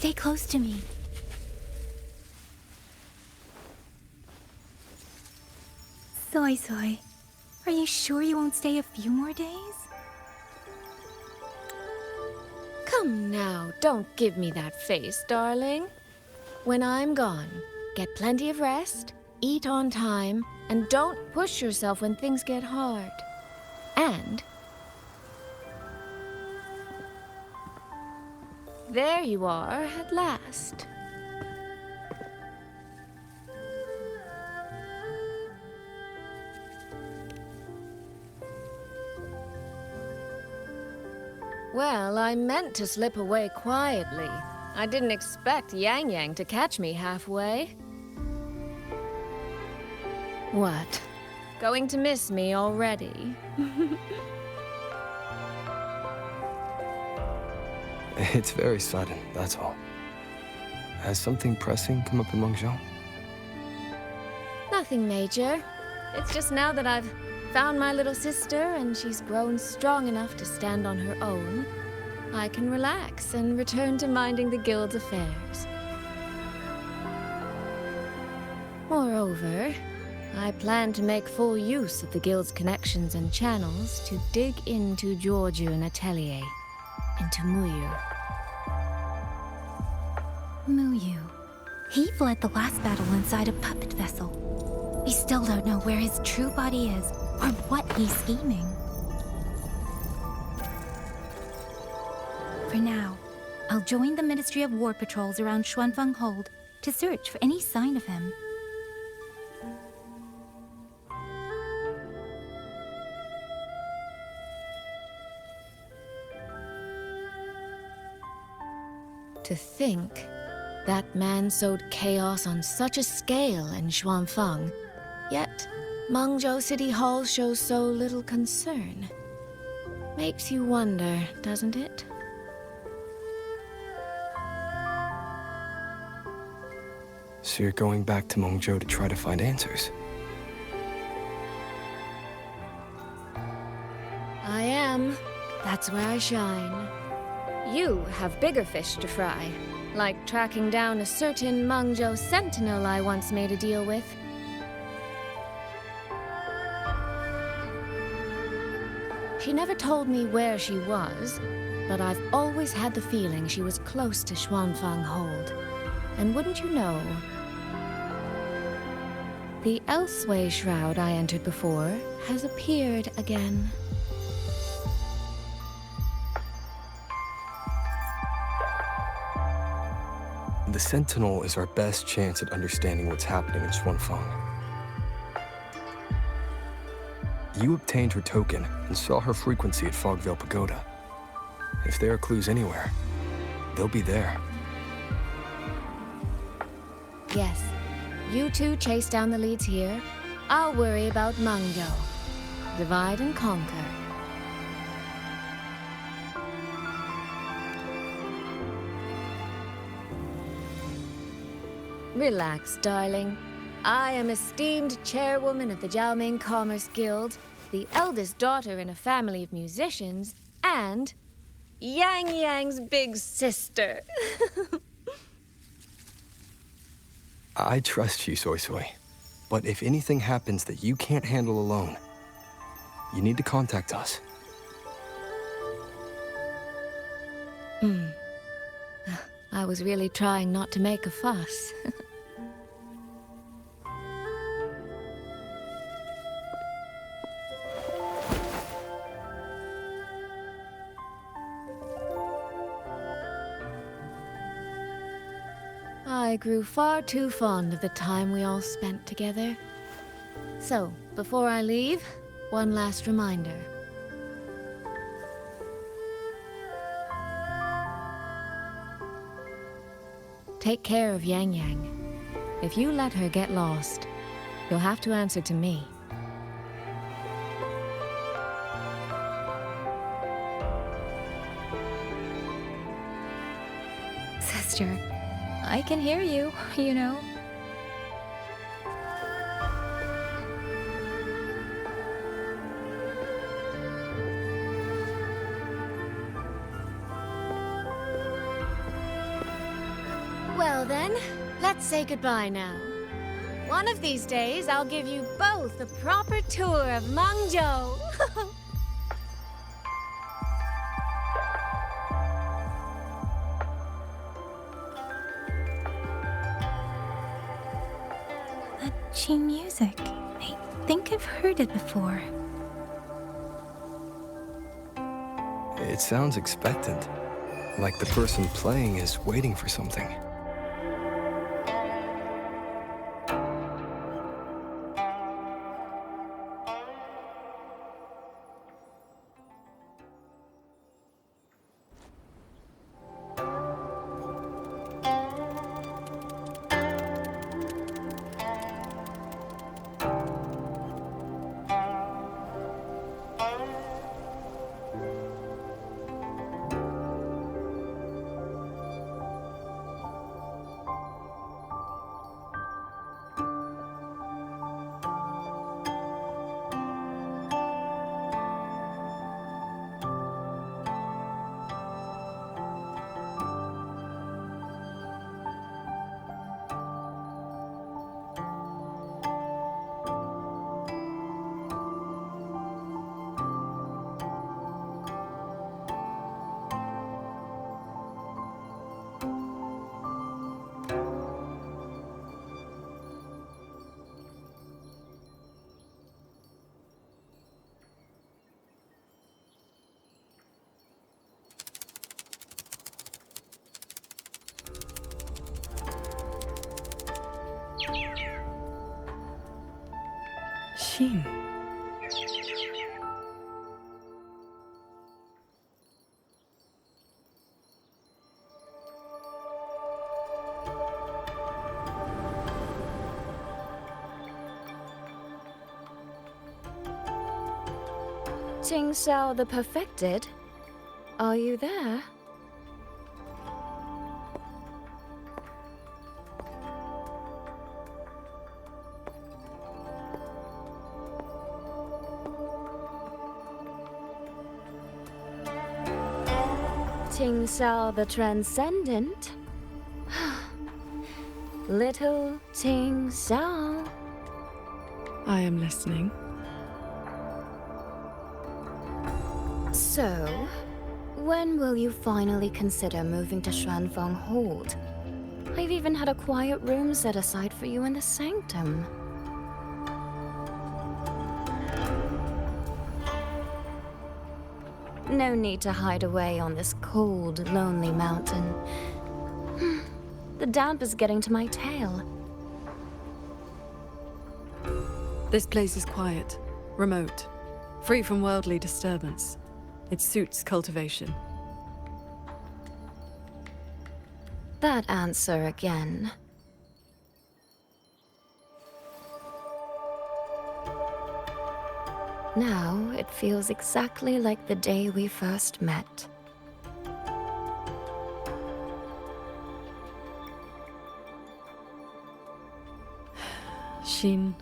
Stay close to me. Soy, are you sure you won't stay a few more days? Come now, don't give me that face, darling. When I'm gone, get plenty of rest, eat on time, and don't push yourself when things get hard. And there you are at last. Well, I meant to slip away quietly. I didn't expect Yang Yang to catch me halfway. What? Going to miss me already? It's very sudden, that's all. Has something pressing come up in Mengzhou? Nothing major. It's just now that I've found my little sister and she's grown strong enough to stand on her own, I can relax and return to minding the guild's affairs. Moreover, I plan to make full use of the guild's connections and channels to dig into Georgian Atelier, into Muyu. Muyu. He fled the last battle inside a puppet vessel. We still don't know where his true body is, or what he's scheming. For now, I'll join the Ministry of War patrols around Xuanfeng Hold to search for any sign of him. To think that man sowed chaos on such a scale in Xuanfeng, yet Mengzhou City Hall shows so little concern. Makes you wonder, doesn't it? So you're going back to Mengzhou to try to find answers? I am. That's where I shine. You have bigger fish to fry, like tracking down a certain Mengzhou sentinel I once made a deal with. She never told me where she was, but I've always had the feeling she was close to Xuanfeng Hold. And wouldn't you know, the Elseway shroud I entered before has appeared again. The Sentinel is our best chance at understanding what's happening in Xuanfeng. You obtained her token and saw her frequency at Fogvale Pagoda. If there are clues anywhere, they'll be there. Yes, you two chase down the leads here. I'll worry about Mengzhou. Divide and conquer. Relax, darling. I am esteemed chairwoman of the Jiaoming Commerce Guild, the eldest daughter in a family of musicians, and Yang Yang's big sister. I trust you, Soy. But if anything happens that you can't handle alone, you need to contact us. I was really trying not to make a fuss. I grew far too fond of the time we all spent together. So, before I leave, one last reminder. Take care of Yang Yang. If you let her get lost, you'll have to answer to me. Sister, I can hear you, you know. Well then, let's say goodbye now. One of these days, I'll give you both a proper tour of Mangzhou. That Qing music. I think I've heard it before. It sounds expectant, like the person playing is waiting for something. Xin. Qing Xiao the Perfected? Are you there? Qing Xiao the Transcendent? Little Qing Xiao. I am listening. So, when will you finally consider moving to Xuanfeng Hold? I've even had a quiet room set aside for you in the sanctum. No need to hide away on this cold, lonely mountain. The damp is getting to my tail. This place is quiet, remote, free from worldly disturbance. It suits cultivation. That answer again. Now it feels exactly like the day we first met. Xin,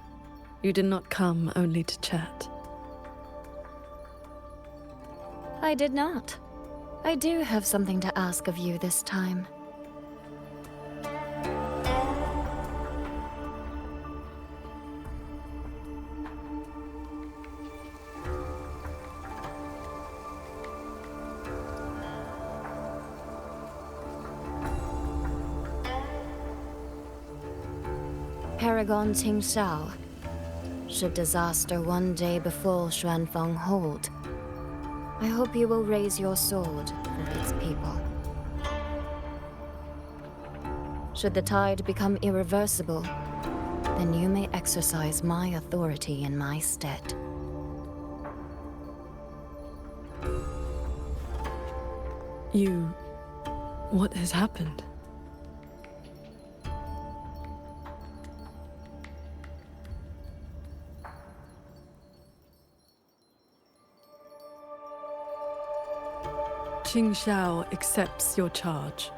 you did not come only to chat. I did not. I do have something to ask of you this time. Paragon Qing Xiao, should disaster one day befall Xuanfeng Hold, I hope you will raise your sword for its people. Should the tide become irreversible, then you may exercise my authority in my stead. What has happened? Qing Xiao accepts your charge.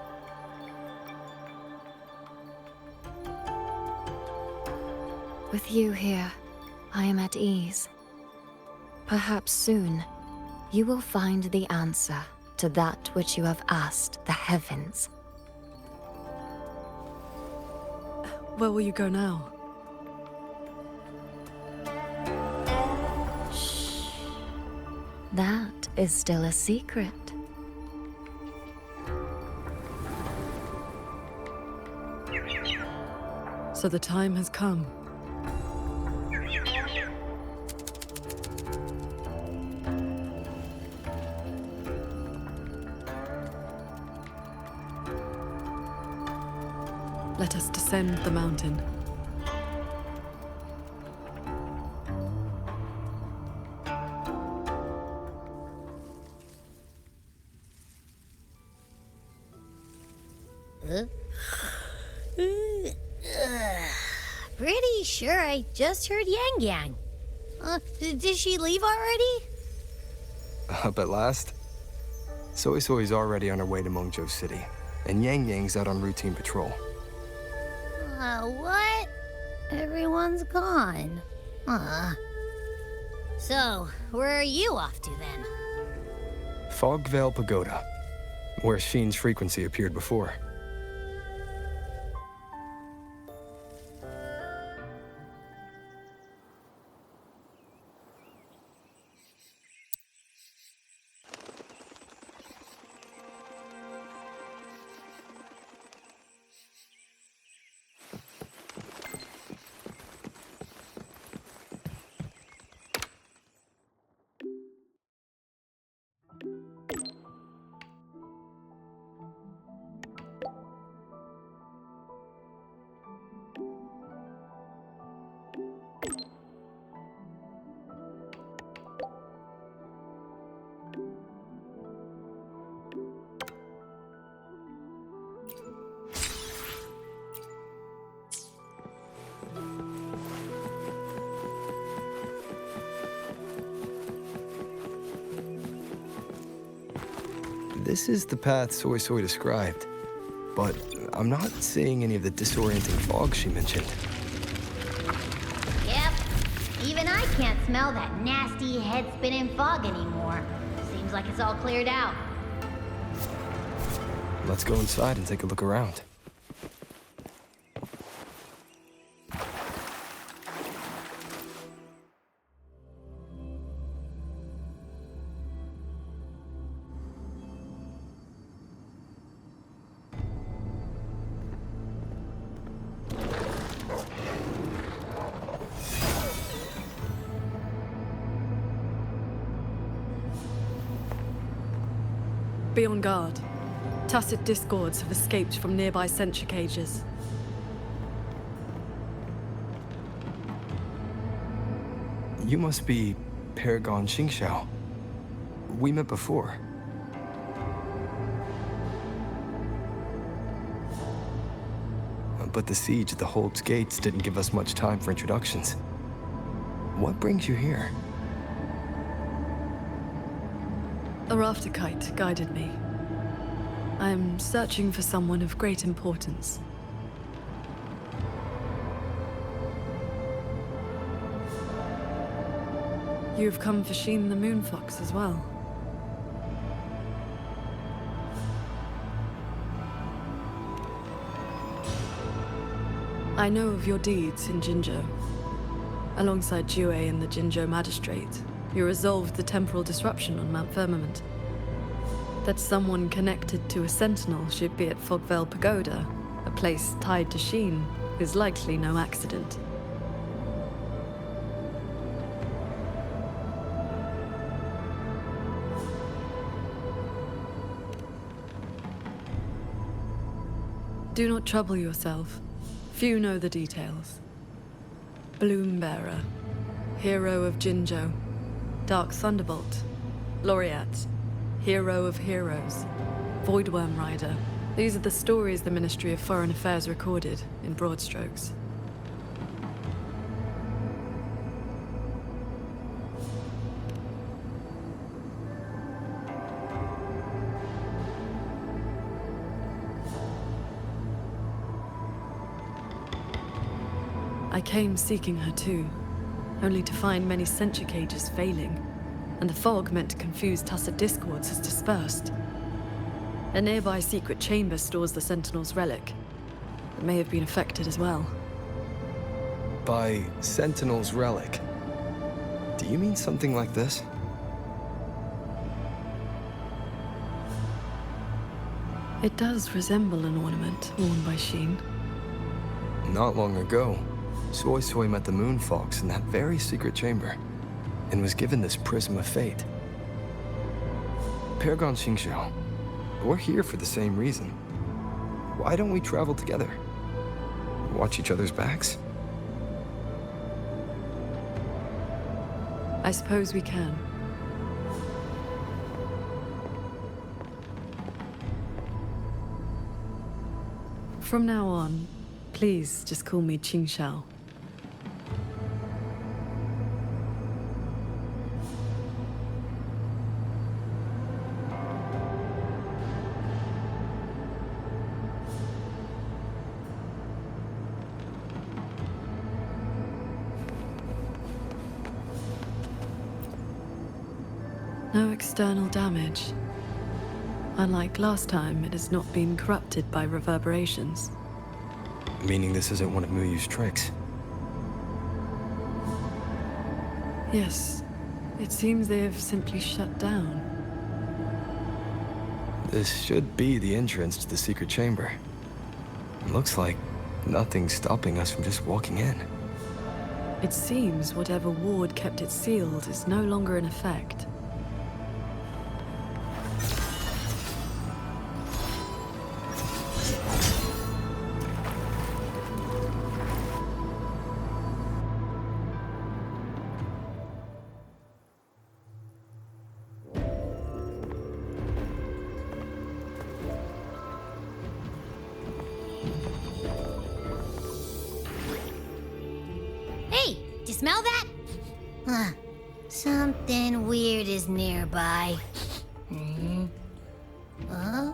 With you here, I am at ease. Perhaps soon, you will find the answer to that which you have asked the heavens. Where will you go now? That is still a secret. So the time has come. Let us descend the mountain. Pretty sure I just heard Yang Yang. Did she leave already? Up at last? Soy Soy's already on her way to Mengzhou City, and Yang Yang's out on routine patrol. What? Everyone's gone. So, where are you off to then? Fog Veil Pagoda, where Sheen's frequency appeared before. This is the path Soy Soy described, but I'm not seeing any of the disorienting fog she mentioned. Yep. Even I can't smell that nasty head-spinning fog anymore. Seems like it's all cleared out. Let's go inside and take a look around. Be on guard. Tacit discords have escaped from nearby sentry cages. You must be Paragon Xingxiao. We met before. But the siege at the Hold's gates didn't give us much time for introductions. What brings you here? A rafter kite guided me. I am searching for someone of great importance. You have come for Sheen the Moonfox as well. I know of your deeds in Jinzhou. Alongside Jue and the Jinzhou Magistrate, you resolved the temporal disruption on Mount Firmament. That someone connected to a sentinel should be at Fogvale Pagoda, a place tied to Sheen, is likely no accident. Do not trouble yourself. Few know the details. Bloombearer, hero of Jinzhou. Dark Thunderbolt, Laureate, hero of heroes, Voidworm Rider. These are the stories the Ministry of Foreign Affairs recorded, in broad strokes. I came seeking her too, only to find many sentry cages failing, and the fog meant to confuse Tacit discords has dispersed. A nearby secret chamber stores the Sentinel's relic. It may have been affected as well. By Sentinel's relic. Do you mean something like this? It does resemble an ornament worn by Sheen. Not long ago, Soy Soy met the Moon Fox in that very secret chamber, and was given this Prism of Fate. Paragon Xingxiao, we're here for the same reason. Why don't we travel together? Watch each other's backs? I suppose we can. From now on, please just call me Qingxiao. No external damage. Unlike last time, it has not been corrupted by reverberations. Meaning this isn't one of Muyu's tricks. Yes, it seems they have simply shut down. This should be the entrance to the secret chamber. It looks like nothing's stopping us from just walking in. It seems whatever ward kept it sealed is no longer in effect. Hey, do you smell that? Something weird is nearby. Huh?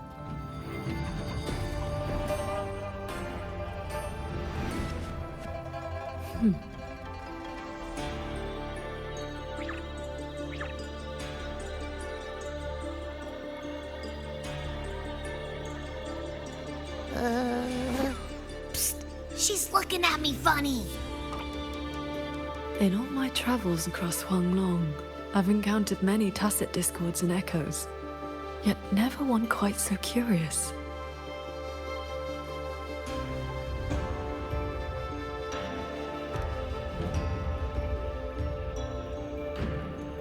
Psst, she's looking at me funny. In all my travels across Huanglong, I've encountered many tacit discords and echoes, yet never one quite so curious.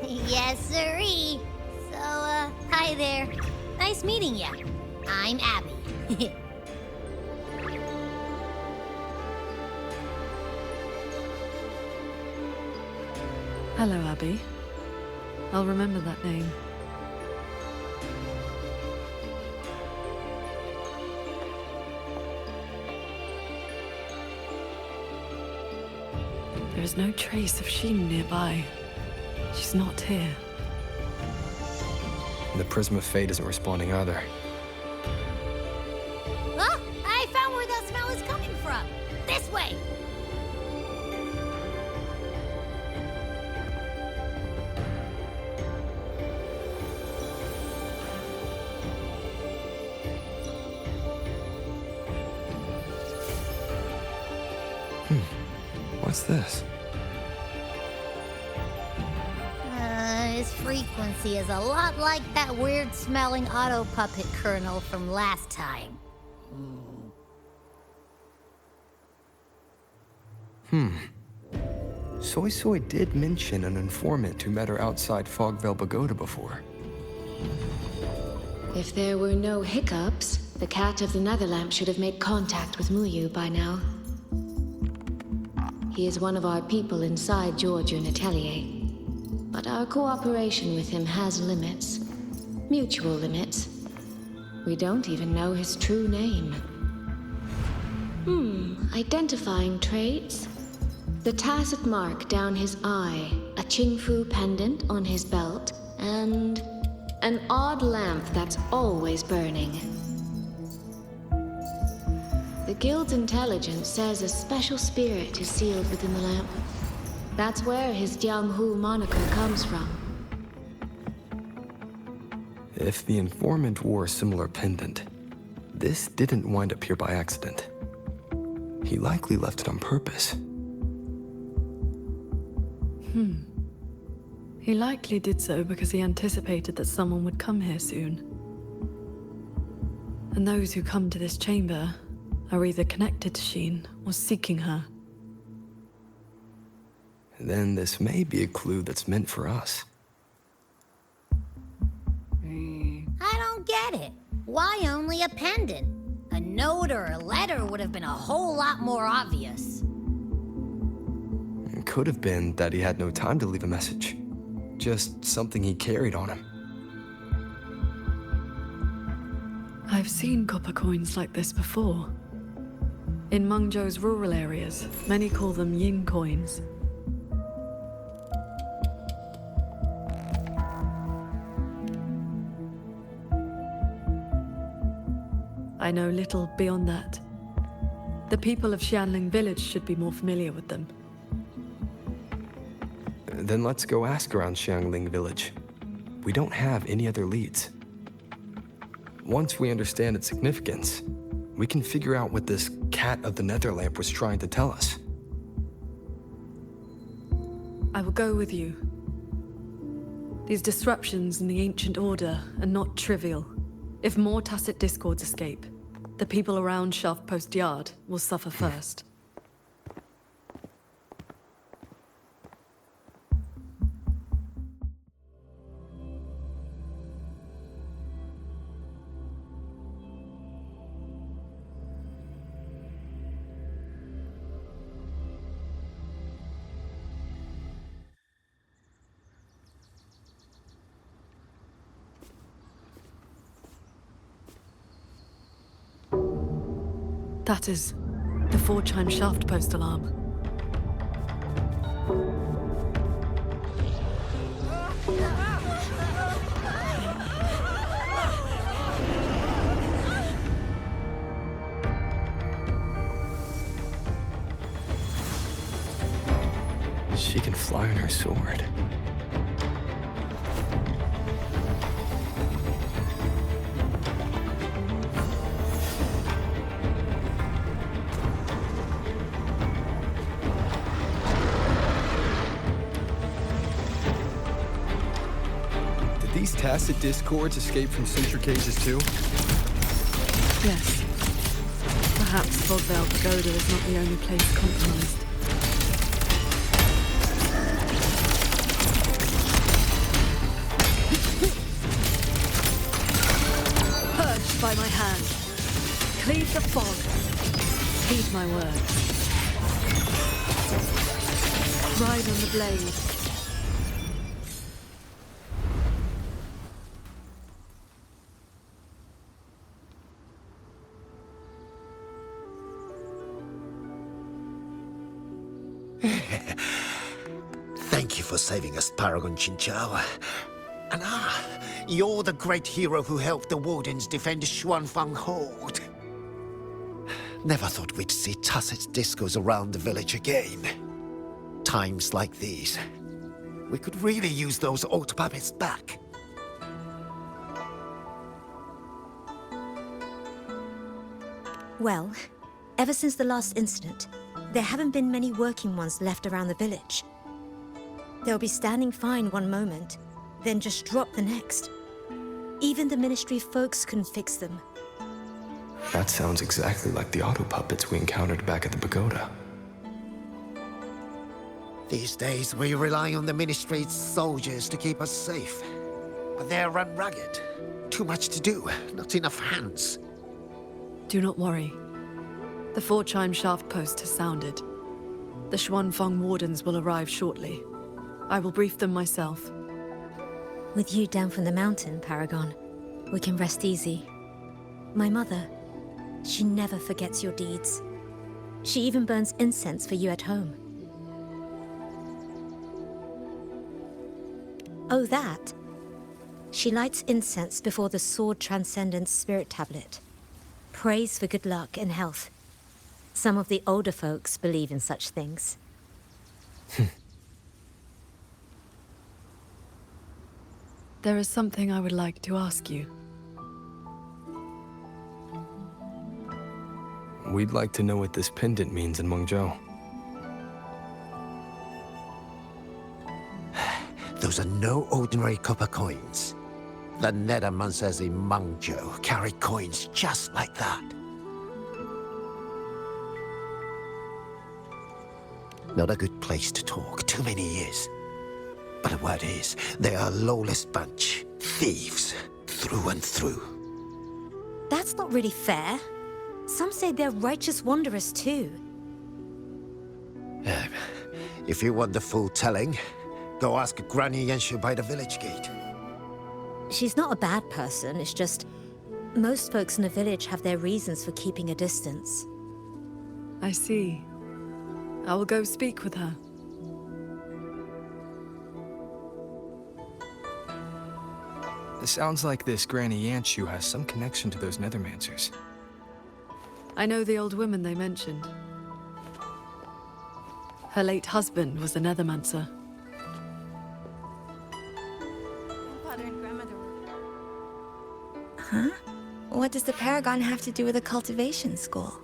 Yes, sirree. So, hi there. Nice meeting ya. I'm Abby. Hello, Abby. I'll remember that name. There is no trace of Sheen nearby. She's not here. The Prism of Fate isn't responding either. Oh, I found where that smell is coming from. This way. What's this? His frequency is a lot like that weird-smelling auto-puppet kernel from last time. Soy Soy did mention an informant who met her outside Fogvale Pagoda before. If there were no hiccups, the Cat of the Netherlamp should have made contact with Muyu by now. He is one of our people inside Georgian Atelier. But our cooperation with him has limits. Mutual limits. We don't even know his true name. Identifying traits? The tacit mark down his eye, a Qingfu pendant on his belt, and an odd lamp that's always burning. The Guild's intelligence says a special spirit is sealed within the lamp. That's where his Jianghu moniker comes from. If the informant wore a similar pendant, this didn't wind up here by accident. He likely left it on purpose. He likely did so because he anticipated that someone would come here soon. And those who come to this chamber are either connected to Sheen or seeking her. Then this may be a clue that's meant for us. I don't get it. Why only a pendant? A note or a letter would have been a whole lot more obvious. It could have been that he had no time to leave a message. Just something he carried on him. I've seen copper coins like this before. In Mengzhou's rural areas, many call them yin coins. I know little beyond that. The people of Xianling village should be more familiar with them. Then let's go ask around Xiangling village. We don't have any other leads. Once we understand its significance, we can figure out what this cat of the Netherlamp was trying to tell us. I will go with you. These disruptions in the ancient order are not trivial. If more tacit discords escape, the people around Shaft Post Yard will suffer first. That is the 4-chime shaft post alarm. She can fly on her sword. These tacit discords escape from sentry cages too? Yes. Perhaps Fogvale Pagoda is not the only place compromised. Purged by my hand. Cleave the fog. Heed my words. Ride on the blade. Thank you for saving us, Paragon Chinchao. And you're the great hero who helped the Wardens defend Xuanfang Hold. Never thought we'd see tacit discos around the village again. Times like these, we could really use those old puppets back. Well, ever since the last incident, there haven't been many working ones left around the village. They'll be standing fine one moment, then just drop the next. Even the Ministry folks couldn't fix them. That sounds exactly like the auto puppets we encountered back at the pagoda. These days, we rely on the Ministry's soldiers to keep us safe. But they're run ragged. Too much to do, not enough hands. Do not worry. The 4-chime shaft post has sounded. The Xuanfang Wardens will arrive shortly. I will brief them myself. With you down from the mountain, Paragon, we can rest easy. My mother, she never forgets your deeds. She even burns incense for you at home. Oh, that? She lights incense before the Sword Transcendence Spirit Tablet. Prays for good luck and health. Some of the older folks believe in such things. There is something I would like to ask you. We'd like to know what this pendant means in Mengzhou. Those are no ordinary copper coins. The Nethermancers in Mungzhou carried coins just like that. Not a good place to talk, too many years. But the word is, they are a lawless bunch. Thieves, through and through. That's not really fair. Some say they're righteous wanderers too. If you want the full telling, go ask Granny Yenshu by the village gate. She's not a bad person, it's just... most folks in the village have their reasons for keeping a distance. I see. I will go speak with her. It sounds like this Granny Yanshu has some connection to those Nethermancers. I know the old woman they mentioned. Her late husband was a Nethermancer. Grandfather and grandmother were... Huh? What does the Paragon have to do with a cultivation school?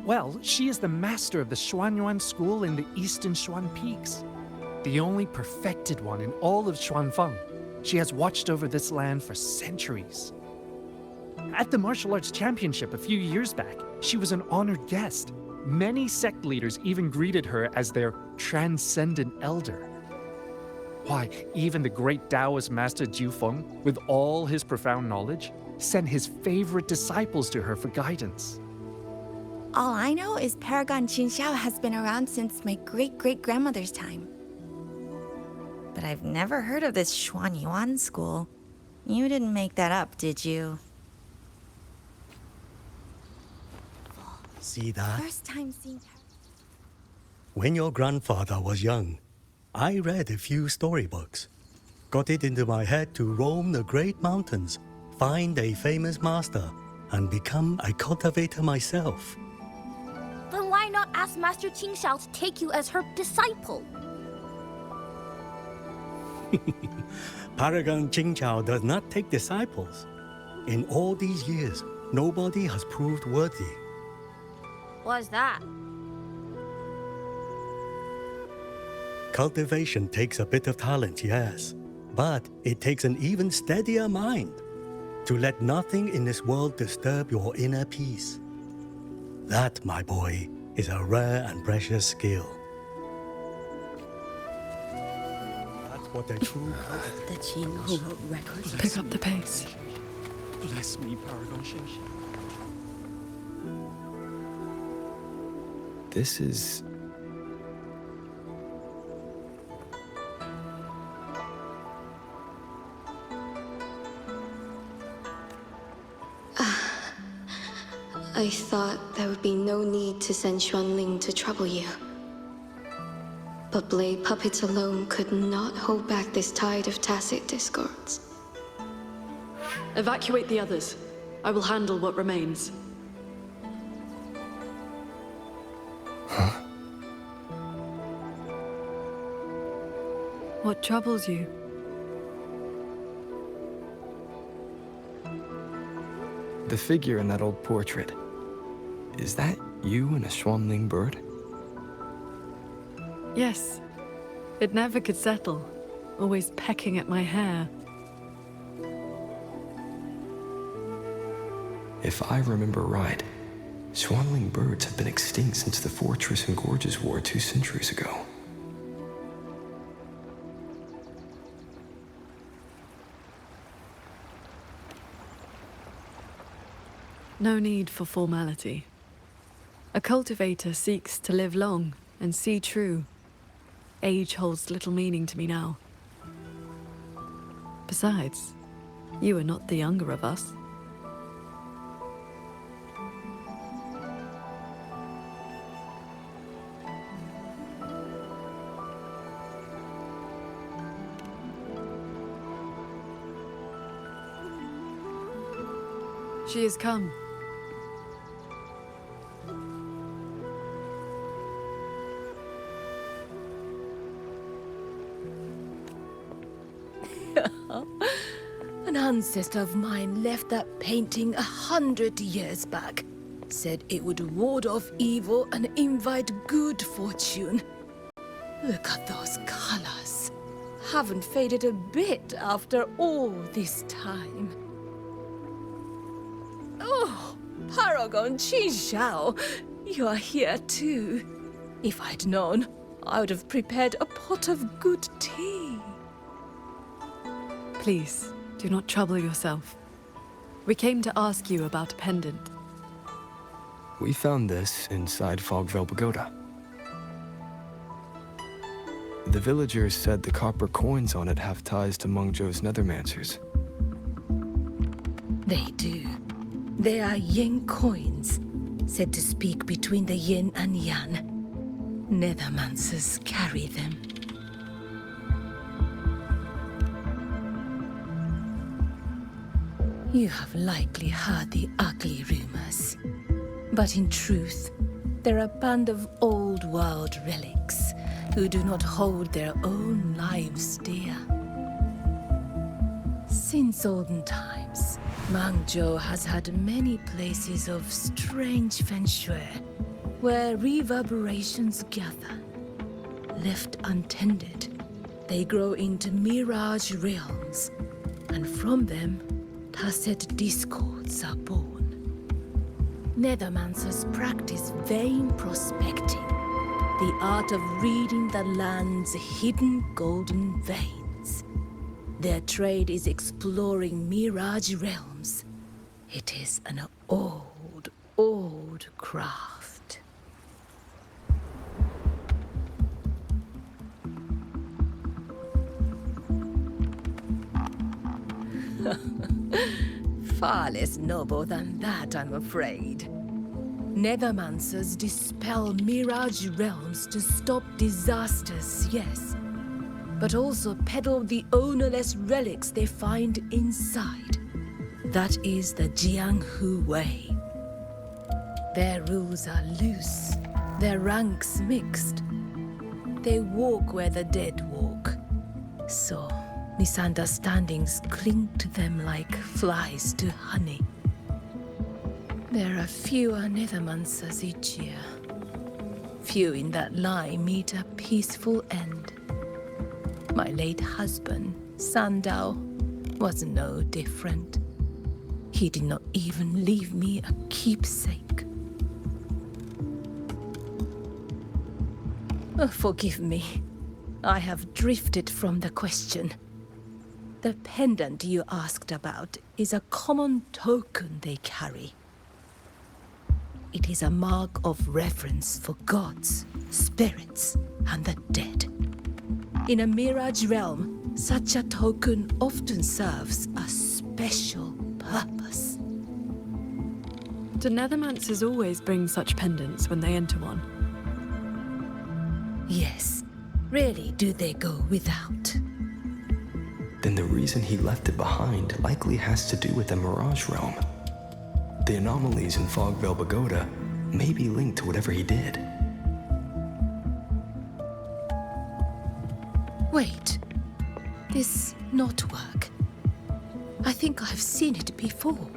Well, she is the master of the Xuanyuan school in the eastern Xuan Peaks. The only perfected one in all of Xuanfeng. She has watched over this land for centuries. At the martial arts championship a few years back, she was an honored guest. Many sect leaders even greeted her as their transcendent elder. Why, even the great Taoist master Jiufeng, with all his profound knowledge, sent his favorite disciples to her for guidance. All I know is Paragon Qinxiao has been around since my great-great-grandmother's time. But I've never heard of this Xuanyuan school. You didn't make that up, did you? See that? First time seeing her. When your grandfather was young, I read a few storybooks. Got it into my head to roam the great mountains, find a famous master, and become a cultivator myself. Then why not ask Master Qingxiao to take you as her disciple? Paragon Qingqiao does not take disciples. In all these years, nobody has proved worthy. What's that? Cultivation takes a bit of talent, yes, but it takes an even steadier mind to let nothing in this world disturb your inner peace. That, my boy, is a rare and precious skill. That's what a true... The Qin who wrote records. Pick up the pace. Bless me, Paragon Qingxiao. This is... I thought there would be no need to send Xuanling to trouble you. But blade puppets alone could not hold back this tide of tacit discords. Evacuate the others. I will handle what remains. Huh? What troubles you? The figure in that old portrait. Is that you and a Xuanling bird? Yes. It never could settle. Always pecking at my hair. If I remember right, Xuanling birds have been extinct since the Fortress and Gorges War 2 centuries ago. No need for formality. A cultivator seeks to live long and see true. Age holds little meaning to me now. Besides, you are not the younger of us. She has come. An ancestor of mine left that painting 100 years back. Said it would ward off evil and invite good fortune. Look at those colors. Haven't faded a bit after all this time. Oh, Paragon Qin Xiao, you are here too. If I'd known, I would have prepared a pot of good tea. Please, do not trouble yourself. We came to ask you about a pendant. We found this inside Fogvale Pagoda. The villagers said the copper coins on it have ties to Mengzhou's nethermancers. They do. They are yin coins, said to speak between the yin and yang. Nethermancers carry them. You have likely heard the ugly rumors. But in truth, they're a band of old world relics who do not hold their own lives dear. Since olden times, Mengzhou has had many places of strange feng shui, where reverberations gather. Left untended, they grow into mirage realms, and from them, tacit discords are born. Nethermancers practice vain prospecting, the art of reading the land's hidden golden veins. Their trade is exploring mirage realms. It is an old, old craft. Far less noble than that, I'm afraid. Nethermancers dispel mirage realms to stop disasters, yes, but also peddle the ownerless relics they find inside. That is the Jianghu way. Their rules are loose, their ranks mixed. They walk where the dead walk, so misunderstandings cling to them like flies to honey. There are fewer Nethermancers each year. Few in that line meet a peaceful end. My late husband, Sandao, was no different. He did not even leave me a keepsake. Oh, forgive me. I have drifted from the question. The pendant you asked about is a common token they carry. It is a mark of reverence for gods, spirits, and the dead. In a mirage realm, such a token often serves a special purpose. Do Nethermancers always bring such pendants when they enter one? Yes. Rarely do they go without. Then the reason he left it behind likely has to do with the Mirage Realm. The anomalies in Fogvale Pagoda may be linked to whatever he did. Wait. This knotwork. I think I've seen it before.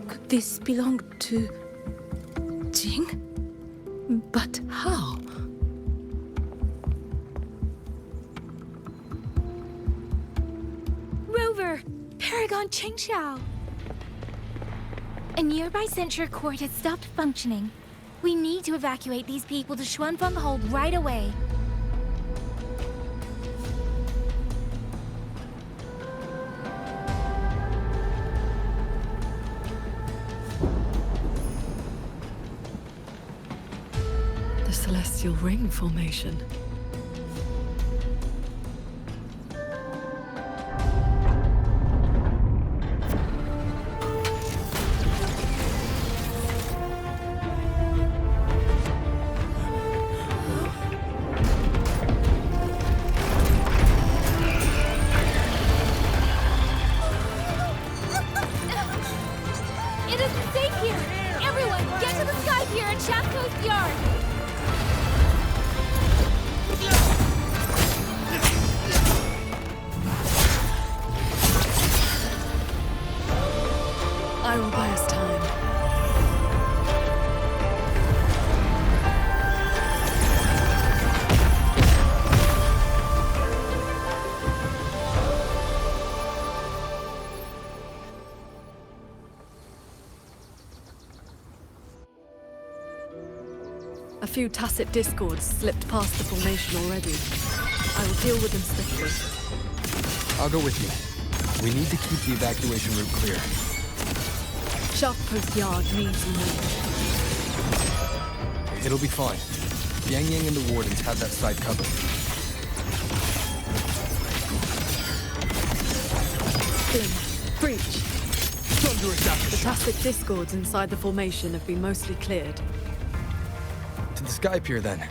Could this belong to Jing? But how? Rover! Paragon Qingxiao! A nearby censure court has stopped functioning. We need to evacuate these people to Xuanfeng Hold right away. The Celestial Ring formation. It isn't safe here! Everyone, get to the sky pier at Shaft Coast Yard! I will buy us time. A few tacit discords slipped past the formation already. I will deal with them swiftly. I'll go with you. We need to keep the evacuation route clear. Shaft Post Yard needs more. It'll be fine. Yang Yang and the Wardens have that site covered. Glim, breach. Thunderous aftershock. The tacit discords inside the formation have been mostly cleared. To the Sky Pier, then.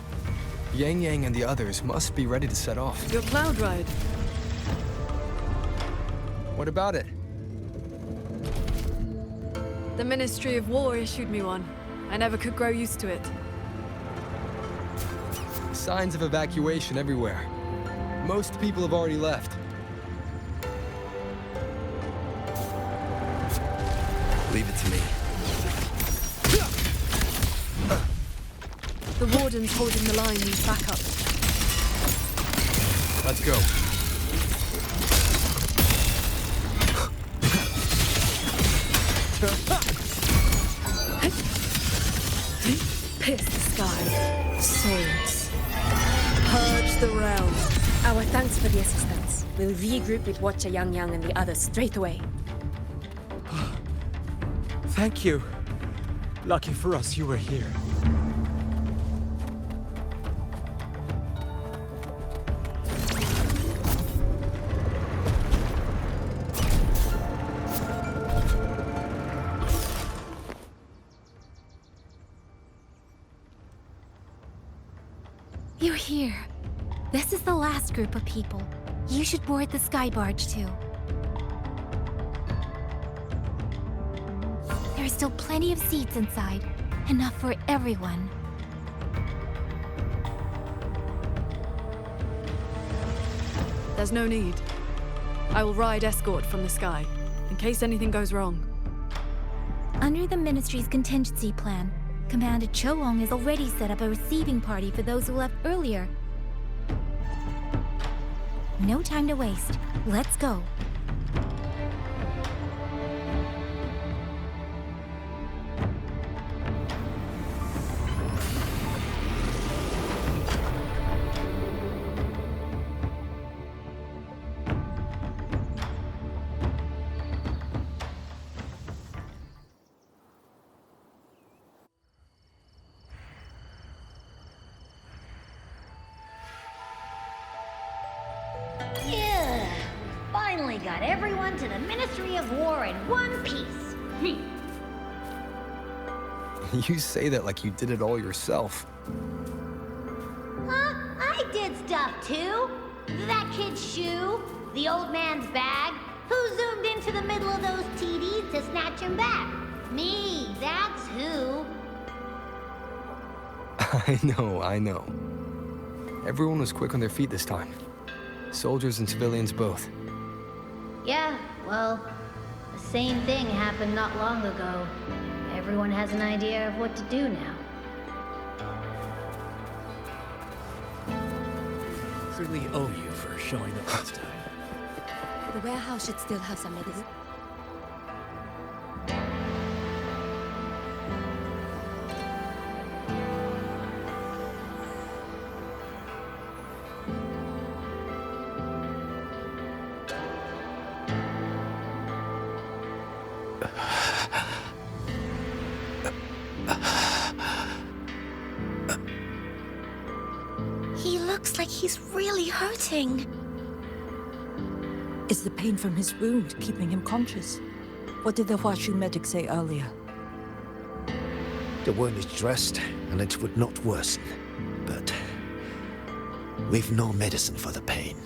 Yang Yang and the others must be ready to set off. Your cloud ride. What about it? The Ministry of War issued me one. I never could grow used to it. Signs of evacuation everywhere. Most people have already left. Leave it to me. The Wardens holding the line need backup. Let's go. Pierce the sky. Swords. Purge the realm. Our thanks for the assistance. We'll regroup with Watcher Yang Yang and the others straight away. Thank you. Lucky for us you were here. You're here. This is the last group of people. You should board the sky barge too. There are still plenty of seats inside. Enough for everyone. There's no need. I will ride escort from the sky, in case anything goes wrong. Under the Ministry's contingency plan, Commander Choong has already set up a receiving party for those who left earlier. No time to waste. Let's go. Yeah, finally got everyone to the Ministry of War in one piece. You say that like you did it all yourself. Huh? I did stuff too. That kid's shoe, the old man's bag. Who zoomed into the middle of those TDs to snatch him back? Me, that's who. I know. Everyone was quick on their feet this time. Soldiers and civilians both. Yeah, well, the same thing happened not long ago. Everyone has an idea of what to do now. Really owe you for showing up this time. The warehouse should still have some medicine. He looks like he's really hurting. Is the pain from his wound keeping him conscious? What did the Huashu medic say earlier? The wound is dressed, and it would not worsen. But we've no medicine for the pain.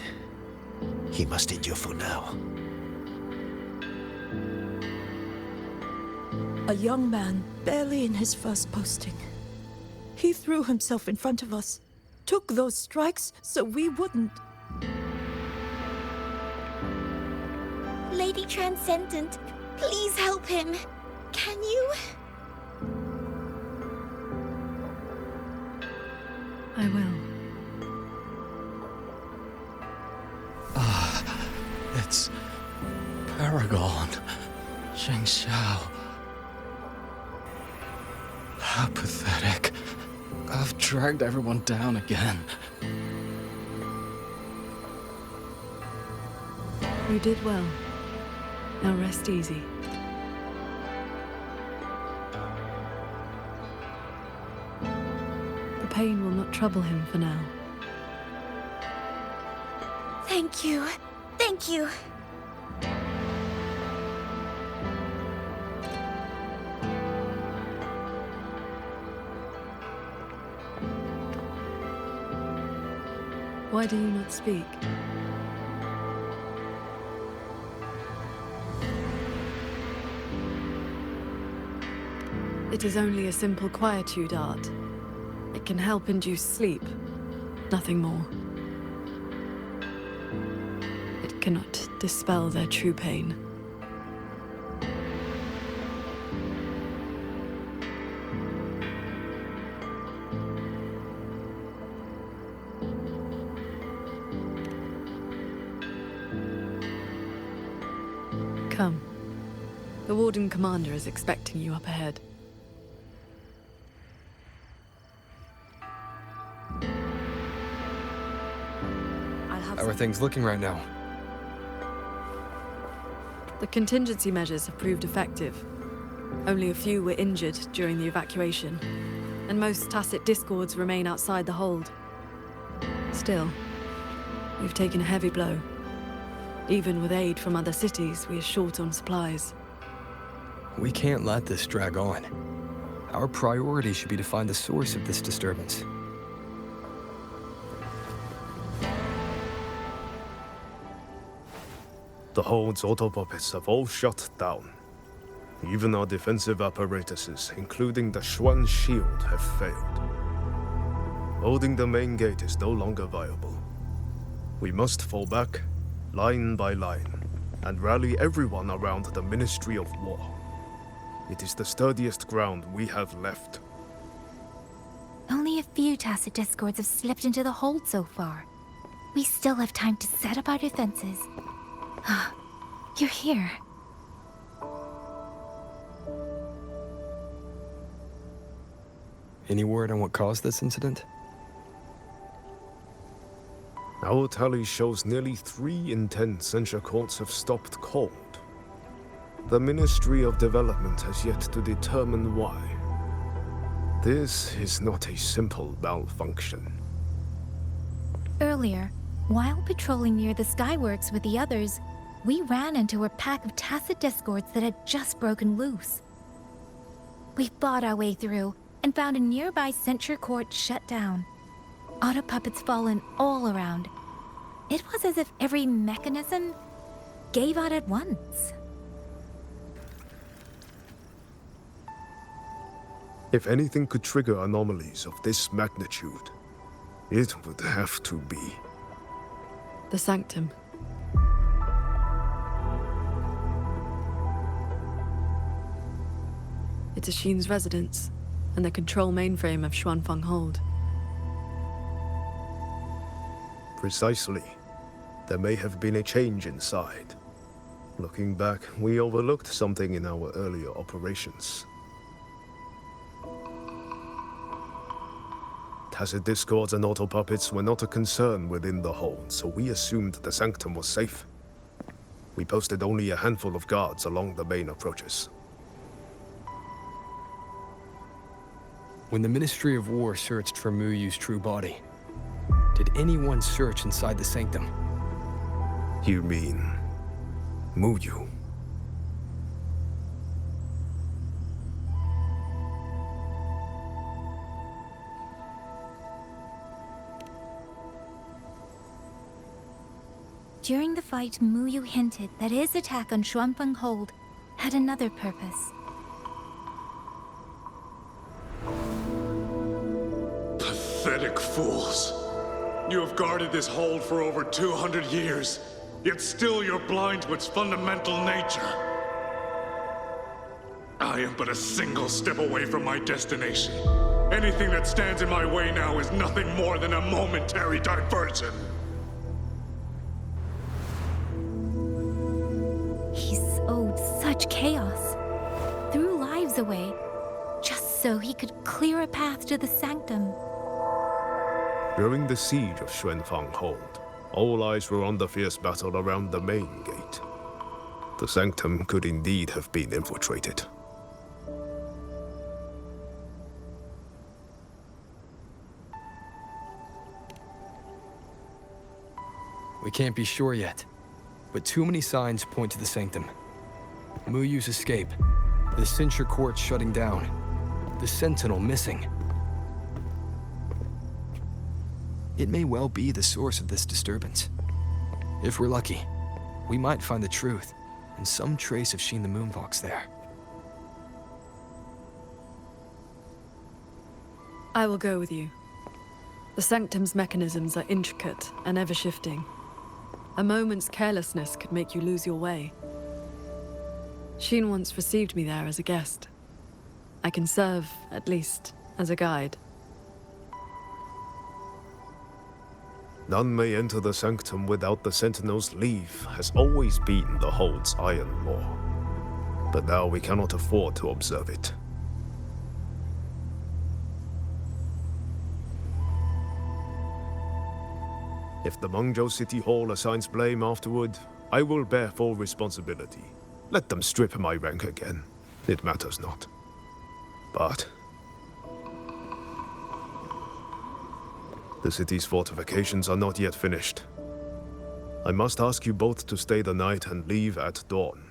He must endure for now. A young man, barely in his first posting. He threw himself in front of us, took those strikes so we wouldn't. Lady Transcendent, please help him. Can you? I will. It's Paragon. Sheng Xiao. How pathetic. I've dragged everyone down again. You did well. Now rest easy. The pain will not trouble him for now. Thank you. Thank you. Why do you not speak? It is only a simple quietude art. It can help induce sleep, nothing more. It cannot dispel their true pain. Come. The Warden Commander is expecting you up ahead. How are things looking right now? The contingency measures have proved effective. Only a few were injured during the evacuation, and most tacit discords remain outside the hold. Still, we've taken a heavy blow. Even with aid from other cities, we are short on supplies. We can't let this drag on. Our priority should be to find the source of this disturbance. The Hold's auto-puppets have all shut down. Even our defensive apparatuses, including the Xuan shield, have failed. Holding the main gate is no longer viable. We must fall back, line by line, and rally everyone around the Ministry of War. It is the sturdiest ground we have left. Only a few tacit discords have slipped into the hold so far. We still have time to set up our defenses. You're here. Any word on what caused this incident? Our tally shows nearly 3 in 10 censure courts have stopped cold. The Ministry of Development has yet to determine why. This is not a simple malfunction. Earlier, while patrolling near the Skyworks with the others, we ran into a pack of tacit discords that had just broken loose. We fought our way through and found a nearby censure court shut down. Auto puppets fallen all around. It was as if every mechanism gave out at once. If anything could trigger anomalies of this magnitude, it would have to be the Sanctum. It's Ashin's residence, and the control mainframe of Xuanfeng Hold. Precisely. There may have been a change inside. Looking back, we overlooked something in our earlier operations. Tacit discords and auto-puppets were not a concern within the hold, so we assumed the Sanctum was safe. We posted only a handful of guards along the main approaches. When the Ministry of War searched for Muyu's true body, did anyone search inside the Sanctum? You mean Muyu? During the fight, Muyu hinted that his attack on Xuanfeng Hold had another purpose. Pathetic fools. You have guarded this hold for over 200 years, yet still you're blind to its fundamental nature. I am but a single step away from my destination. Anything that stands in my way now is nothing more than a momentary diversion. He sowed such chaos, threw lives away, just so he could clear a path to the sanctum. During the siege of Xuanfang Hold, all eyes were on the fierce battle around the main gate. The sanctum could indeed have been infiltrated. We can't be sure yet, but too many signs point to the sanctum. Muyu's escape, the Cincher Court shutting down, the Sentinel missing. It may well be the source of this disturbance. If we're lucky, we might find the truth and some trace of Sheen the Moonfox there. I will go with you. The sanctum's mechanisms are intricate and ever-shifting. A moment's carelessness could make you lose your way. Sheen once received me there as a guest. I can serve, at least, as a guide. None may enter the sanctum without the Sentinel's leave has always been the Hold's iron law. But now we cannot afford to observe it. If the Mengzhou City Hall assigns blame afterward, I will bear full responsibility. Let them strip my rank again. It matters not. But the city's fortifications are not yet finished. I must ask you both to stay the night and leave at dawn.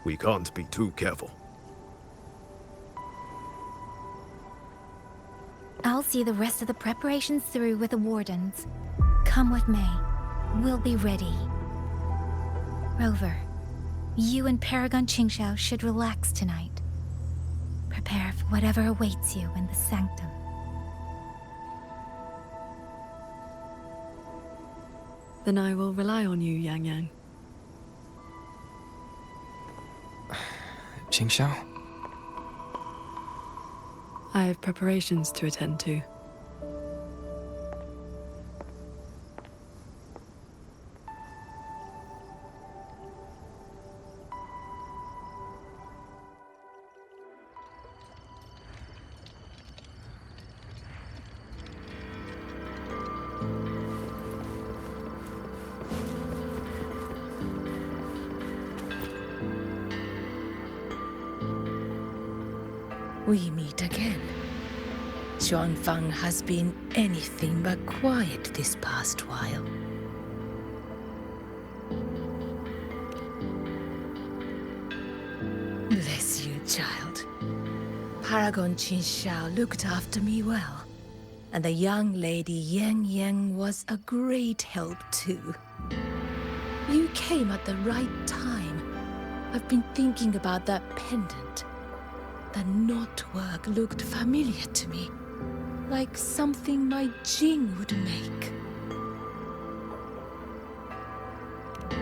We can't be too careful. I'll see the rest of the preparations through with the wardens. Come what may, we'll be ready. Rover, you and Paragon Qingxiao should relax tonight. Prepare for whatever awaits you in the sanctum. Then I will rely on you, Yang Yang. Qingxiao? I have preparations to attend to. We meet again. Xuanfang has been anything but quiet this past while. Bless you, child. Paragon Qingxiao looked after me well, and the young lady Yang Yang was a great help too. You came at the right time. I've been thinking about that pendant. The knotwork looked familiar to me, like something my Jing would make.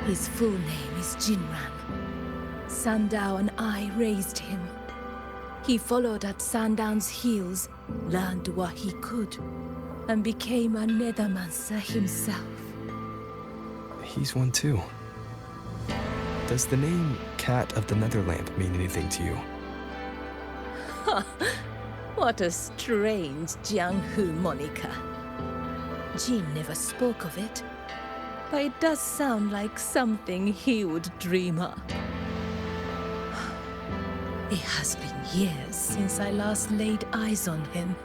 His full name is Jinran. Sandao and I raised him. He followed at Sandown's heels, learned what he could, and became a nethermancer himself. He's one too. Does the name Cat of the Netherlamp mean anything to you? What a strange Jianghu moniker. Jin never spoke of it, but it does sound like something he would dream up. It has been years since I last laid eyes on him.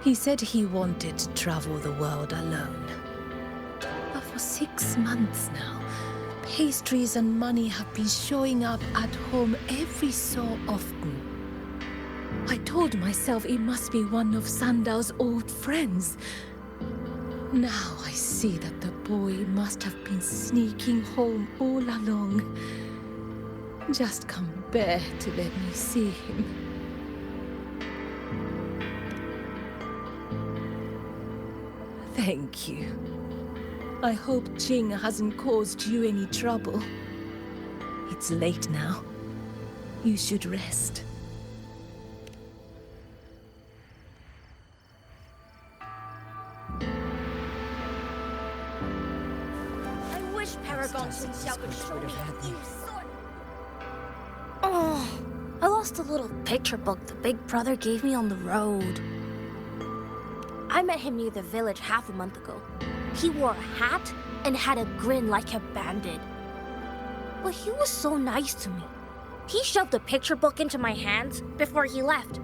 He said he wanted to travel the world alone. But for 6 months now, pastries and money have been showing up at home every so often. I told myself it must be one of Sandao's old friends. Now I see that the boy must have been sneaking home all along. Just can't bear to let me see him. Thank you. I hope Jing hasn't caused you any trouble. It's late now. You should rest. Paragon Qingxiao could show me a few sword. Oh, a lost a little picture book the big brother gave me on the road. I met him near the village half a month ago. He wore a hat and had a grin like a bandit. But he was so nice to me. He shoved the picture book into my hands before he left.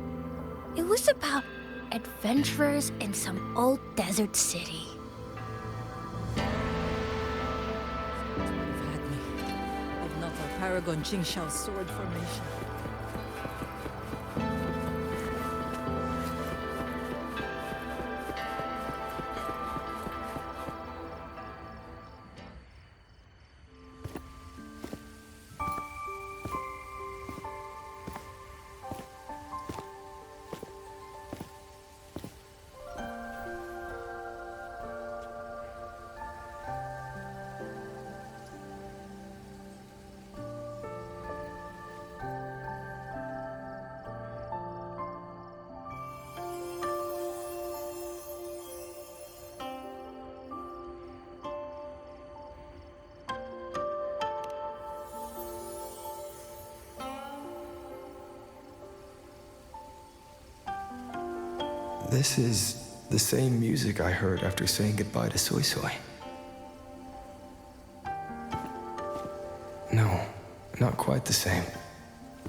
It was about adventurers in some old desert city. You've had me. If not for Paragon Qingxiao's sword formation. This is the same music I heard after saying goodbye to Soy Soy. No, not quite the same.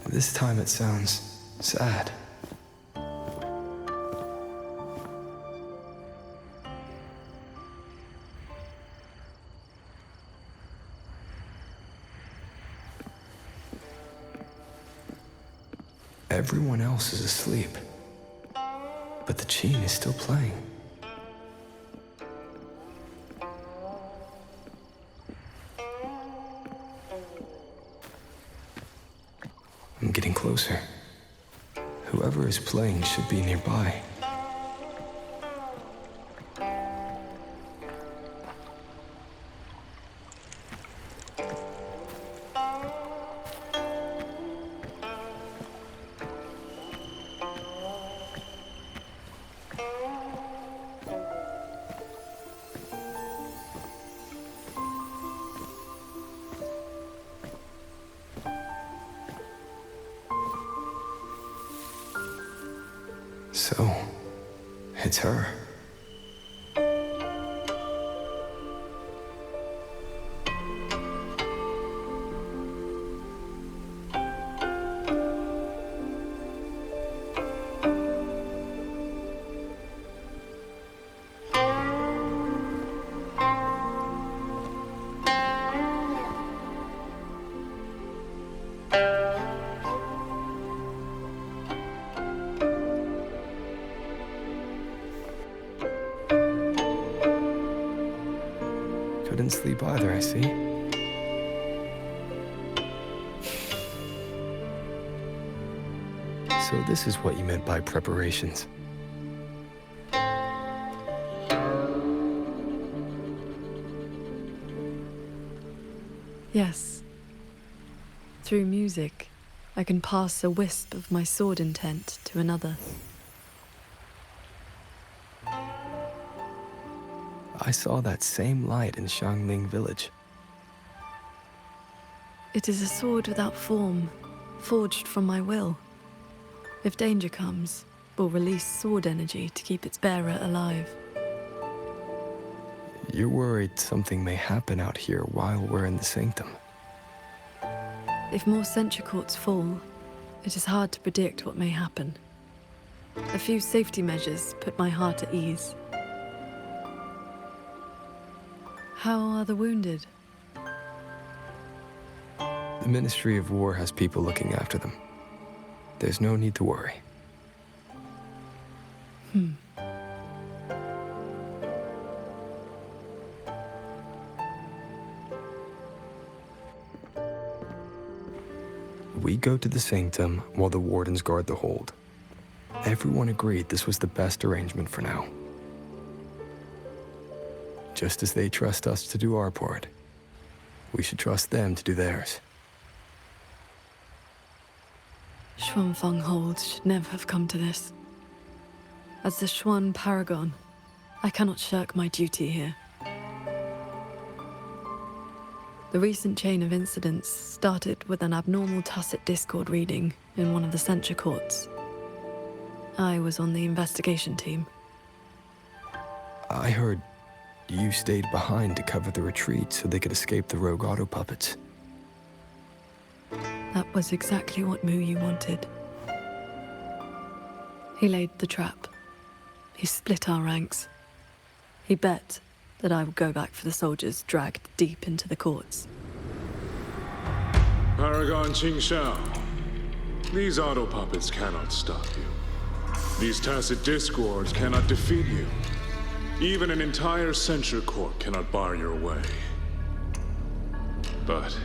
This time it sounds sad. Everyone else is asleep, but the Qin is still playing. I'm getting closer. Whoever is playing should be nearby. So, it's her. Couldn't sleep either, I see. So this is what you meant by preparations. Yes. Through music, I can pass a wisp of my sword intent to another. I saw that same light in Xiangling village. It is a sword without form, forged from my will. If danger comes, will release sword energy to keep its bearer alive. You're worried something may happen out here while we're in the sanctum. If more sentry courts fall, it is hard to predict what may happen. A few safety measures put my heart at ease. How are the wounded? The Ministry of War has people looking after them. There's no need to worry. We go to the sanctum while the wardens guard the hold. Everyone agreed this was the best arrangement for now. Just as they trust us to do our part, we should trust them to do theirs. Xuanfeng Hold should never have come to this. As the Xuan Paragon, I cannot shirk my duty here. The recent chain of incidents started with an abnormal tacit discord reading in one of the censure courts. I was on the investigation team. I heard you stayed behind to cover the retreat so they could escape the rogue auto puppets. That was exactly what Muyu wanted. He laid the trap. He split our ranks. He bet that I would go back for the soldiers dragged deep into the courts. Paragon Qingxiao, these auto puppets cannot stop you. These tacit discords cannot defeat you. Even an entire censure court cannot bar your way. But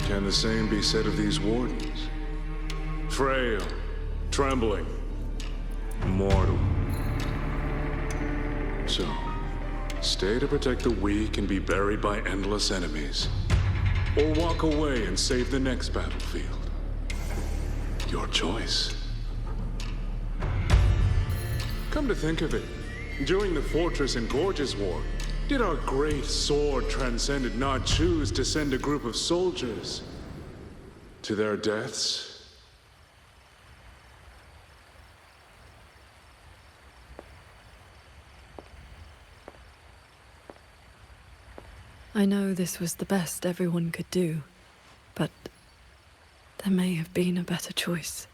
can the same be said of these wardens? Frail, trembling, mortal. So, stay to protect the weak and be buried by endless enemies. Or walk away and save the next battlefield. Your choice. Come to think of it, during the Fortress and Gorges War, did our great sword transcendent not choose to send a group of soldiers to their deaths? I know this was the best everyone could do, but there may have been a better choice.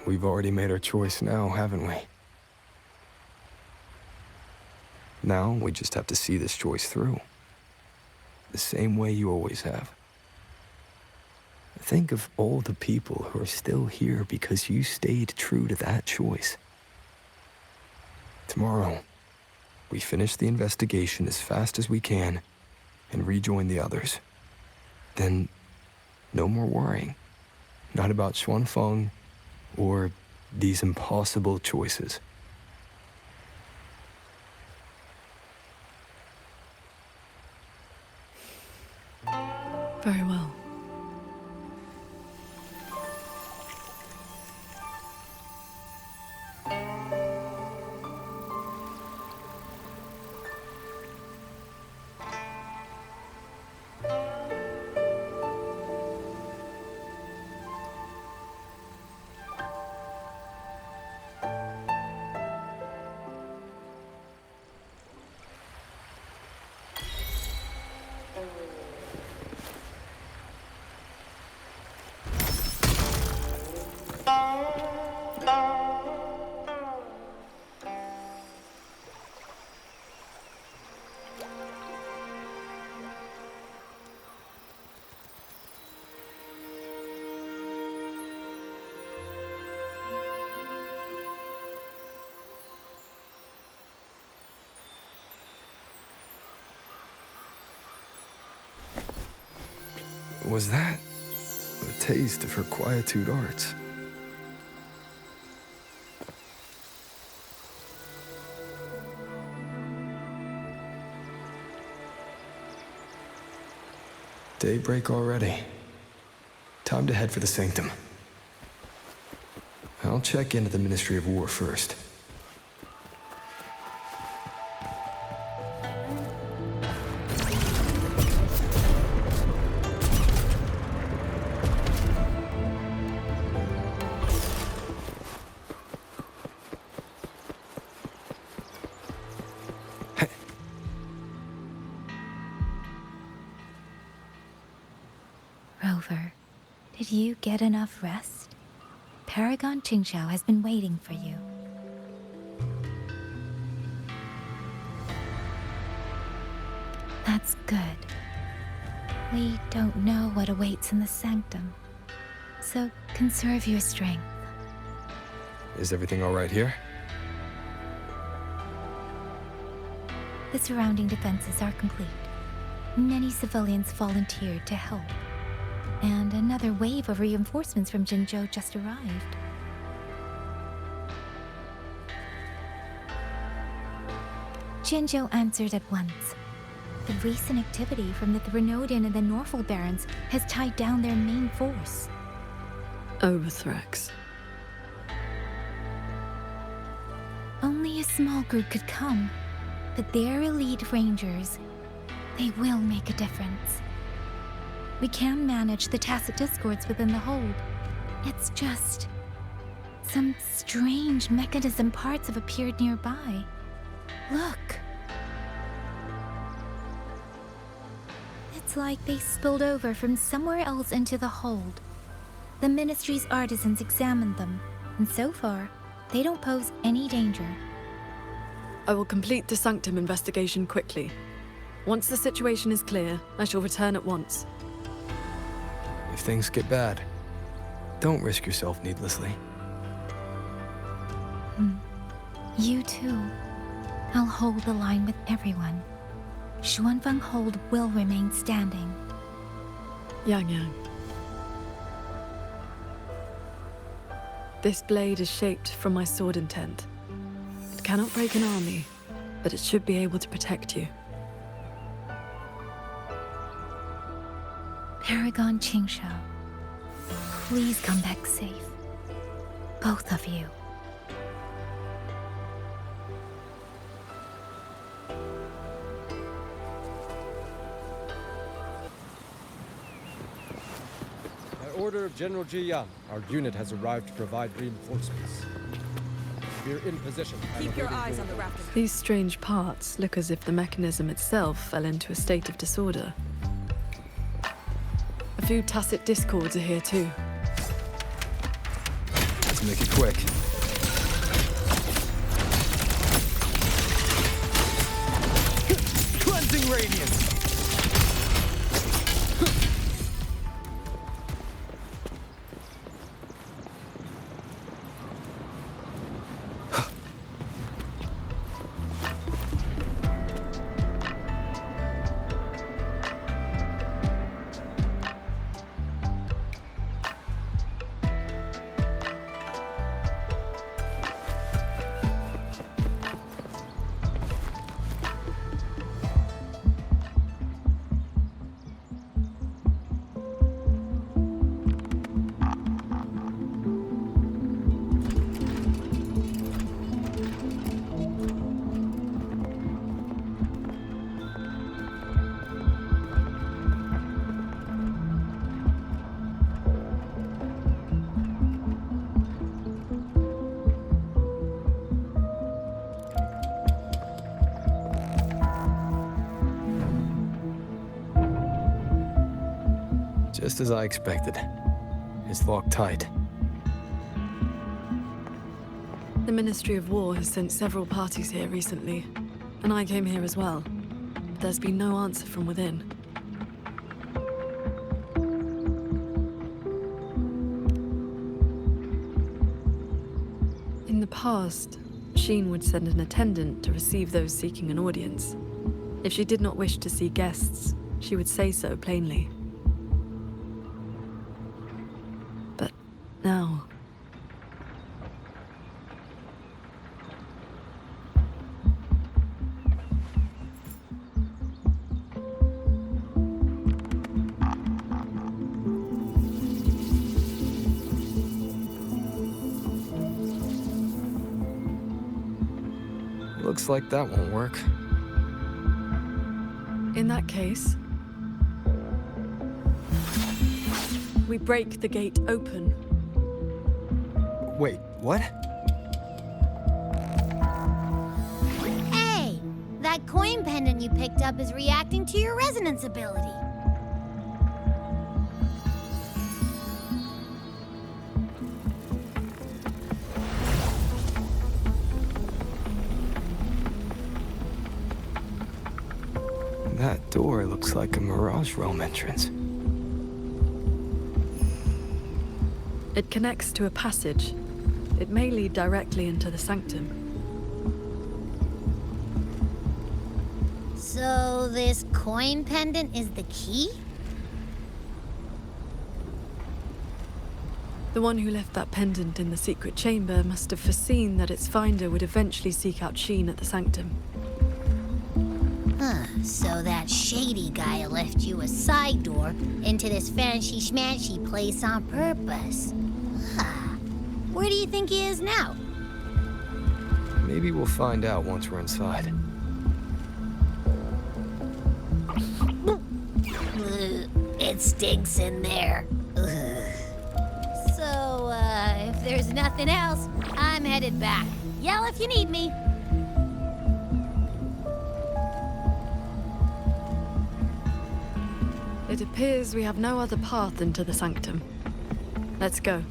We've already made our choice now, haven't we? Now, we just have to see this choice through. The same way you always have. Think of all the people who are still here because you stayed true to that choice. Tomorrow, we finish the investigation as fast as we can and rejoin the others. Then, no more worrying. Not about Xuanfeng or these impossible choices. Very well. Was that a taste of her quietude arts? Daybreak already. Time to head for the Sanctum. I'll check into the Ministry of War first. Rover, did you get enough rest? Paragon Qingxiao has been waiting for you. That's good. We don't know what awaits in the Sanctum, so conserve your strength. Is everything all right here? The surrounding defenses are complete. Many civilians volunteered to help. And another wave of reinforcements from Jinzhou just arrived. Jinzhou answered at once. The recent activity from the Threnodian and the Norful Barons has tied down their main force. Overthrex. Only a small group could come, but their elite rangers, they will make a difference. We can manage the tacit discords within the hold. It's just... some strange mechanism parts have appeared nearby. Look. It's like they spilled over from somewhere else into the hold. The Ministry's artisans examined them, and so far, they don't pose any danger. I will complete the Sanctum investigation quickly. Once the situation is clear, I shall return at once. If things get bad, don't risk yourself needlessly. You too. I'll hold the line with everyone. Xuanfeng Hold will remain standing. Yang Yang. This blade is shaped from my sword intent. It cannot break an army, but it should be able to protect you. Paragon Qingshao, please come back safe. Both of you. By order of General Ji Yan, our unit has arrived to provide reinforcements. We're in position. Keep your eyes on the rafters. These strange parts look as if the mechanism itself fell into a state of disorder. A few tacit discords are here too. Let's make it quick. Cleansing radiance! Just as I expected. It's locked tight. The Ministry of War has sent several parties here recently, and I came here as well. But there's been no answer from within. In the past, Sheen would send an attendant to receive those seeking an audience. If she did not wish to see guests, she would say so plainly. But now... Looks like that won't work. In that case, we break the gate open. Wait, what? Hey, that coin pendant you picked up is reacting to your resonance ability. That door looks like a Mirage Realm entrance. It connects to a passage. It may lead directly into the Sanctum. So this coin pendant is the key? The one who left that pendant in the secret chamber must have foreseen that its finder would eventually seek out Sheen at the Sanctum. So that shady guy left you a side door into this fancy-schmancy place on purpose. Where do you think he is now? Maybe we'll find out once we're inside. It stinks in there. So, if there's nothing else, I'm headed back. Yell if you need me. It appears we have no other path into the sanctum. Let's go.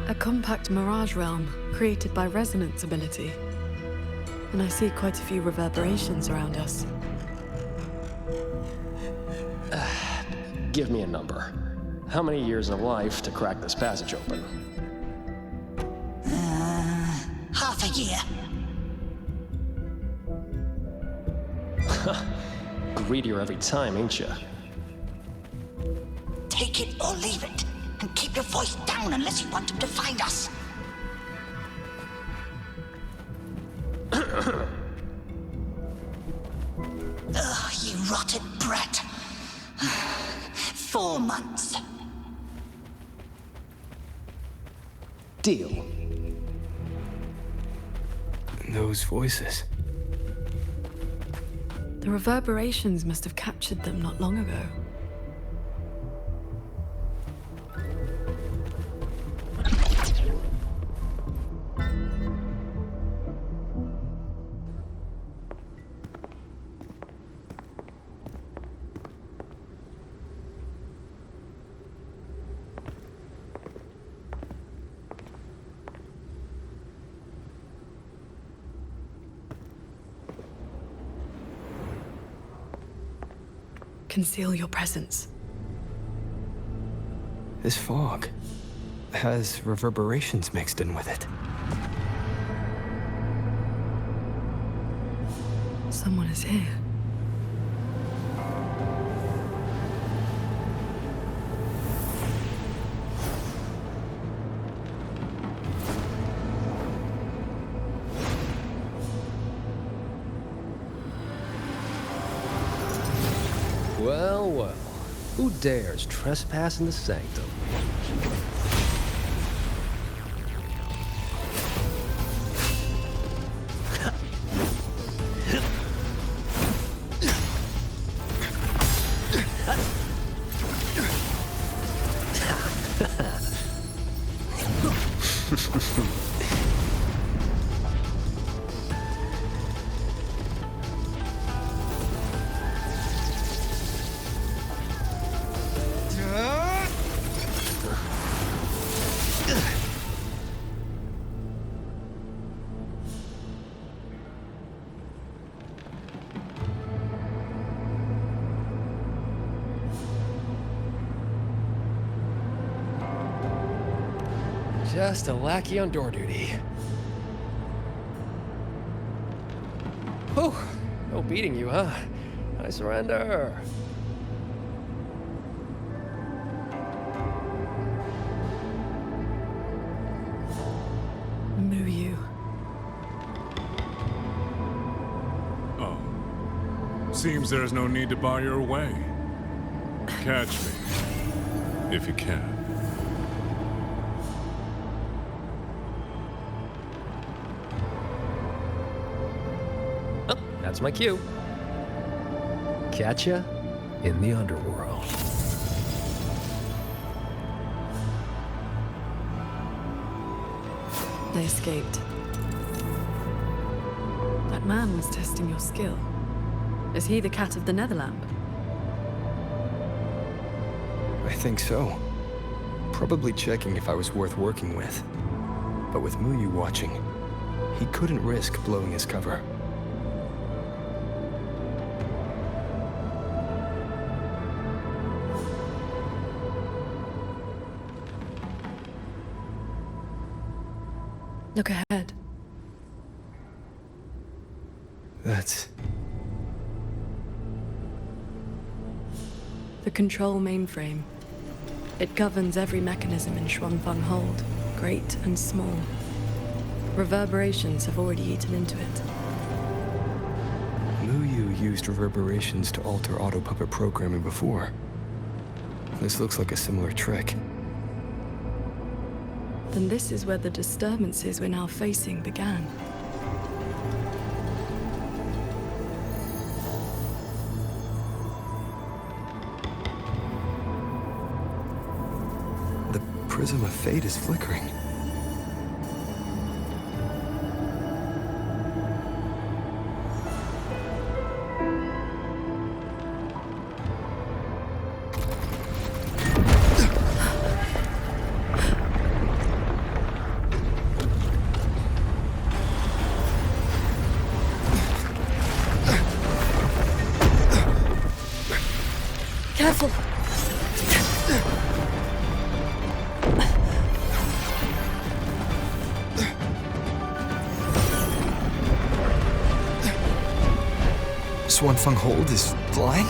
A compact mirage realm created by resonance ability. And I see quite a few reverberations around us. Give me a number. How many years of life to crack this passage open? Half a year. Greedier every time, ain't ya? Take it or leave it. And keep your voice down unless you want them to find us. Ugh, you rotted brat. 4 months. Deal. Those voices. The reverberations must have captured them not long ago. Conceal your presence. This fog has reverberations mixed in with it. Someone is here. Well, well. Who dares trespass in the sanctum? Just a lackey on door duty. Whew, no beating you, huh? I surrender. Muyu. Oh. Seems there's no need to bar your way. Catch me. If you can. That's my cue. Catch ya in the underworld. They escaped. man was testing your skill. Is he the cat of the Netherlamp? I think so. Probably checking if I was worth working with. But with Muyu watching, he couldn't risk blowing his cover. Look ahead. That's... the control mainframe. It governs every mechanism in Xuanfeng Hold, great and small. Reverberations have already eaten into it. Muyu used reverberations to alter auto-puppet programming before. This looks like a similar trick. Then this is where the disturbances we're now facing began. The prism of fate is flickering. Careful! Xuanfeng Hold is flying?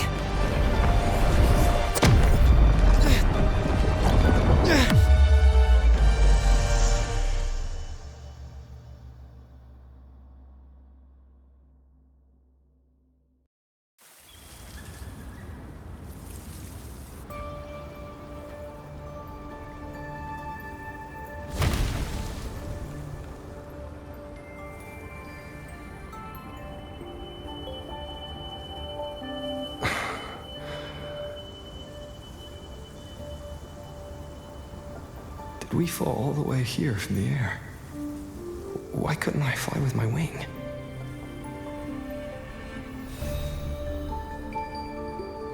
Did we fall all the way here from the air? Why couldn't I fly with my wing?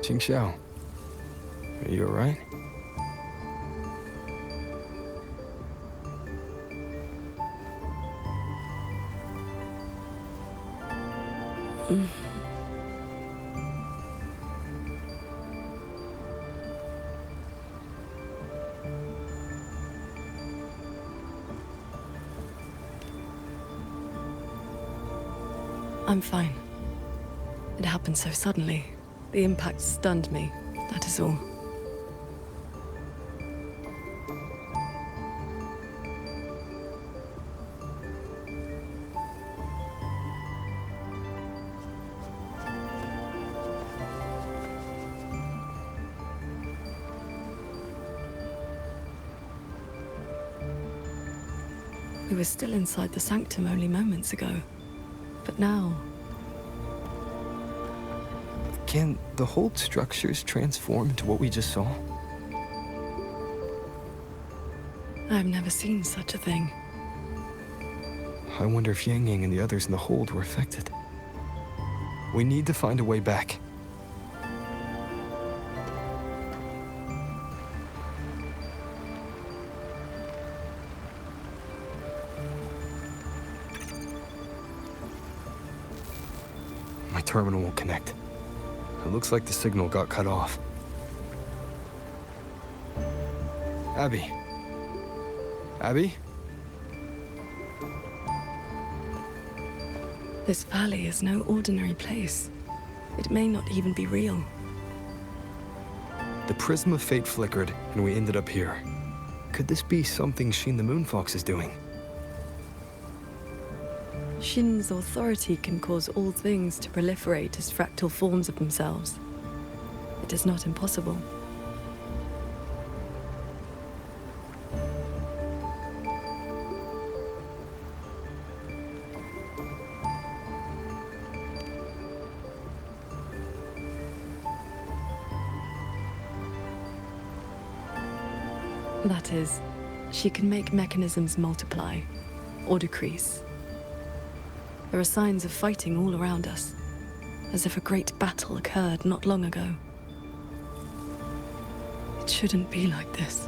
Qingxiao, are you alright? I'm fine. It happened so suddenly. The impact stunned me, that is all. We were still inside the sanctum only moments ago. But now... Can the Hold structures transform into what we just saw? I've never seen such a thing. I wonder if Yang Yang and the others in the Hold were affected. We need to find a way back. My terminal won't connect. It looks like the signal got cut off. Abby? Abby? This valley is no ordinary place. It may not even be real. The prism of fate flickered, and we ended up here. Could this be something Shin the Moonfox is doing? Shin's authority can cause all things to proliferate as fractal forms of themselves. It is not impossible. That is, she can make mechanisms multiply or decrease. There are signs of fighting all around us, as if a great battle occurred not long ago. It shouldn't be like this.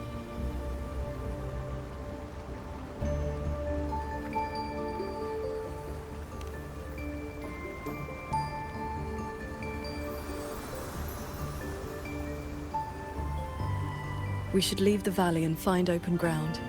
We should leave the valley and find open ground.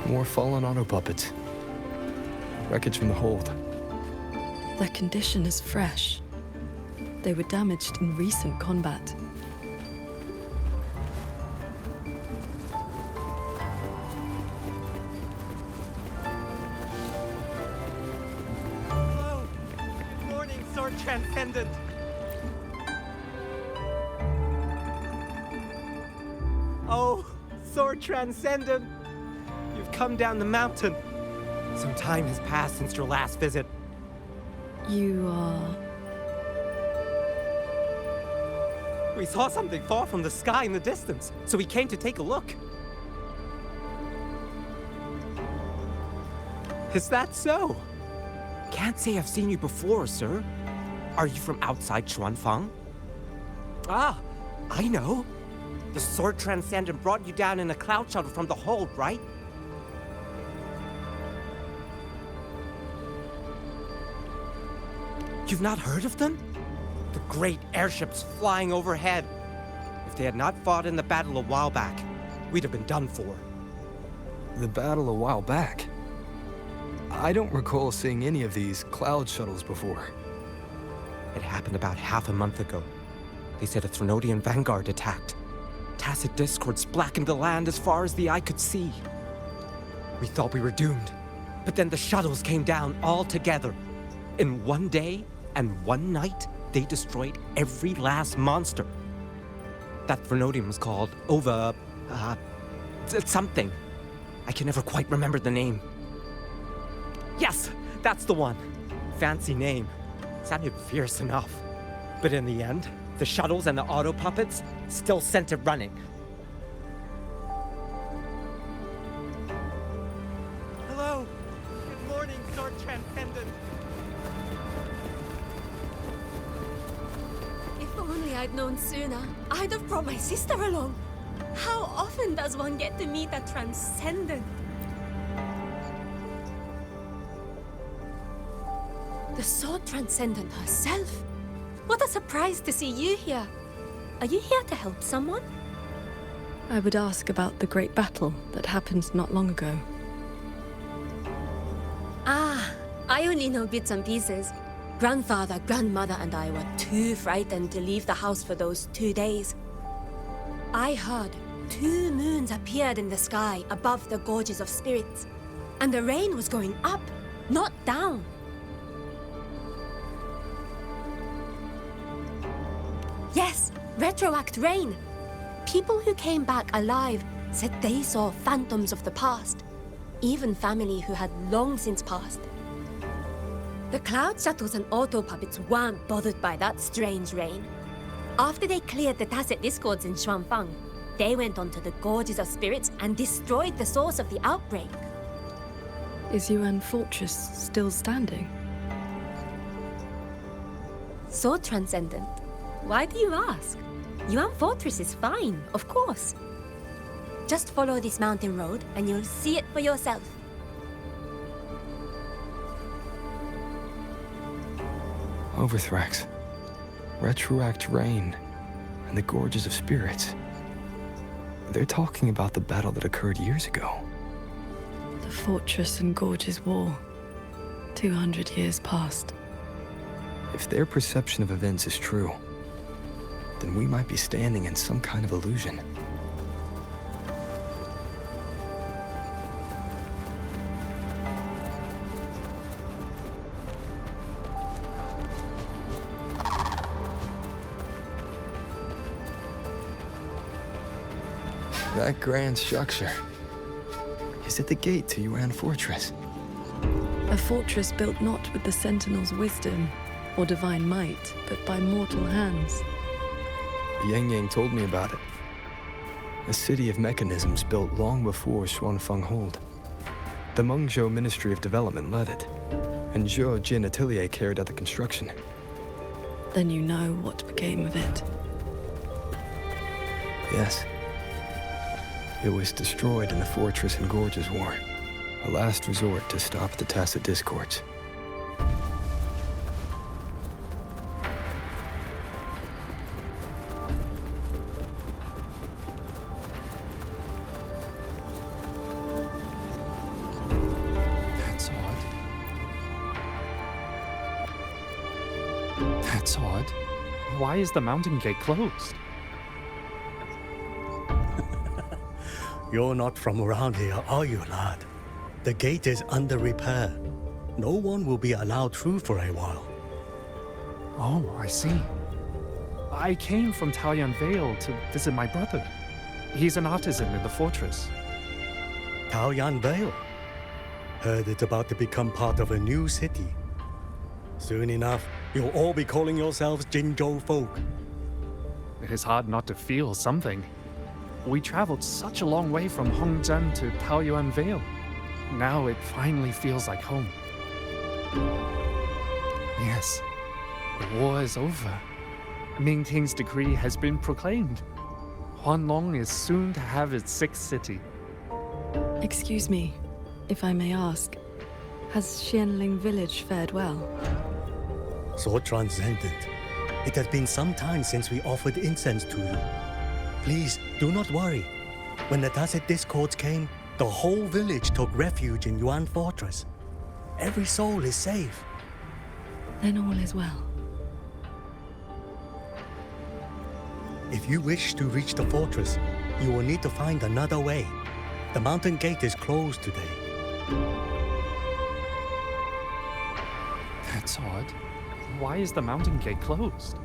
More fallen auto puppets. Wreckage from the hold. Their condition is fresh. They were damaged in recent combat. Hello! Good morning, Sword Transcendent! Oh, Sword Transcendent! You've come down the mountain. Some time has passed since your last visit. You are... We saw something fall from the sky in the distance, so we came to take a look. Is that so? Can't say I've seen you before, sir. Are you from outside Xuanfang? Ah, I know. The Sword Transcendent brought you down in a cloud shuttle from the hold, right? You've not heard of them? The great airships flying overhead. If they had not fought in the battle a while back, we'd have been done for. The battle a while back? I don't recall seeing any of these cloud shuttles before. It happened about half a month ago. They said a Threnodian vanguard attacked. Tacit discords blackened the land as far as the eye could see. We thought we were doomed, but then the shuttles came down all together. In one day and one night, they destroyed every last monster. That Threnodian was called something. I can never quite remember the name. Yes, that's the one. Fancy name. Sounded fierce enough. But in the end, the shuttles and the auto puppets still sent it running. Hello. Good morning, Sword Transcendent. If only I'd known sooner, I'd have brought my sister along. How often does one get to meet a Transcendent? The Sword Transcendent herself. What a surprise to see you here. Are you here to help someone? I would ask about the great battle that happened not long ago. Ah, I only know bits and pieces. Grandfather, grandmother, and I were too frightened to leave the house for those 2 days. I heard 2 moons appeared in the sky above the gorges of spirits, and the rain was going up, not down. Yes, retroact rain. People who came back alive said they saw phantoms of the past, even family who had long since passed. The cloud shuttles and auto puppets weren't bothered by that strange rain. After they cleared the tacit discords in Xuanfang, they went onto the gorges of spirits and destroyed the source of the outbreak. Is Yuan Fortress still standing? Sword Transcendent. Why do you ask? Yuan Fortress is fine, of course. Just follow this mountain road and you'll see it for yourself. Overthrax, retroact rain, and the gorges of spirits. They're talking about the battle that occurred years ago. The Fortress and Gorges War. 200 years past. If their perception of events is true, then we might be standing in some kind of illusion. That grand structure. Is is at the gate to Yuan Fortress. A fortress built not with the Sentinel's wisdom or divine might, but by mortal hands. Yang Yang told me about it. A city of mechanisms built long before Xuanfeng Hold. The Mengzhou Ministry of Development led it, and Zhou Jin Atelier carried out the construction. Then you know what became of it. Yes. It was destroyed in the Fortress and Gorges War, a last resort to stop the Tacit Discords. That's odd. That's odd. Why is the mountain gate closed? You're not from around here, are you, lad? The gate is under repair. No one will be allowed through for a while. Oh, I see. I came from Taoyuan Vale to visit my brother. He's an artisan in the fortress. Taoyuan Vale? Heard it's about to become part of a new city. Soon enough, you'll all be calling yourselves Jinzhou folk. It is hard not to feel something. We traveled such a long way from Hongzhen to Taoyuan Vale. Now it finally feels like home. Yes, the war is over. Ming Ting's decree has been proclaimed. Huanlong is soon to have its sixth city. Excuse me, if I may ask, has Xianling village fared well? So transcendent. It has been some time since we offered incense to you. Please, do not worry. When the Tacit Discords came, the whole village took refuge in Yuan Fortress. Every soul is safe. Then all is well. If you wish to reach the fortress, you will need to find another way. The mountain gate is closed today. That's odd. Why is the mountain gate closed?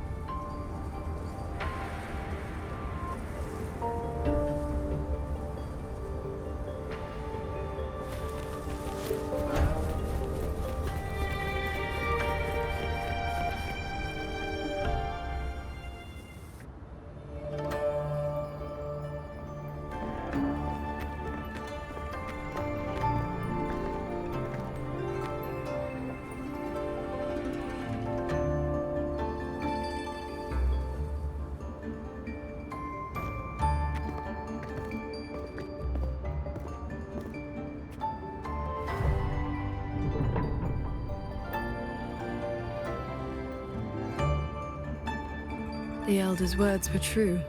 The Elder's words were true.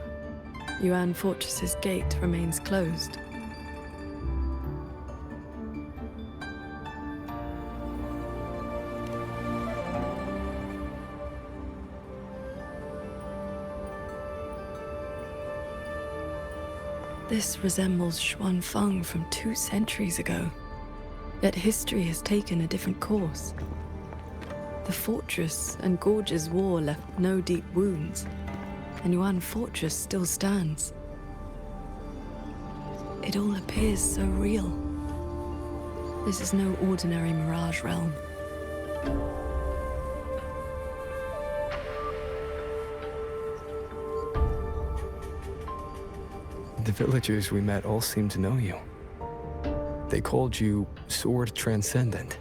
Yuan Fortress's gate remains closed. This resembles Xuanfeng from 2 centuries ago. Yet history has taken a different course. The fortress and Gorges War left no deep wounds, and Yuan Fortress still stands. It all appears so real. This is no ordinary mirage realm. The villagers we met all seemed to know you. They called you Sword Transcendent.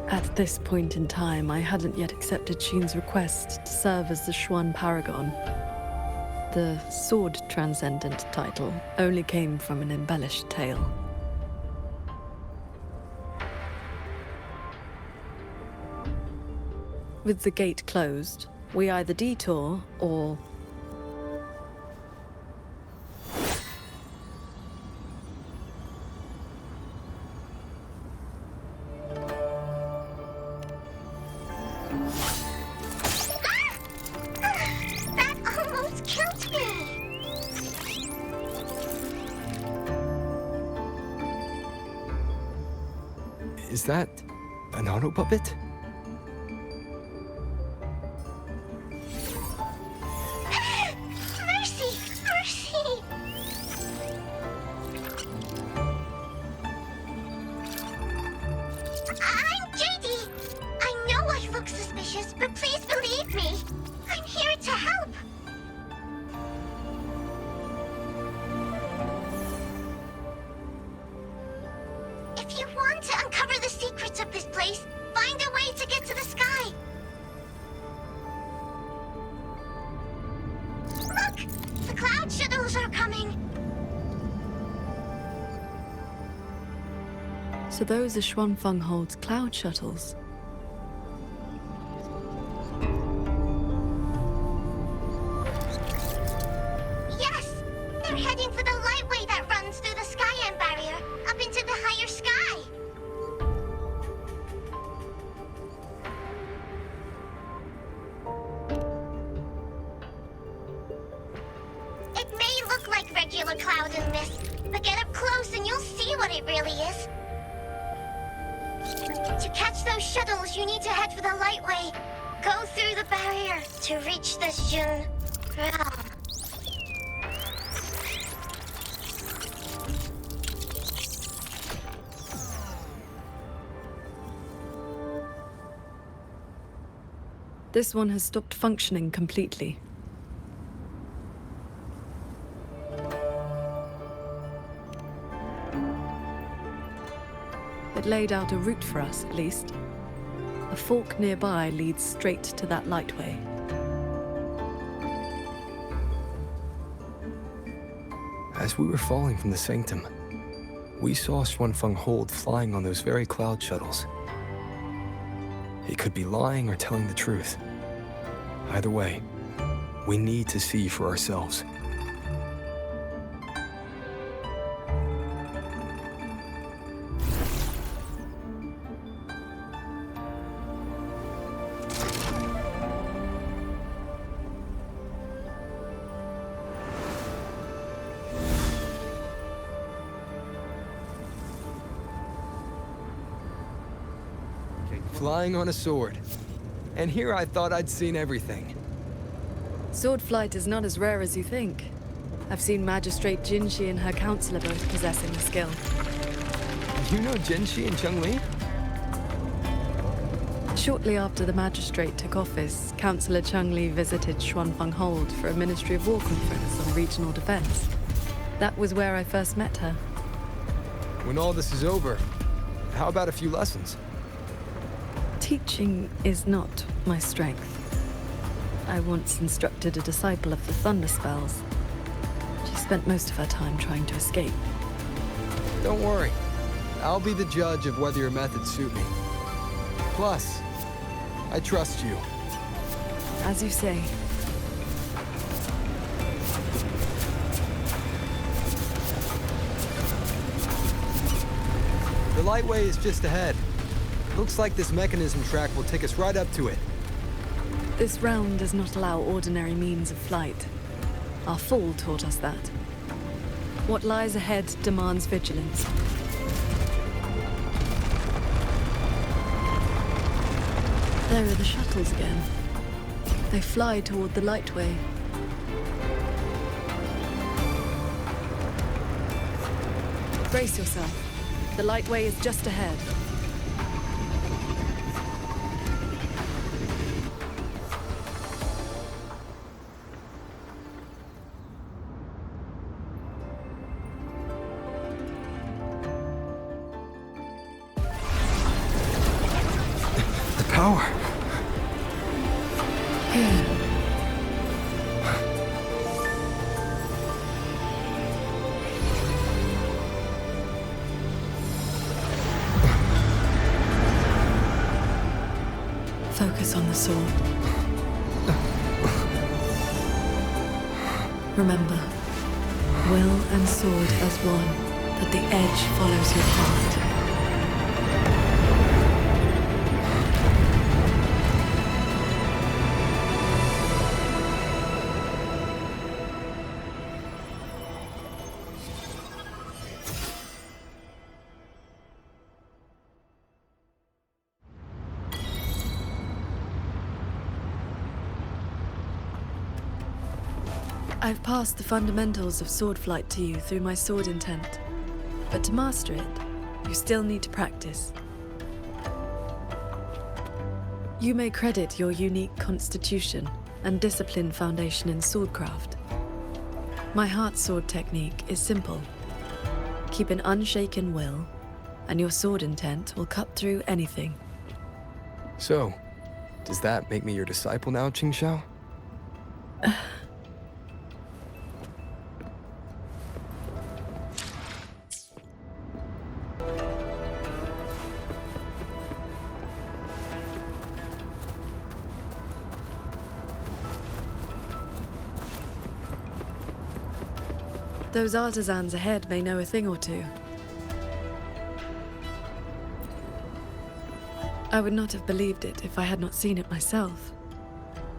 At this point in time, I hadn't yet accepted Xin's request to serve as the Xuan Paragon. The Sword Transcendent title only came from an embellished tale. With the gate closed, we either detour or... That almost killed me! Is that an auto puppet? Mercy! Mercy! cloud shuttles are coming! So those are Xuanfeng Hold's cloud shuttles. Yes! They're heading for the lightway that runs through the Skyend barrier, up into the higher sky! It may look like regular cloud and mist, but get up close and you'll see what it really is. To catch those shuttles, you need to head for the lightway. Go through the barrier to reach the Jun realm. This one has stopped functioning completely. It laid out a route for us, at least. A fork nearby leads straight to that lightway. As we were falling from the sanctum, we saw Xuanfeng Hold flying on those very cloud shuttles. He could be lying or telling the truth. Either way, we need to see for ourselves. Flying on a sword. And here I thought I'd seen everything. Sword flight is not as rare as you think. I've seen Magistrate Jinshi and her counselor both possessing the skill. You know Jinshi and Cheng-Li? Shortly after the magistrate took office, Councillor Cheng-Li visited Xuanfeng Hold for a Ministry of War conference on regional defense. That was where I first met her. When all this is over, how about a few lessons? Teaching is not my strength. I once instructed a disciple of the Thunder Spells. She spent most of her time trying to escape. Don't worry. I'll be the judge of whether your methods suit me. Plus, I trust you. As you say. The lightway is just ahead. Looks like this mechanism track will take us right up to it. This realm does not allow ordinary means of flight. Our fall taught us that. What lies ahead demands vigilance. There are the shuttles again. They fly toward the lightway. Brace yourself. The lightway is just ahead. Power. Focus on the sword. Remember, will and sword as one, that the edge follows your heart. I've passed the fundamentals of sword flight to you through my sword intent, but to master it, you still need to practice. You may credit your unique constitution and disciplined foundation in swordcraft. My heart sword technique is simple. Keep an unshaken will, and your sword intent will cut through anything. So, does that make me your disciple now, Qingxiao? Those artisans ahead may know a thing or two. I would not have believed it if I had not seen it myself.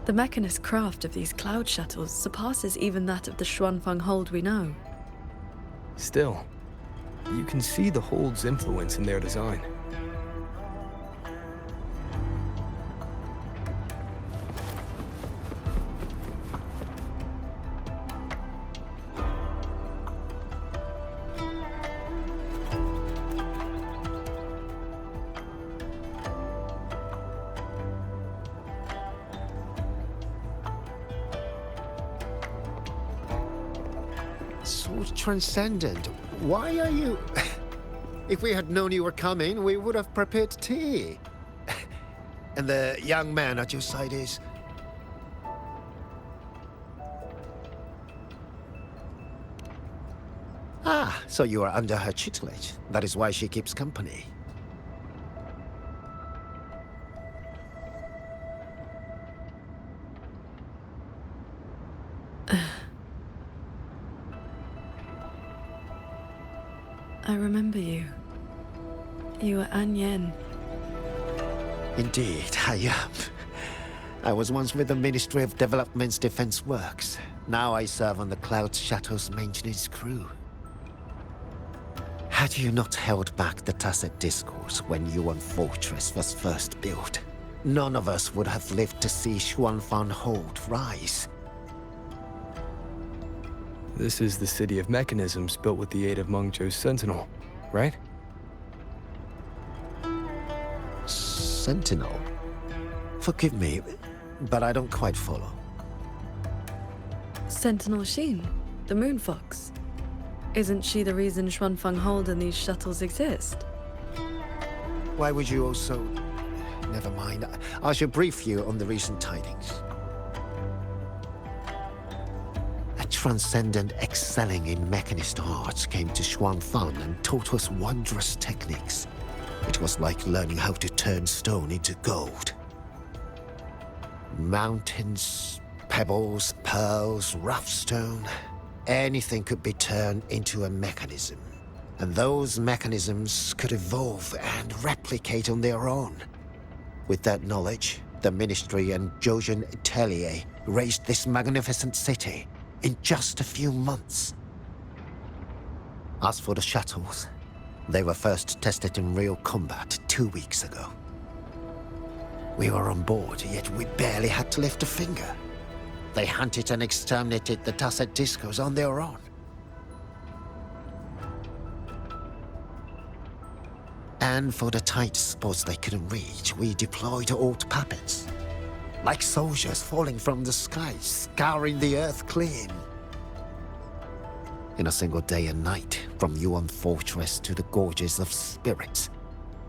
The mechanist craft of these cloud shuttles surpasses even that of the Xuanfeng hold we know. Still, you can see the hold's influence in their design. So transcendent. Why are you... If we had known you were coming, we would have prepared tea. And the young man at your side is... Ah, so you are under her tutelage. That is why she keeps company. I remember you. You were An Yen. Indeed, I am. I was once with the Ministry of Development's Defense Works. Now I serve on the Cloud Shuttle's maintenance crew. Had you not held back the Tacit Discourse when Yuan Fortress was first built, none of us would have lived to see Xuanfang Hold rise. This is the city of mechanisms built with the aid of Mengzhou's Sentinel, right? Sentinel? Forgive me, but I don't quite follow. Sentinel Sheen, the Moon Fox. Isn't she the reason Xuanfeng Hold and these shuttles exist? Why would you also... Never mind. I shall brief you on the recent tidings. A transcendent excelling in mechanist arts came to Xuanfang and taught us wondrous techniques. It was like learning how to turn stone into gold. Mountains, pebbles, pearls, rough stone. Anything could be turned into a mechanism. And those mechanisms could evolve and replicate on their own. With that knowledge, the Ministry and Zhouzhen Atelier raised this magnificent city in just a few months. As for the shuttles, they were first tested in real combat 2 weeks ago. We were on board, yet we barely had to lift a finger. They hunted and exterminated the Tacit Discos on their own. And for the tight spots they couldn't reach, we deployed old puppets. Like soldiers falling from the sky, scouring the earth clean. In a single day and night, from Yuan Fortress to the Gorges of Spirits,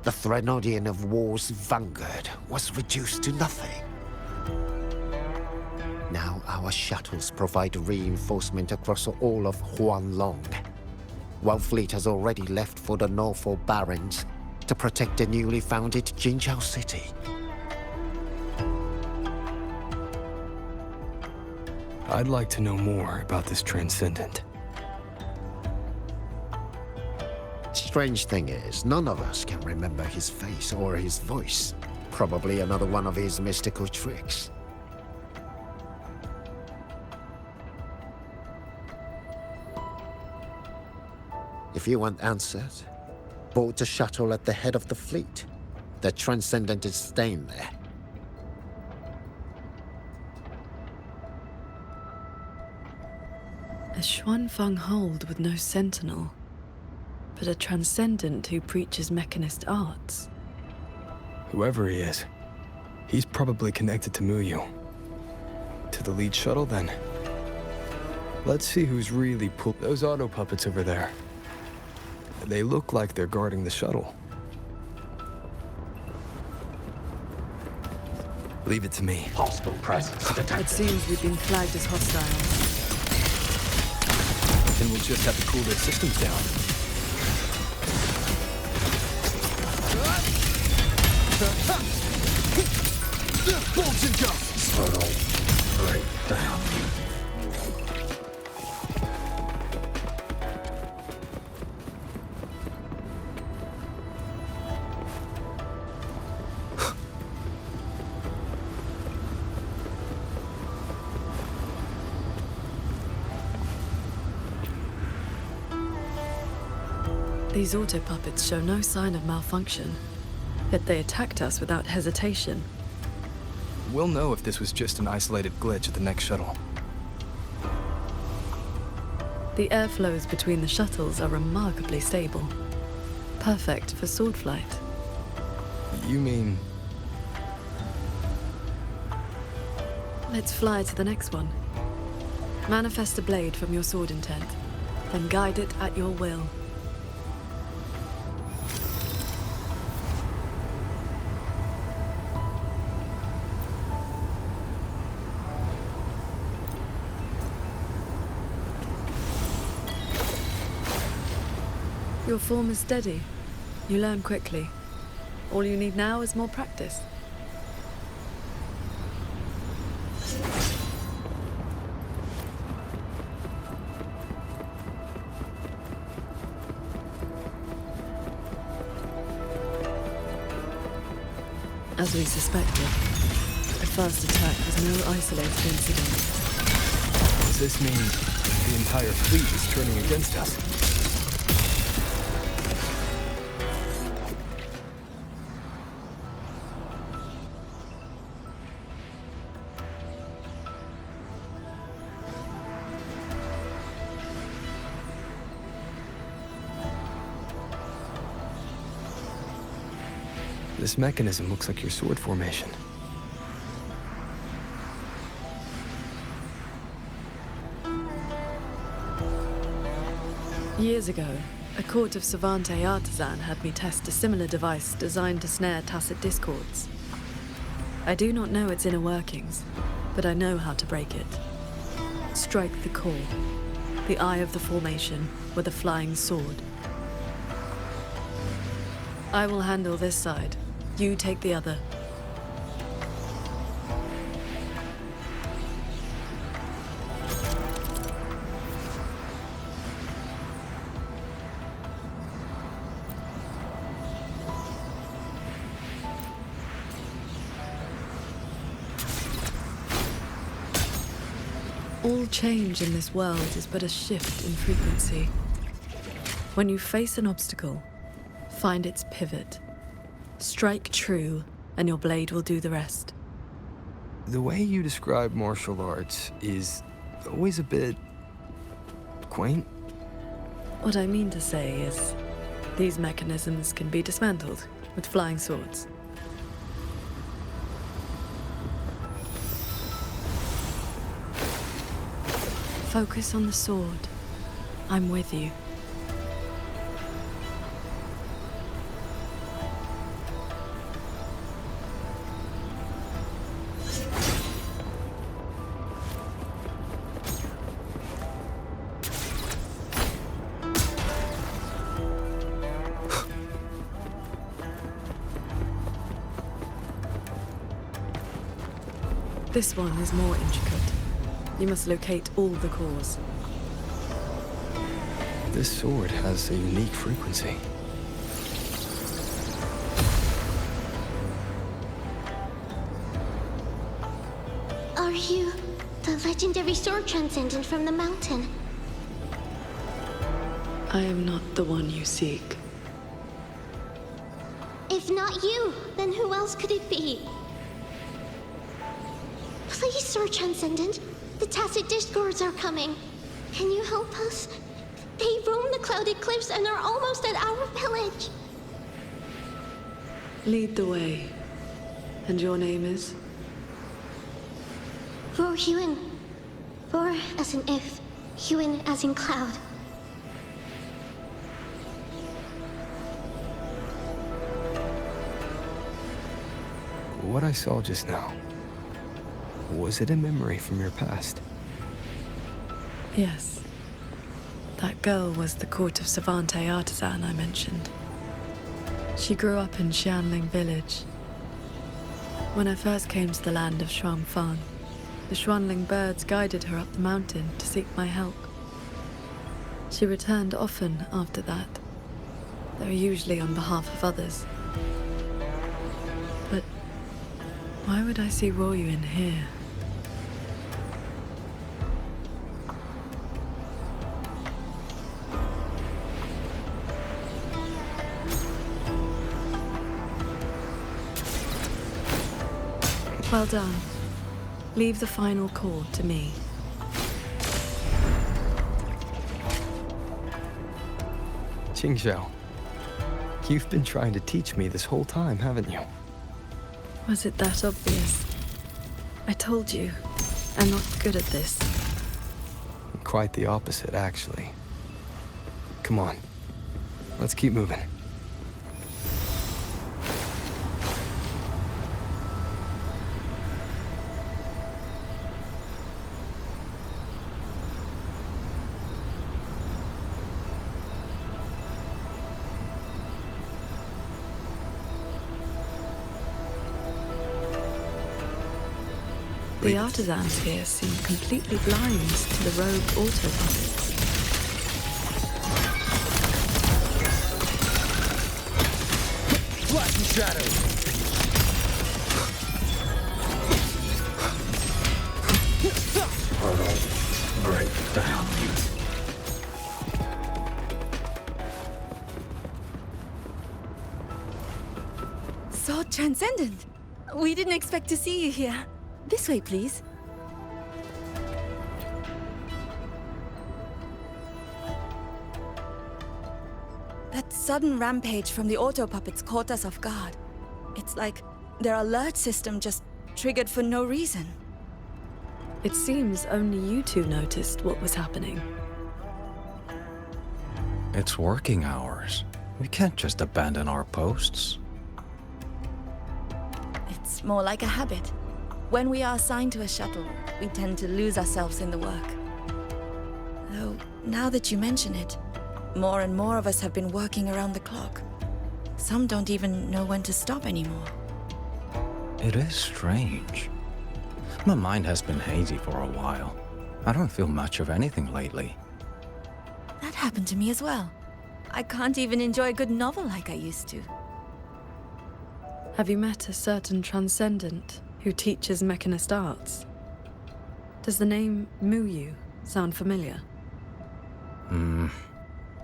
the Threnodian of War's vanguard was reduced to nothing. Now our shuttles provide reinforcement across all of Huanglong. One fleet has already left for the Norfolk Barrens to protect the newly founded Jinzhou city. I'd like to know more about this Transcendent. Strange thing is, none of us can remember his face or his voice. Probably another one of his mystical tricks. If you want answers, board the shuttle at the head of the fleet. The Transcendent is staying there. A Xuanfeng Hold with no sentinel, but a Transcendent who preaches mechanist arts. Whoever he is, he's probably connected to Muyu. To the lead shuttle, then. Let's see who's really pulled those auto puppets over there. They look like they're guarding the shuttle. Leave it to me. Hostile presence detected. It seems we've been flagged as hostiles. Then we'll just have to cool their systems down. Bolts and go! Subtle breakdown. These auto puppets show no sign of malfunction, yet they attacked us without hesitation. We'll know if this was just an isolated glitch at the next shuttle. The airflows between the shuttles are remarkably stable. Perfect for sword flight. You mean... Let's fly to the next one. Manifest a blade from your sword intent, then guide it at your will. Your form is steady. You learn quickly. All you need now is more practice. As we suspected, the first attack was no isolated incident. Does this mean the entire fleet is turning against us? This mechanism looks like your sword formation. Years ago, a court of Savante artisan had me test a similar device designed to snare tacit discords. I do not know its inner workings, but I know how to break it. Strike the core, the eye of the formation, with a flying sword. I will handle this side. You take the other. All change in this world is but a shift in frequency. When you face an obstacle, find its pivot. Strike true, and your blade will do the rest. The way you describe martial arts is always a bit... quaint. What I mean to say is, these mechanisms can be dismantled with flying swords. Focus on the sword. I'm with you. This one is more intricate. You must locate all the cores. This sword has a unique frequency. Are you the legendary sword transcendent from the mountain? I am not the one you seek. If not you, then who else could it be? Please, Sword Transcendent. The Tacit Discords are coming. Can you help us? They roam the clouded cliffs and are almost at our village. Lead the way. And your name is? Roar Huin. Roar as in if, Huin as in cloud. What I saw just now, was it a memory from your past? Yes. That girl was the court of Savante artisan I mentioned. She grew up in Xianling village. When I first came to the land of Shuangfang, the Xuanling birds guided her up the mountain to seek my help. She returned often after that, though usually on behalf of others. But why would I see Royuin here? Well done. Leave the final chord to me. Qingxiao, you've been trying to teach me this whole time, haven't you? Was it that obvious? I told you, I'm not good at this. Quite the opposite, actually. Come on, let's keep moving. The artisans here seem completely blind to the rogue auto puppets. Flash and shadow! Break down. So transcendent. We didn't expect to see you here. This way, please. That sudden rampage from the auto puppets caught us off guard. It's like their alert system just triggered for no reason. It seems only you two noticed what was happening. It's working hours. We can't just abandon our posts. It's more like a habit. When we are assigned to a shuttle, we tend to lose ourselves in the work. Though, now that you mention it, more and more of us have been working around the clock. Some don't even know when to stop anymore. It is strange. My mind has been hazy for a while. I don't feel much of anything lately. That happened to me as well. I can't even enjoy a good novel like I used to. Have you met a certain transcendent who teaches mechanist arts? Does the name Muyu sound familiar?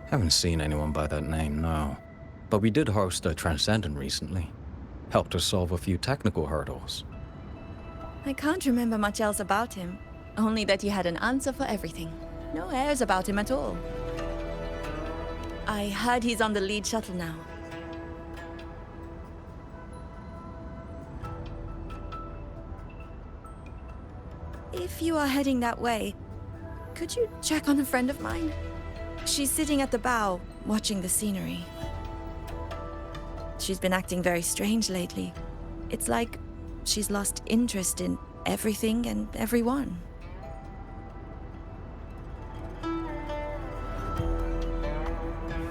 Haven't seen anyone by that name, no. But we did host a Transcendent recently. Helped us solve a few technical hurdles. I can't remember much else about him. Only that he had an answer for everything. No airs about him at all. I heard he's on the lead shuttle now. If you are heading that way, could you check on a friend of mine? She's sitting at the bow, watching the scenery. She's been acting very strange lately. It's like she's lost interest in everything and everyone.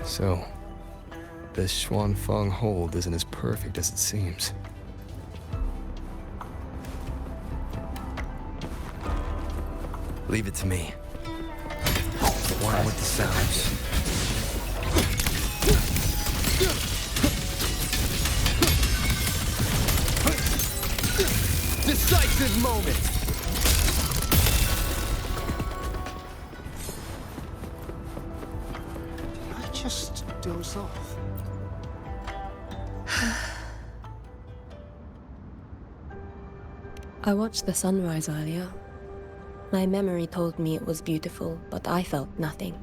So, this Xuanfeng hold isn't as perfect as it seems. Leave it to me. One with the sounds. Decisive moment! Did I just doze off? I watched the sunrise earlier. My memory told me it was beautiful, but I felt nothing.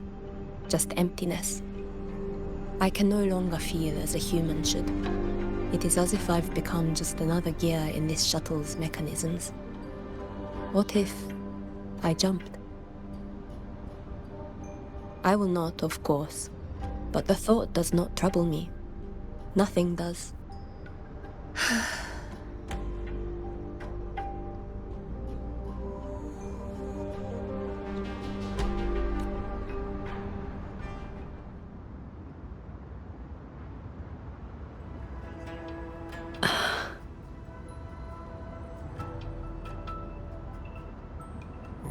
Just emptiness. I can no longer feel as a human should. It is as if I've become just another gear in this shuttle's mechanisms. What if I jumped? I will not, of course, but the thought does not trouble me. Nothing does.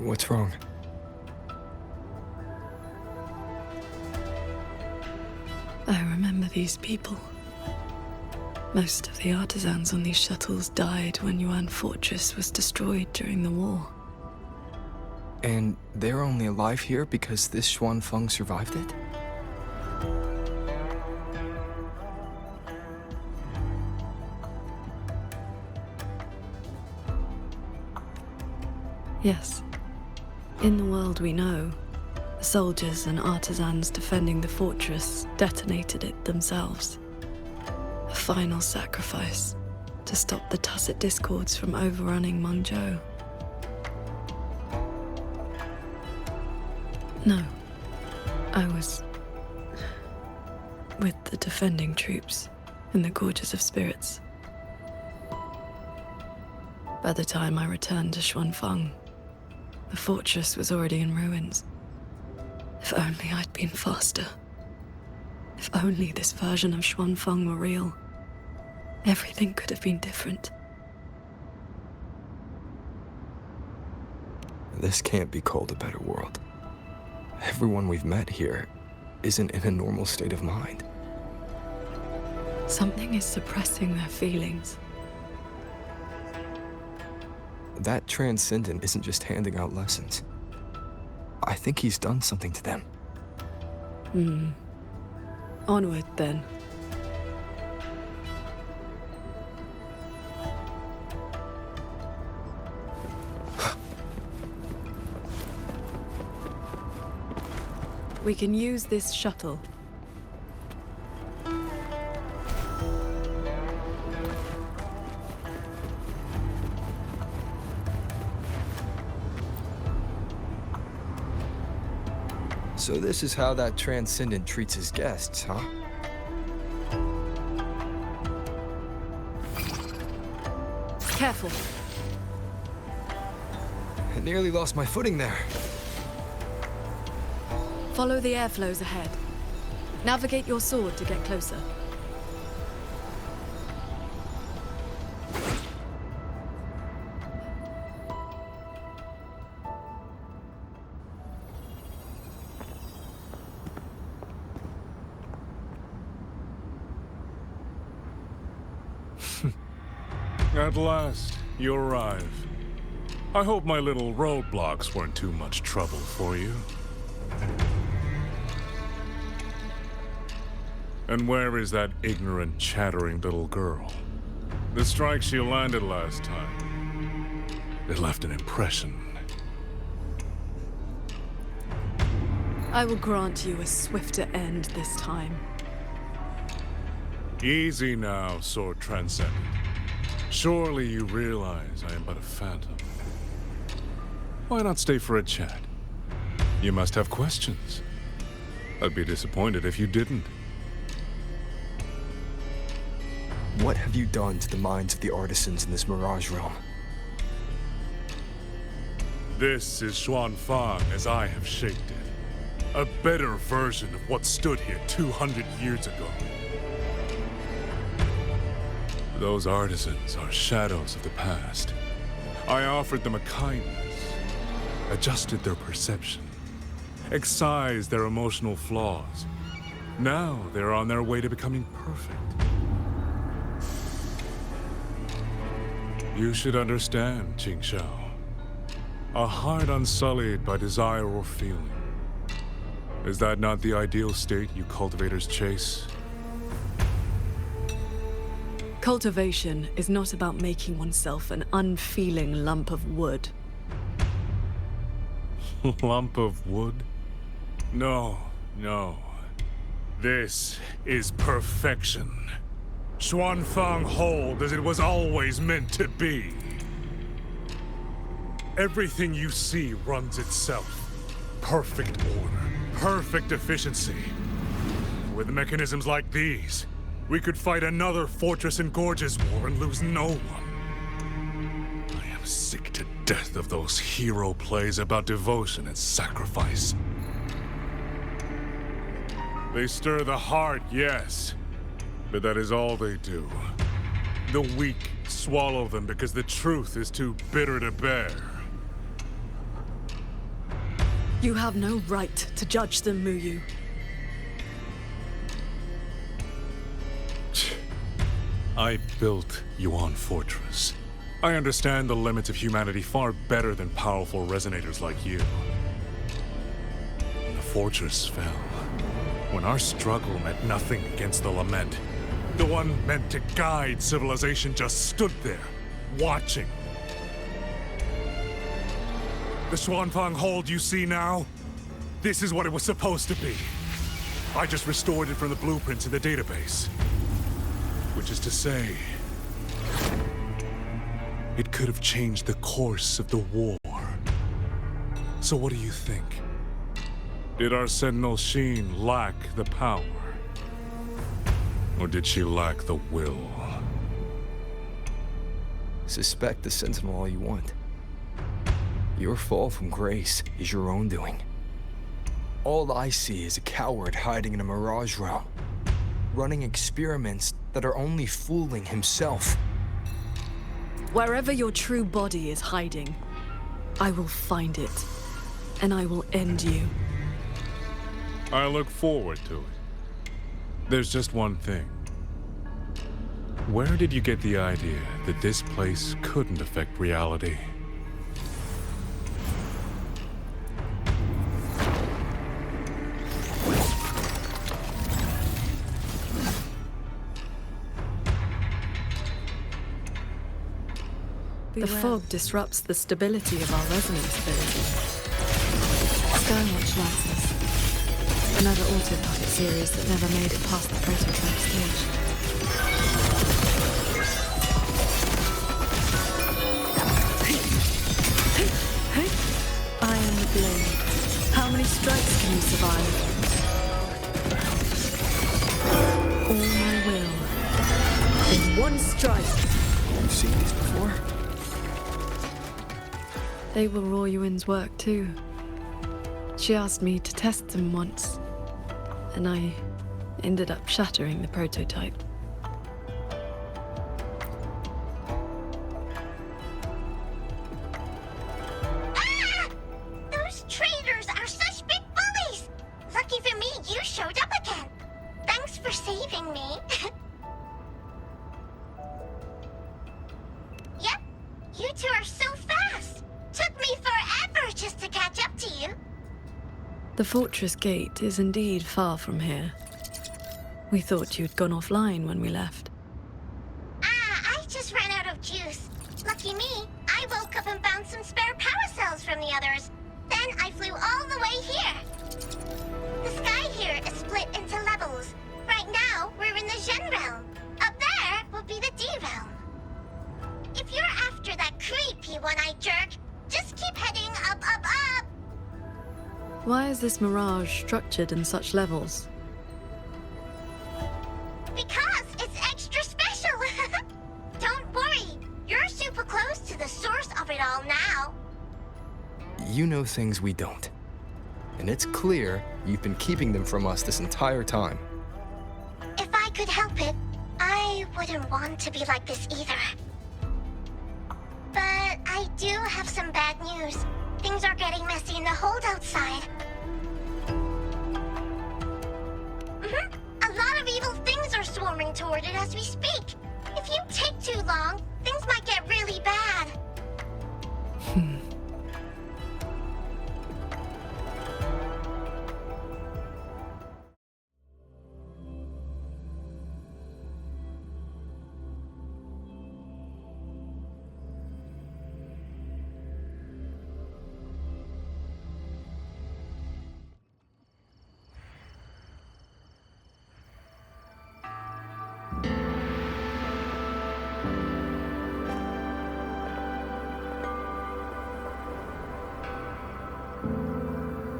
What's wrong? I remember these people. Most of the artisans on these shuttles died when Yuan Fortress was destroyed during the war. And they're only alive here because this Xuanfeng survived it? Yes. In the world we know, the soldiers and artisans defending the fortress detonated it themselves. A final sacrifice to stop the Tusset discords from overrunning Mengzhou. No, I was with the defending troops in the Gorges of Spirits. By the time I returned to Xuanfeng, the fortress was already in ruins. If only I'd been faster. If only this version of Xuanfeng were real. Everything could have been different. This can't be called a better world. Everyone we've met here isn't in a normal state of mind. Something is suppressing their feelings. That Transcendent isn't just handing out lessons. I think he's done something to them. Onward, then. We can use this shuttle. So this is how that Transcendent treats his guests, huh? Careful. I nearly lost my footing there. Follow the airflows ahead. Navigate your sword to get closer. At last, you arrive. I hope my little roadblocks weren't too much trouble for you. And where is that ignorant, chattering little girl? The strike she landed last time, it left an impression. I will grant you a swifter end this time. Easy now, Sword Transcendent. Surely you realize I am but a phantom. Why not stay for a chat? You must have questions. I'd be disappointed if you didn't. What have you done to the minds of the artisans in this Mirage realm? This is Xuanfeng as I have shaped it. A better version of what stood here 200 years ago. Those artisans are shadows of the past. I offered them a kindness, adjusted their perception, excised their emotional flaws. Now they're on their way to becoming perfect. You should understand, Qingxiao. A heart unsullied by desire or feeling. Is that not the ideal state you cultivators chase? Cultivation is not about making oneself an unfeeling lump of wood. Lump of wood? No, no. This is perfection. Xuanfeng hold as it was always meant to be. Everything you see runs itself. Perfect order, perfect efficiency. With mechanisms like these, we could fight another Fortress and Gorges war and lose no one. I am sick to death of those hero plays about devotion and sacrifice. They stir the heart, yes, but that is all they do. The weak swallow them because the truth is too bitter to bear. You have no right to judge them, Muyu. I built Yuan Fortress. I understand the limits of humanity far better than powerful resonators like you. The fortress fell when our struggle meant nothing against the lament. The one meant to guide civilization just stood there, watching. The Xuanfang hold you see now? This is what it was supposed to be. I just restored it from the blueprints in the database. Which is to say, it could have changed the course of the war. So what do you think? Did our Sentinel Sheen lack the power? Or did she lack the will? Suspect the Sentinel all you want. Your fall from grace is your own doing. All I see is a coward hiding in a mirage realm, running experiments that are only fooling himself. Wherever your true body is hiding, I will find it, and I will end you. I look forward to it. There's just one thing. Where did you get the idea that this place couldn't affect reality? The fog disrupts the stability of our resonance ability. Skywatch lights us. Another autopilot series that never made it past the prototype stage. I am the blade. How many strikes can you survive? All my will. In one strike. You've seen these before? They were Raw Yuin's work too. She asked me to test them once, and I ended up shattering the prototype. Those traitors are such big bullies! Lucky for me, you showed up again. Thanks for saving me. Yep, you two are so fast. Took me forever just to catch up to you. The fortress gate is indeed far from here. We thought you'd gone offline when we left. I just ran out of juice. Lucky me, I woke up and found some spare power cells from the others. Then I flew all the way here. The sky here is split into levels. Right now, we're in the Zhen realm. Up there will be the D realm. If you're after that creepy one-eyed jerk, just keep heading up, up, up. Why is this mirage structured in such levels? Because it's extra special. Don't worry, you're super close to the source of it all now. You know things we don't. And it's clear you've been keeping them from us this entire time. If I could help it, I wouldn't want to be like this either. But I do have some bad news. Things are getting messy in the hold outside. A lot of evil things are swarming toward it as we speak. If you take too long, things might get really bad.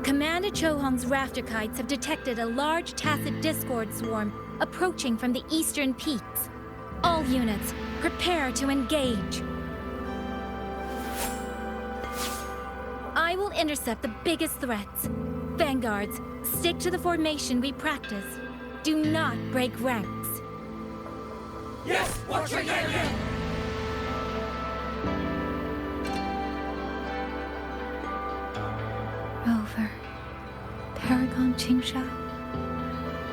Commander Chohong's rafter kites have detected a large tacit discord swarm approaching from the eastern peaks. All units, prepare to engage. I will intercept the biggest threats. Vanguards, stick to the formation we practice. Do not break ranks. Yes, watch your Yang! Rover, Paragon Qingshao,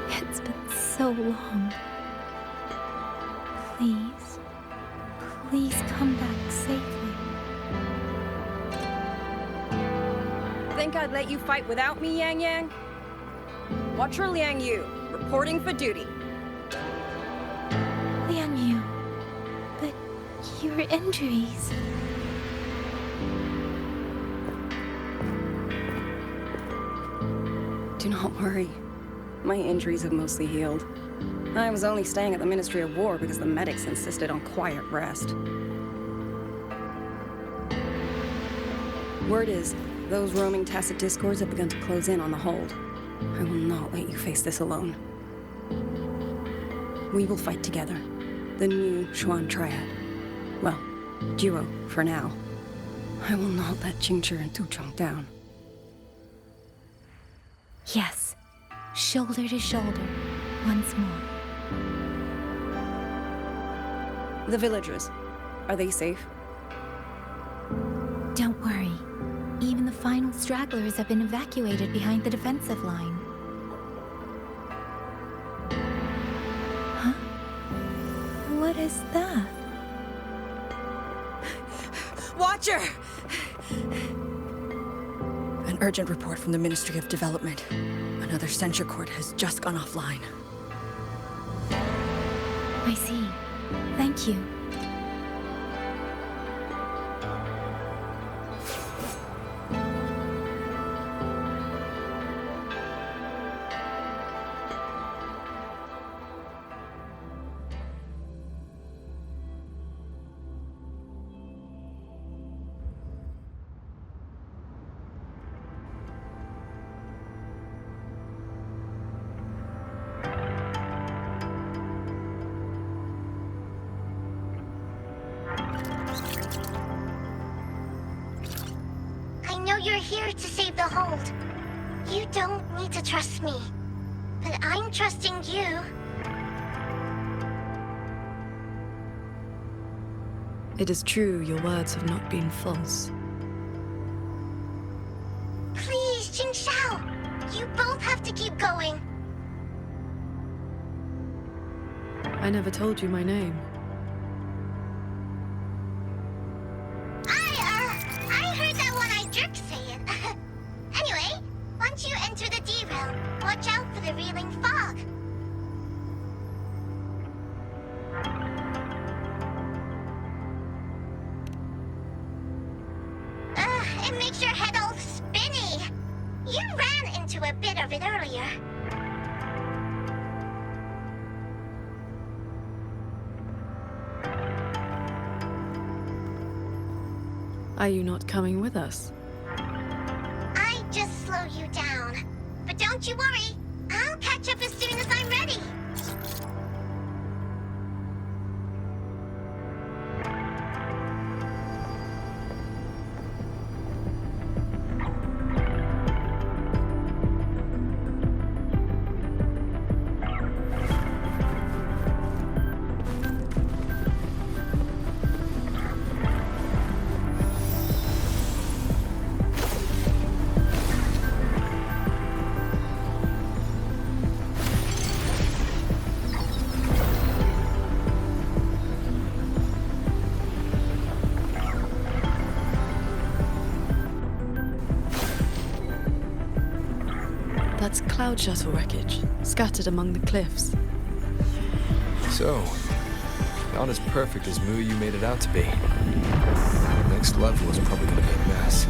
it's been so long. Please, please come back safely. Think I'd let you fight without me, Yang Yang? Watcher Liang Yu, reporting for duty. Liang Yu, but your injuries... Do not worry. My injuries have mostly healed. I was only staying at the Ministry of War because the medics insisted on quiet rest. Word is, those roaming Tacit discords have begun to close in on the hold. I will not let you face this alone. We will fight together. The new Xuan Triad. Well, duo, for now. I will not let Qingzhi and Tuchong down. Yes, shoulder to shoulder, once more. The villagers, are they safe? Don't worry. Even the final stragglers have been evacuated behind the defensive line. Huh? What is that? Watcher! An urgent report from the Ministry of Development. Another censure court has just gone offline. I see. Thank you. You're here to save the hold. You don't need to trust me, but I'm trusting you. It is true your words have not been false. Please, Jingxiao, you both have to keep going. I never told you my name. I heard that one-eyed jerk say it. Anyway, once you enter the D-realm, watch out for the reeling fog. It makes your head all spinny. You ran into a bit of it earlier. Are you not coming with us? I just slow you down. But don't you worry. I'll catch up as soon as I'm ready. That's cloud shuttle wreckage, scattered among the cliffs. So, not as perfect as Mu you made it out to be. Next level is probably gonna be a mess.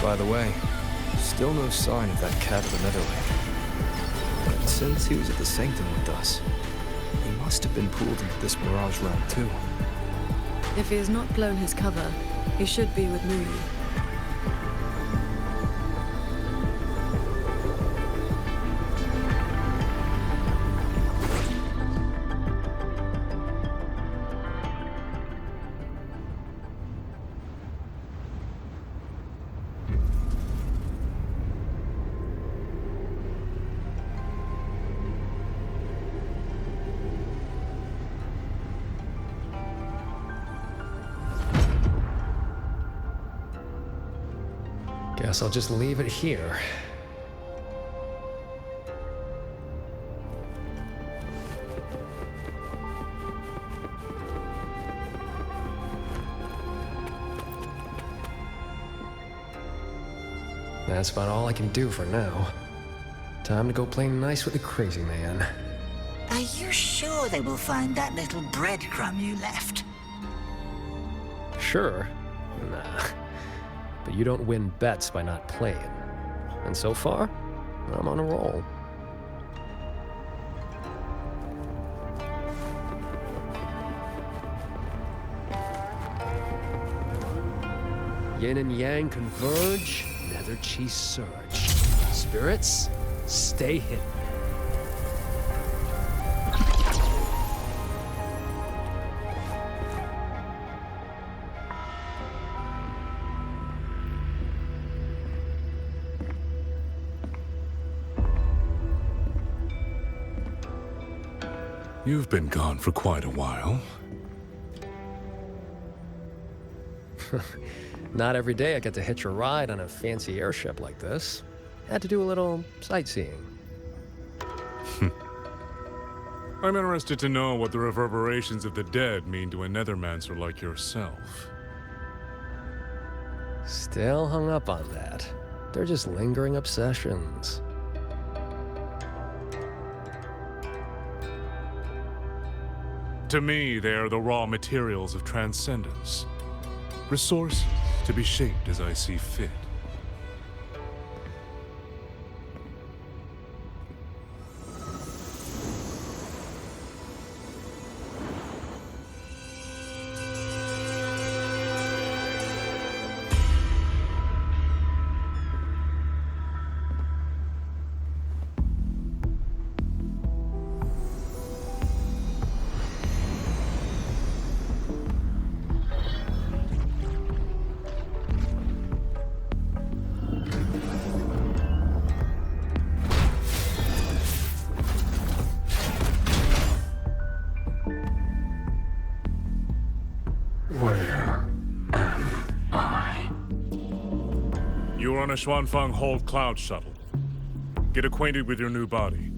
By the way, still no sign of that cat of the Netherland. But since he was at the Sanctum with us, he must have been pulled into this Mirage realm too. If he has not blown his cover, he should be with Muyu. Guess I'll just leave it here. That's about all I can do for now. Time to go play nice with the crazy man. Are you sure they will find that little breadcrumb you left? Sure. Nah. But you don't win bets by not playing. And so far, I'm on a roll. Yin and yang converge, nether chi surge. Spirits, stay hidden. You've been gone for quite a while. Not every day I get to hitch a ride on a fancy airship like this. Had to do a little sightseeing. I'm interested to know what the reverberations of the dead mean to a nethermancer like yourself. Still hung up on that. They're just lingering obsessions. To me, they are the raw materials of transcendence. Resources to be shaped as I see fit. You're on a Xuanfang Hold Cloud shuttle. Get acquainted with your new body.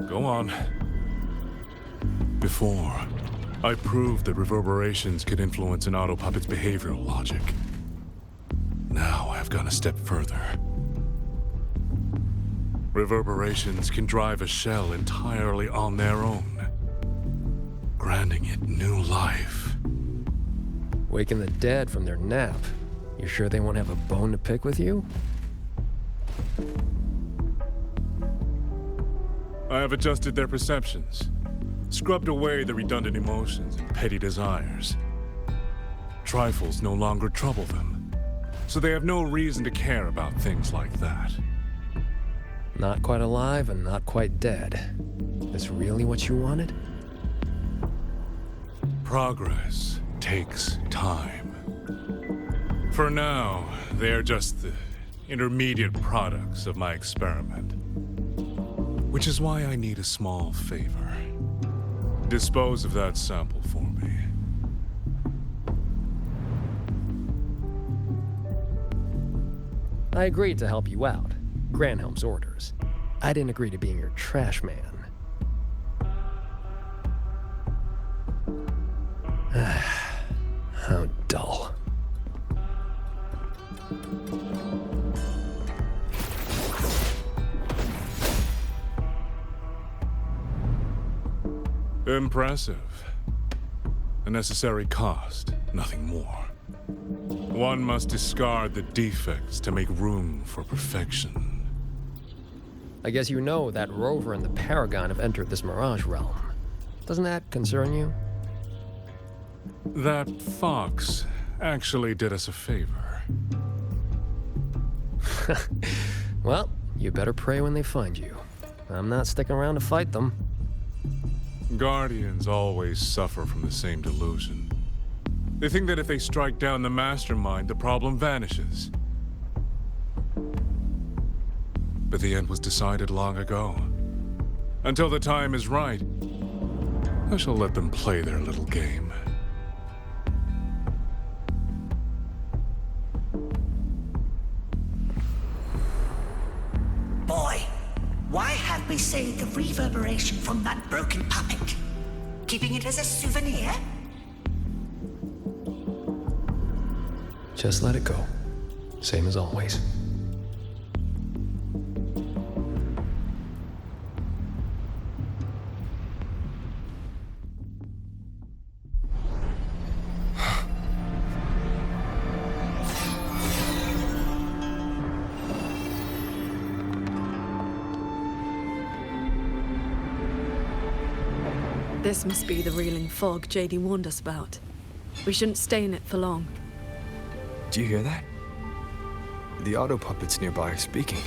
Go on. Before, I proved that reverberations could influence an autopuppet's behavioral logic. Now I've gone a step further. Reverberations can drive a shell entirely on their own, granting it new life. Waking the dead from their nap. You sure they won't have a bone to pick with you? I have adjusted their perceptions, scrubbed away the redundant emotions and petty desires. Trifles no longer trouble them, so they have no reason to care about things like that. Not quite alive and not quite dead. This really what you wanted? Progress takes time. For now, they are just the intermediate products of my experiment. Which is why I need a small favor. Dispose of that sample for me. I agreed to help you out. Granhelm's orders. I didn't agree to being your trash man. How dull. Impressive. A necessary cost, nothing more. One must discard the defects to make room for perfection. I guess you know that Rover and the Paragon have entered this Mirage realm. Doesn't that concern you? That fox actually did us a favor. Well, you better pray when they find you. I'm not sticking around to fight them. Guardians always suffer from the same delusion. They think that if they strike down the mastermind, the problem vanishes. But the end was decided long ago. Until the time is right, I shall let them play their little game. Boy, why have we saved the reverberation from that broken puppet? Keeping it as a souvenir? Just let it go. Same as always. This must be the reeling fog JD warned us about. We shouldn't stay in it for long. Do you hear that? The auto puppets nearby are speaking.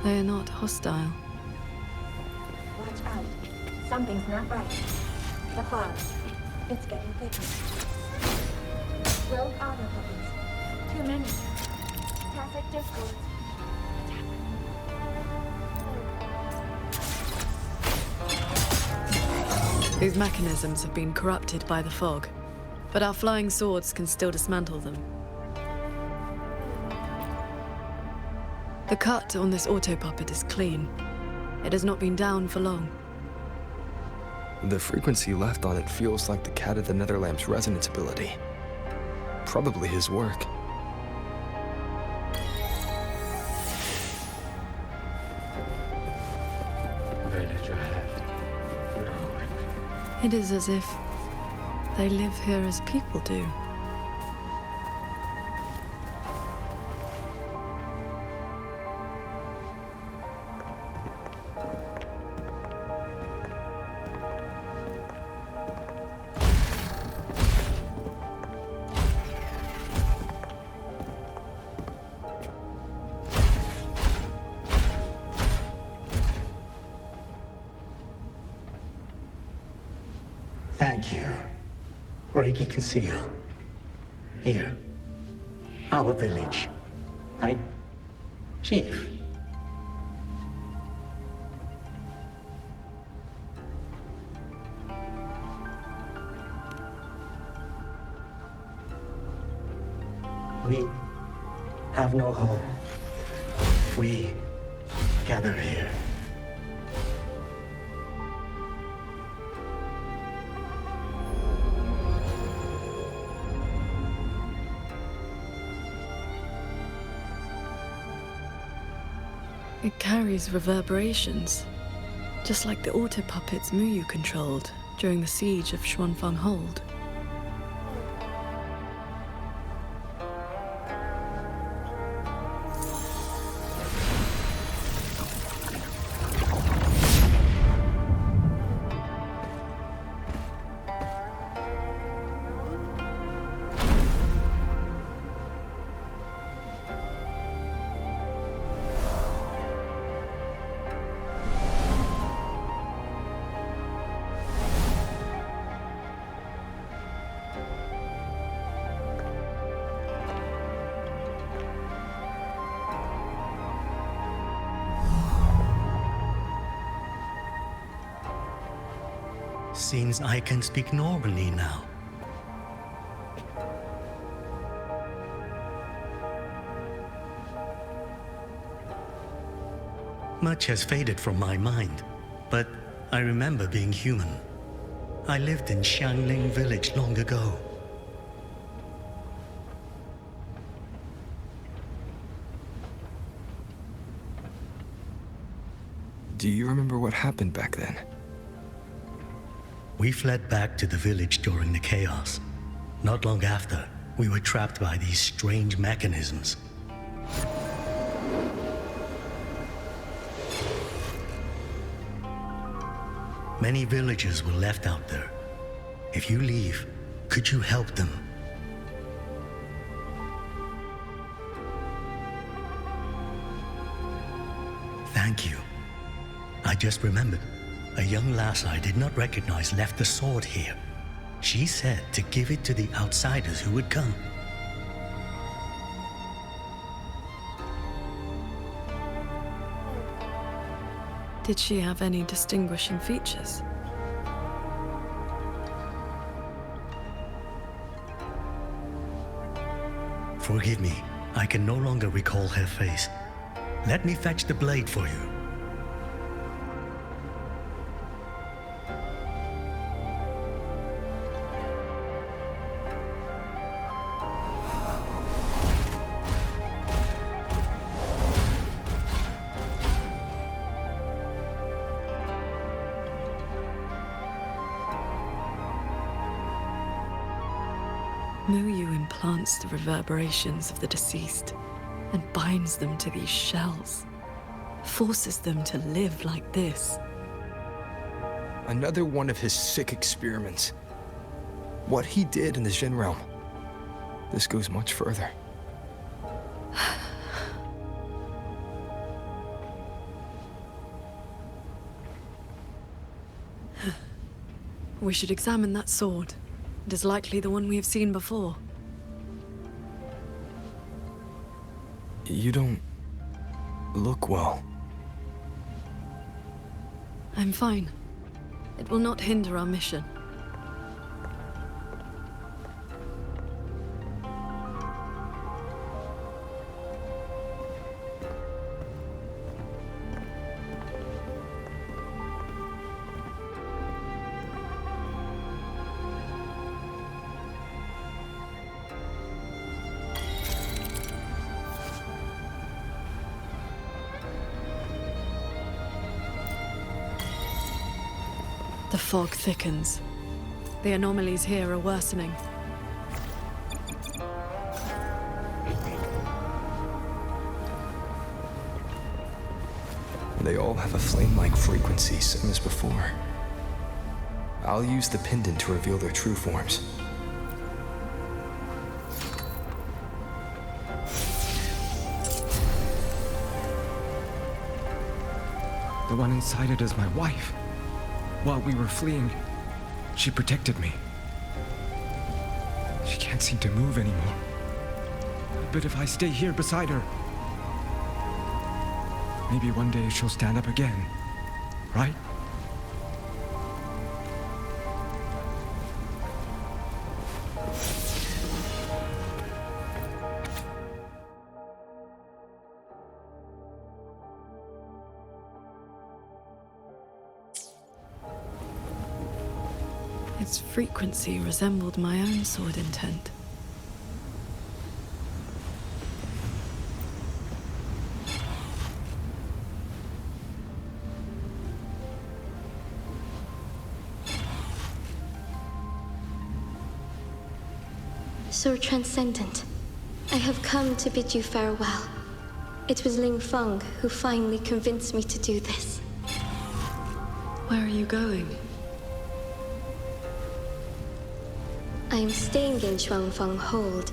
They are not hostile. Watch out. Something's not right. The fog. It's getting thicker. Rogue auto puppets. Too many. Tacit discords. These mechanisms have been corrupted by the fog, but our flying swords can still dismantle them. The cut on this auto puppet is clean. It has not been down for long. The frequency left on it feels like the Cat of the Netherlamp's resonance ability. Probably his work. It is as if they live here as people do. Thank you. Reiki Conceal. Here. Our village. Right? Chief. We have no home. We gather here. It carries reverberations, just like the auto puppets Muyu controlled during the siege of Xuanfang Hold. Seems I can speak normally now. Much has faded from my mind, but I remember being human. I lived in Xiangling village long ago. Do you remember what happened back then? We fled back to the village during the chaos. Not long after, we were trapped by these strange mechanisms. Many villagers were left out there. If you leave, could you help them? Thank you. I just remembered. A young lass I did not recognize left the sword here. She said to give it to the outsiders who would come. Did she have any distinguishing features? Forgive me, I can no longer recall her face. Let me fetch the blade for you. Muyu implants the reverberations of the deceased and binds them to these shells, forces them to live like this. Another one of his sick experiments. What he did in the Jin realm, this goes much further. We should examine that sword. It is likely the one we have seen before. You don't look well. I'm fine. It will not hinder our mission. The fog thickens. The anomalies here are worsening. They all have a flame-like frequency, same as before. I'll use the pendant to reveal their true forms. The one inside it is my wife. While we were fleeing, she protected me. She can't seem to move anymore. But if I stay here beside her, maybe one day she'll stand up again, right? Its frequency resembled my own sword intent. So transcendent, I have come to bid you farewell. It was Ling Feng who finally convinced me to do this. Where are you going? I am staying in Shuangfeng Hold.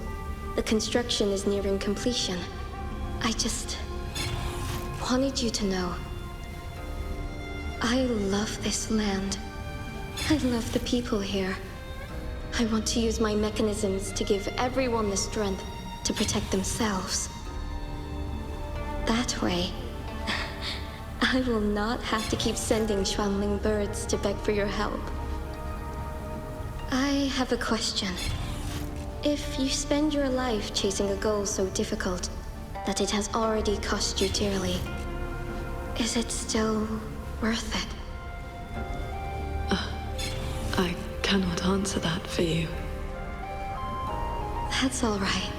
The construction is nearing completion. I just wanted you to know. I love this land. I love the people here. I want to use my mechanisms to give everyone the strength to protect themselves. That way, I will not have to keep sending Xuanling birds to beg for your help. I have a question. If you spend your life chasing a goal so difficult that it has already cost you dearly, is it still worth it? I cannot answer that for you. That's all right.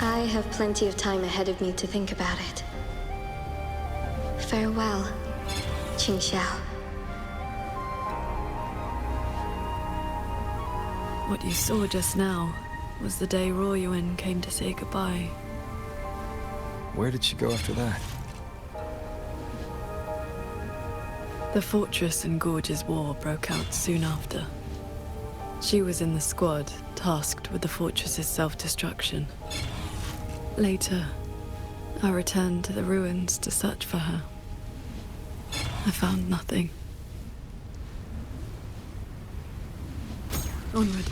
I have plenty of time ahead of me to think about it. Farewell, Qingxiao. What you saw just now was the day Ruoyuan came to say goodbye. Where did she go after that? The Fortress and Gorges War broke out soon after. She was in the squad tasked with the fortress's self-destruction. Later, I returned to the ruins to search for her. I found nothing. Onward.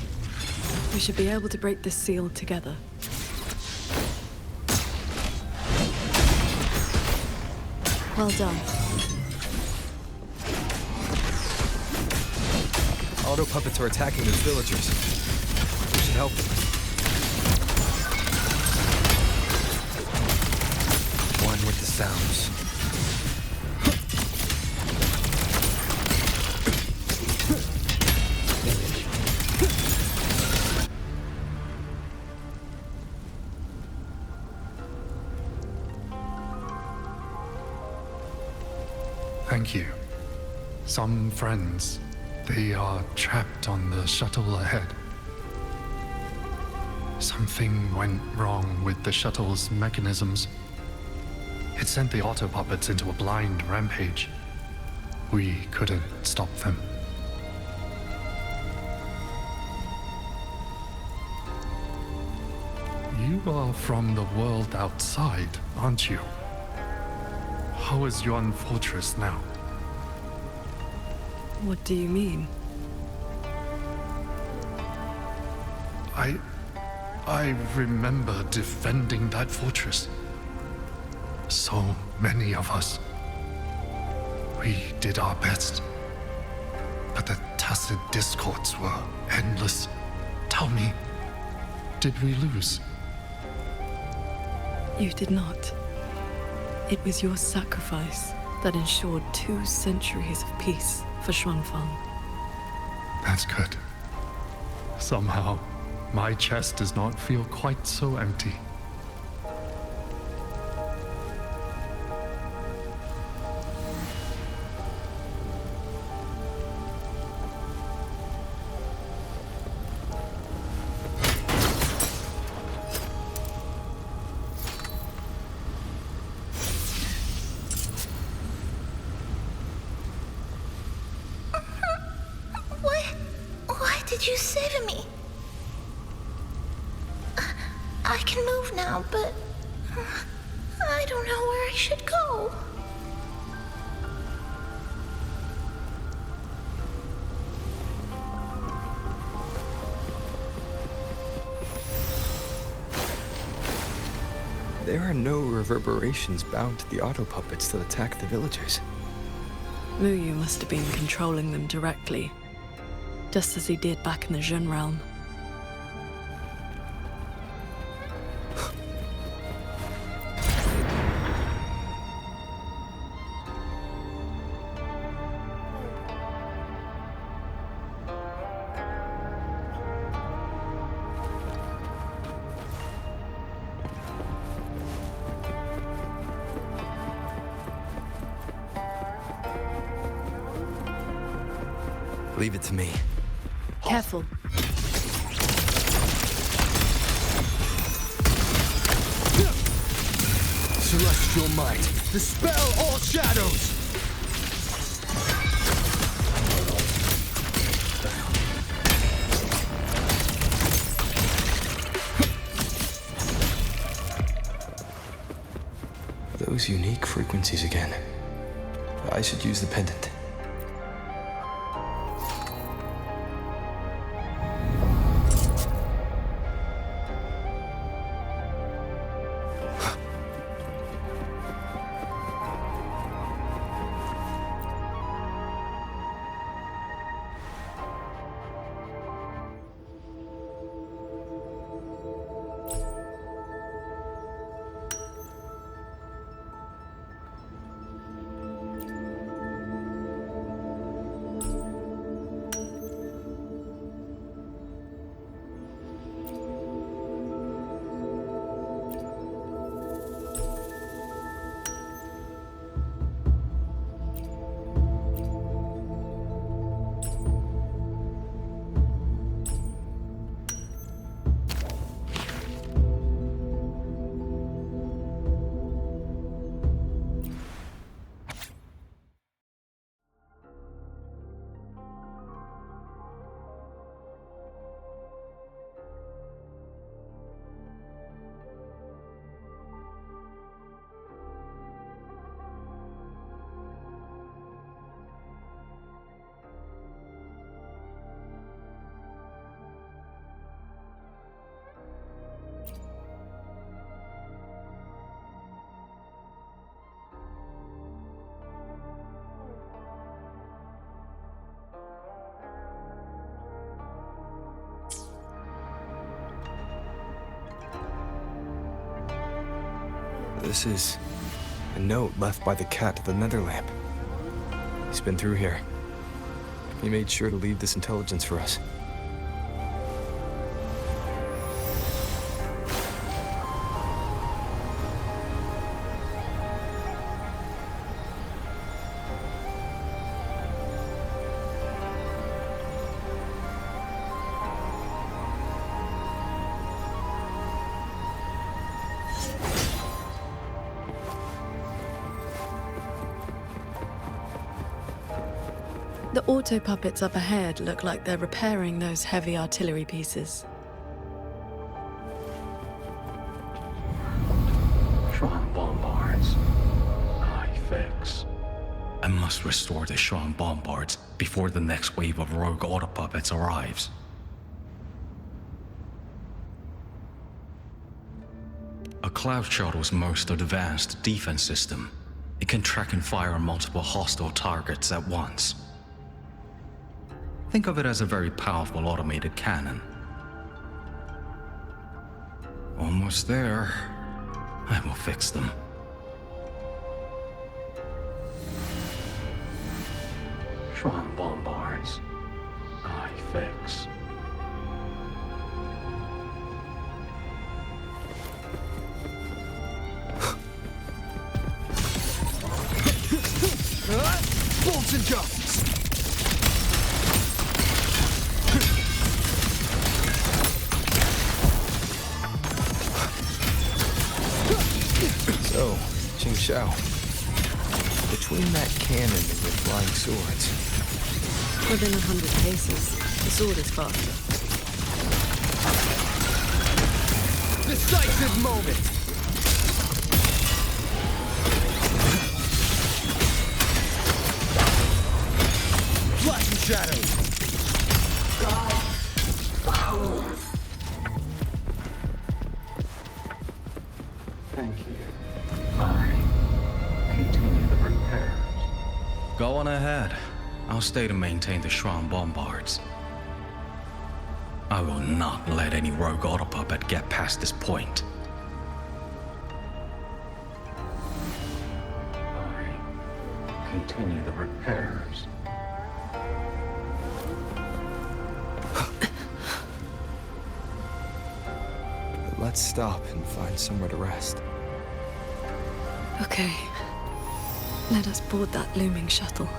We should be able to break this seal together. Well done. Auto puppets are attacking those villagers. We should help them. One with the sounds. Thank you. Some friends, they are trapped on the shuttle ahead. Something went wrong with the shuttle's mechanisms. It sent the auto puppets into a blind rampage. We couldn't stop them. You are from the world outside, aren't you? How is Yuan Fortress now? What do you mean? I remember defending that fortress. So many of us. We did our best. But the tacit discords were endless. Tell me, did we lose? You did not. It was your sacrifice that ensured 2 centuries of peace for Xuanfang. That's good. Somehow, my chest does not feel quite so empty. Why did you save me? I can move now, but I don't know where I should go. There are no reverberations bound to the auto puppets that attack the villagers. Muyu must have been controlling them directly, just as he did back in the Jun realm. Leave it to me. Careful. Celestial might, dispel all shadows! Those unique frequencies again. I should use the pendant. This is a note left by the cat of the Netherlamp. He's been through here. He made sure to leave this intelligence for us. auto puppets up ahead look like they're repairing those heavy artillery pieces. Shrine bombards. High fix. I must restore the Shrine bombards before the next wave of rogue auto puppets arrives. A cloud shuttle's most advanced defense system. It can track and fire on multiple hostile targets at once. Think of it as a very powerful automated cannon. Almost there. I will fix them. Shrine bombards. High fix. Bolts and jumps! So, Jing Xiao, between that cannon and your flying swords. Within 100 paces, the sword is faster. Decisive moment! Flash and shadows! Thank you. I continue the repairs. Go on ahead. I'll stay to maintain the Shrine bombards. I will not let any rogue auto puppet get past this point. I continue the repairs. Let's stop and find somewhere to rest. Okay. Let us board that looming shuttle.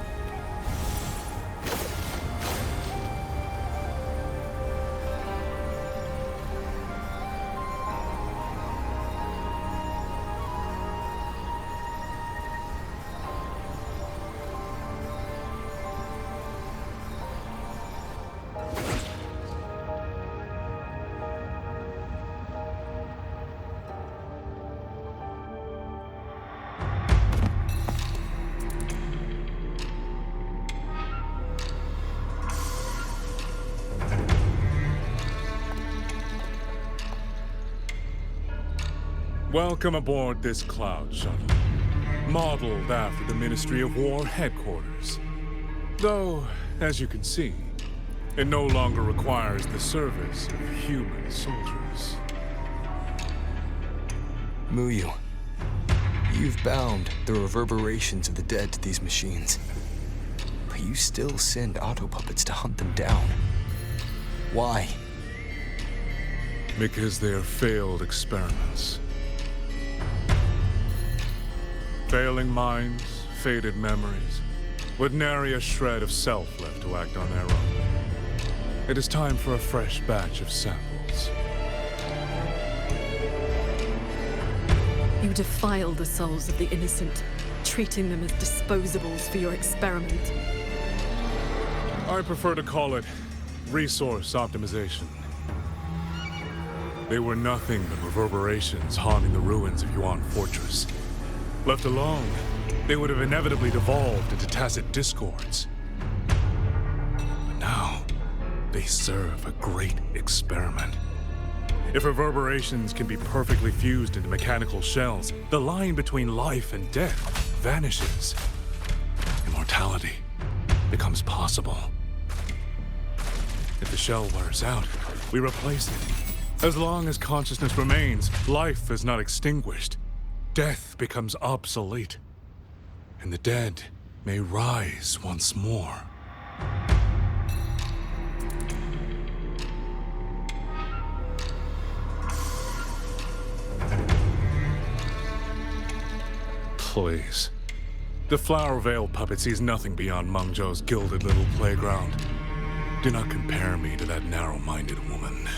Welcome aboard this cloud shuttle, modeled after the Ministry of War headquarters. Though, as you can see, it no longer requires the service of human soldiers. Muyu, you've bound the reverberations of the dead to these machines. But you still send auto puppets to hunt them down. Why? Because they are failed experiments. Failing minds, faded memories, with nary a shred of self left to act on their own. It is time for a fresh batch of samples. You defile the souls of the innocent, treating them as disposables for your experiment. I prefer to call it resource optimization. They were nothing but reverberations haunting the ruins of Yuan Fortress. Left alone, they would have inevitably devolved into tacit discords. But now, they serve a great experiment. If reverberations can be perfectly fused into mechanical shells, the line between life and death vanishes. Immortality becomes possible. If the shell wears out, we replace it. As long as consciousness remains, life is not extinguished. Death becomes obsolete, and the dead may rise once more. Please. The Flower Veil puppet sees nothing beyond Mengzhou's gilded little playground. Do not compare me to that narrow-minded woman.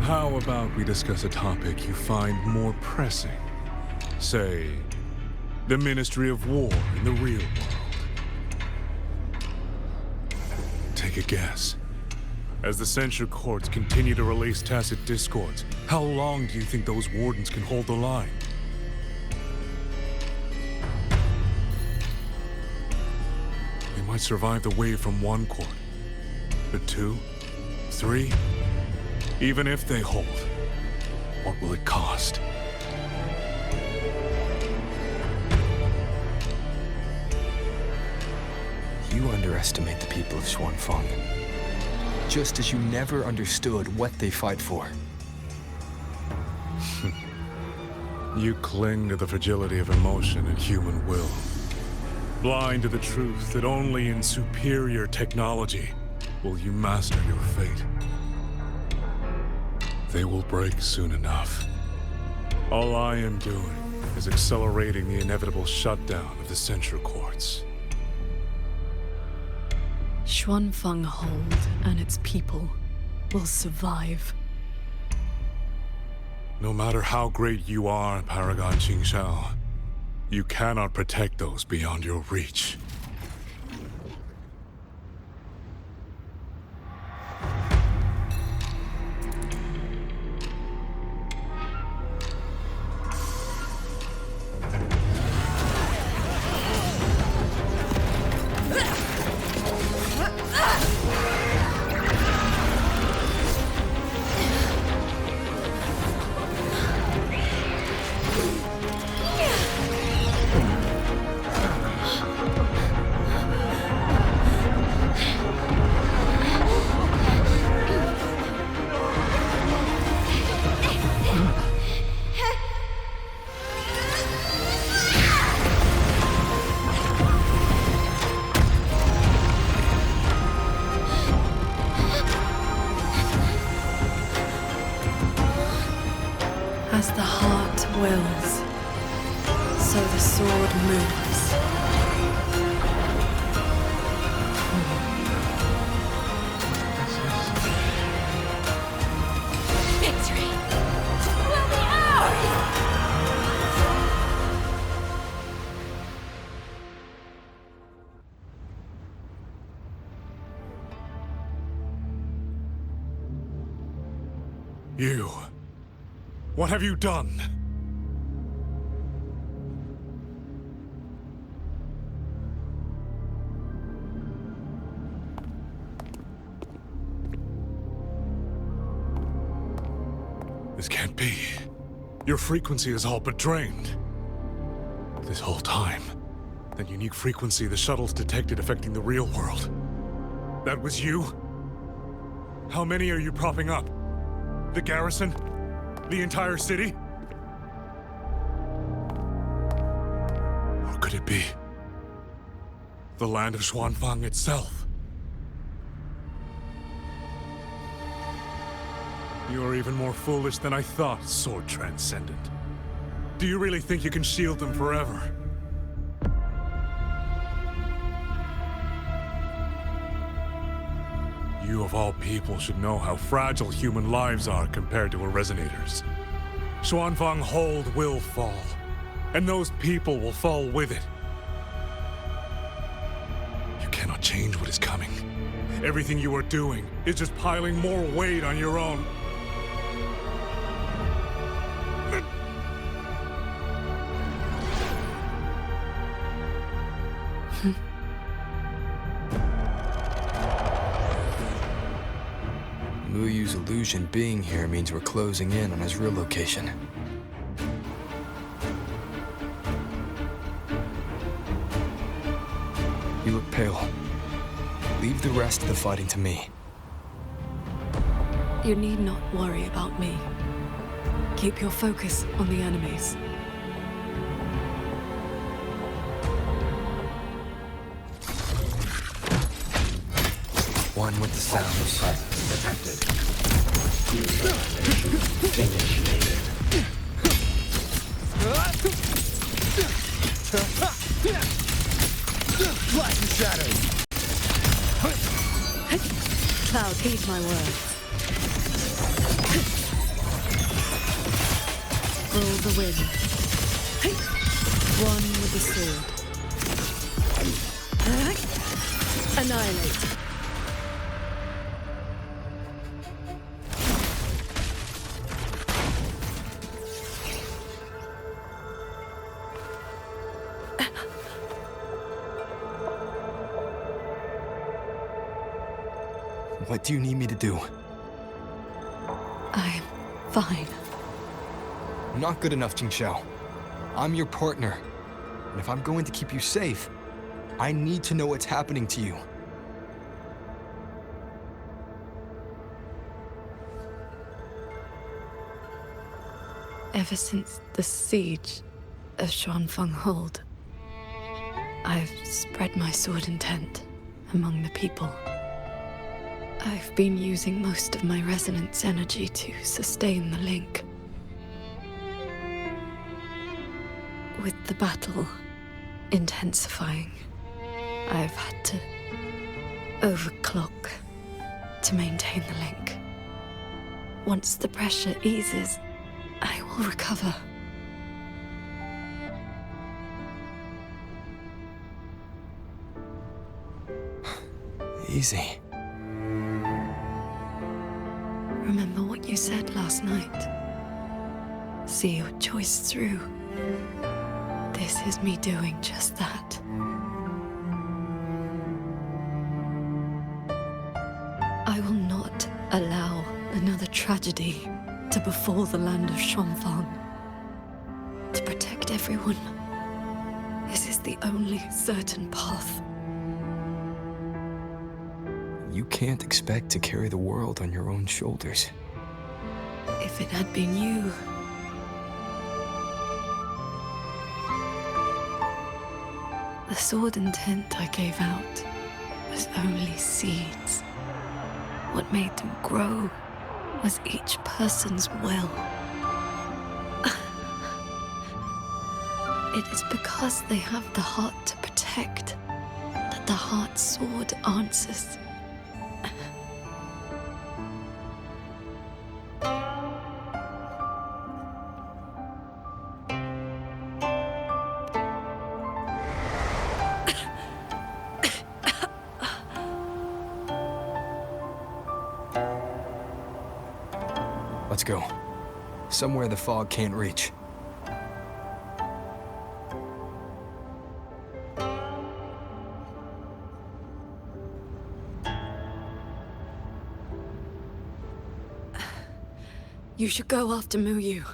How about we discuss a topic you find more pressing? Say, The Ministry of War in the real world. Take a guess. As the censure courts continue to release tacit discords, how long do you think those wardens can hold the line? They might survive the wave from one court, but 2, 3, even if they hold, what will it cost? You underestimate the people of Xuanfeng, just as you never understood what they fight for. You cling to the fragility of emotion and human will, blind to the truth that only in superior technology will you master your fate. They will break soon enough. All I am doing is accelerating the inevitable shutdown of the censure courts. Xuanfeng Hold and its people will survive. No matter how great you are, Paragon Qingshao, you cannot protect those beyond your reach. As the heart wills, so the sword moves. Victory will be ours! You. What have you done? This can't be. Your frequency is all but drained. This whole time, that unique frequency the shuttles detected affecting the real world. That was you? How many are you propping up? The garrison? The entire city? Or could it be the land of Xuanfeng itself? You are even more foolish than I thought, Sword Transcendent. Do you really think you can shield them forever? You of all people should know how fragile human lives are compared to a Resonator's. Xuanfeng Hold will fall, and those people will fall with it. You cannot change what is coming. Everything you are doing is just piling more weight on your own. Muyu's illusion being here means we're closing in on his real location. You look pale. Leave the rest of the fighting to me. You need not worry about me. Keep your focus on the enemies. One with the sounds. Detected. Initiated. Light and shadows. Cloud, heed my words. Rule the wind. One with the sword. Annihilate. What do you need me to do? I'm fine. Not good enough, Qingxiao. I'm your partner. And if I'm going to keep you safe, I need to know what's happening to you. Ever since the siege of Xuanfeng Hold, I've spread my sword intent among the people. I've been using most of my resonance energy to sustain the link. With the battle intensifying, I've had to overclock to maintain the link. Once the pressure eases, I will recover. Easy. Remember what you said last night. See your choice through. This is me doing just that. I will not allow another tragedy to befall the land of Xuanfeng. To protect everyone, this is the only certain path. You can't expect to carry the world on your own shoulders. If it had been you, the sword intent I gave out was only seeds. What made them grow was each person's will. It is because they have the heart to protect that the heart sword answers. Let's go. Somewhere the fog can't reach. You should go after Muyu.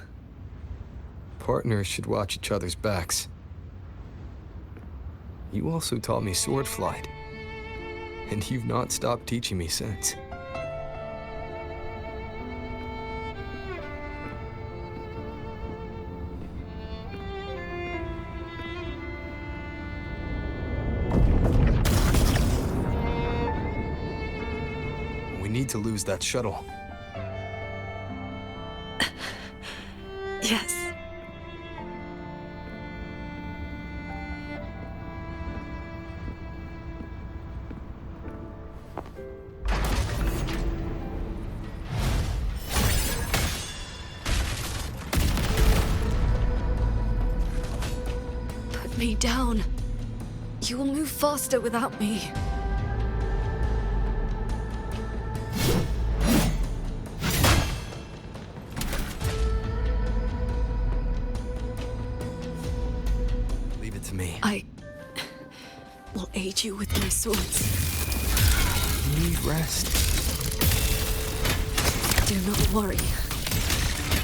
Partners should watch each other's backs. You also taught me sword flight. And you've not stopped teaching me since. We need to lose that shuttle. Yes. Put me down. You will move faster without me. To me. I will aid you with my swords. You need rest. Do not worry.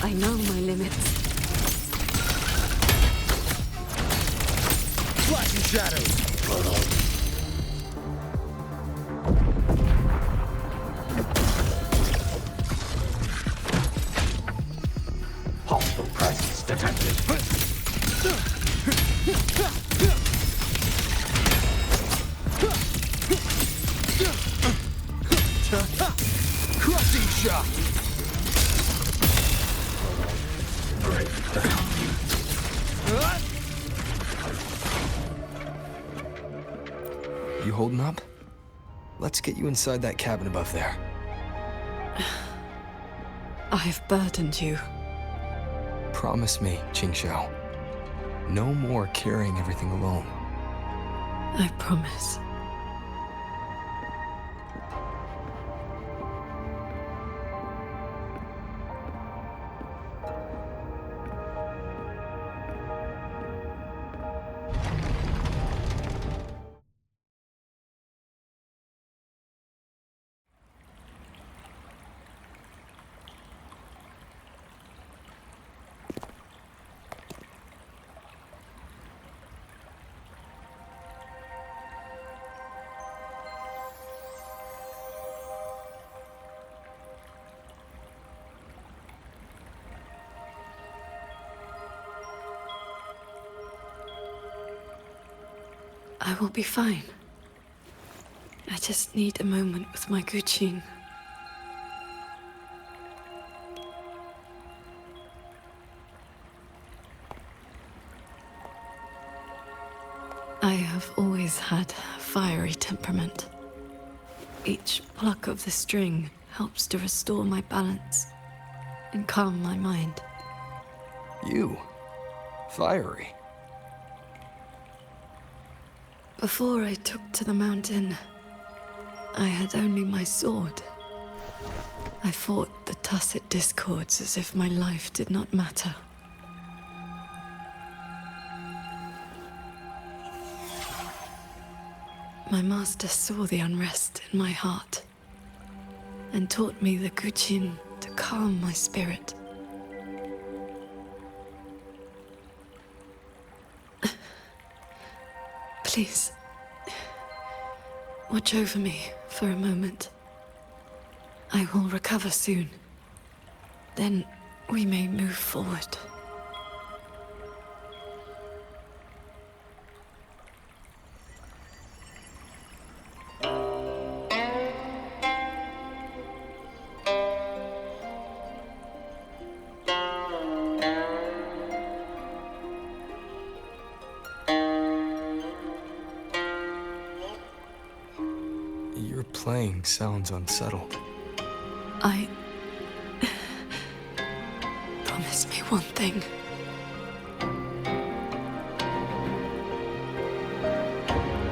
I know my limits. Flashing shadows! Hostile presence detected. Crushing shot! You holding up? Let's get you inside that cabin above there. I've burdened you. Promise me, Qingxiao. No more carrying everything alone. I promise. I will be fine. I just need a moment with my Guqin. I have always had a fiery temperament. Each pluck of the string helps to restore my balance and calm my mind. You? Fiery? Before I took to the mountain, I had only my sword. I fought the Tacit Discords as if my life did not matter. My master saw the unrest in my heart and taught me the Guqin to calm my spirit. Please, watch over me for a moment. I will recover soon. Then we may move forward. Your playing sounds unsettled. Promise me one thing.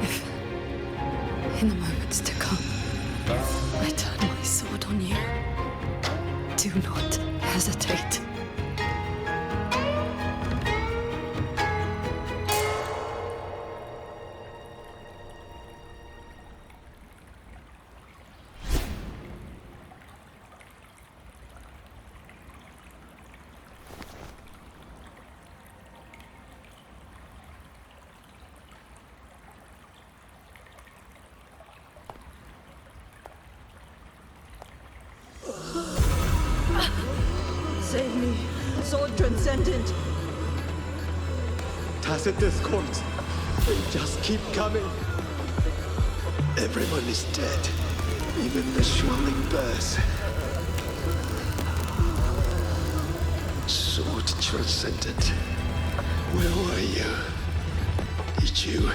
If, in the moments to come, I turn my sword on you, do not hesitate. Save me, Sword Transcendent! Tacit Discords, they just keep coming. Everyone is dead, even the swirling bears. Sword Transcendent, where were you? Did you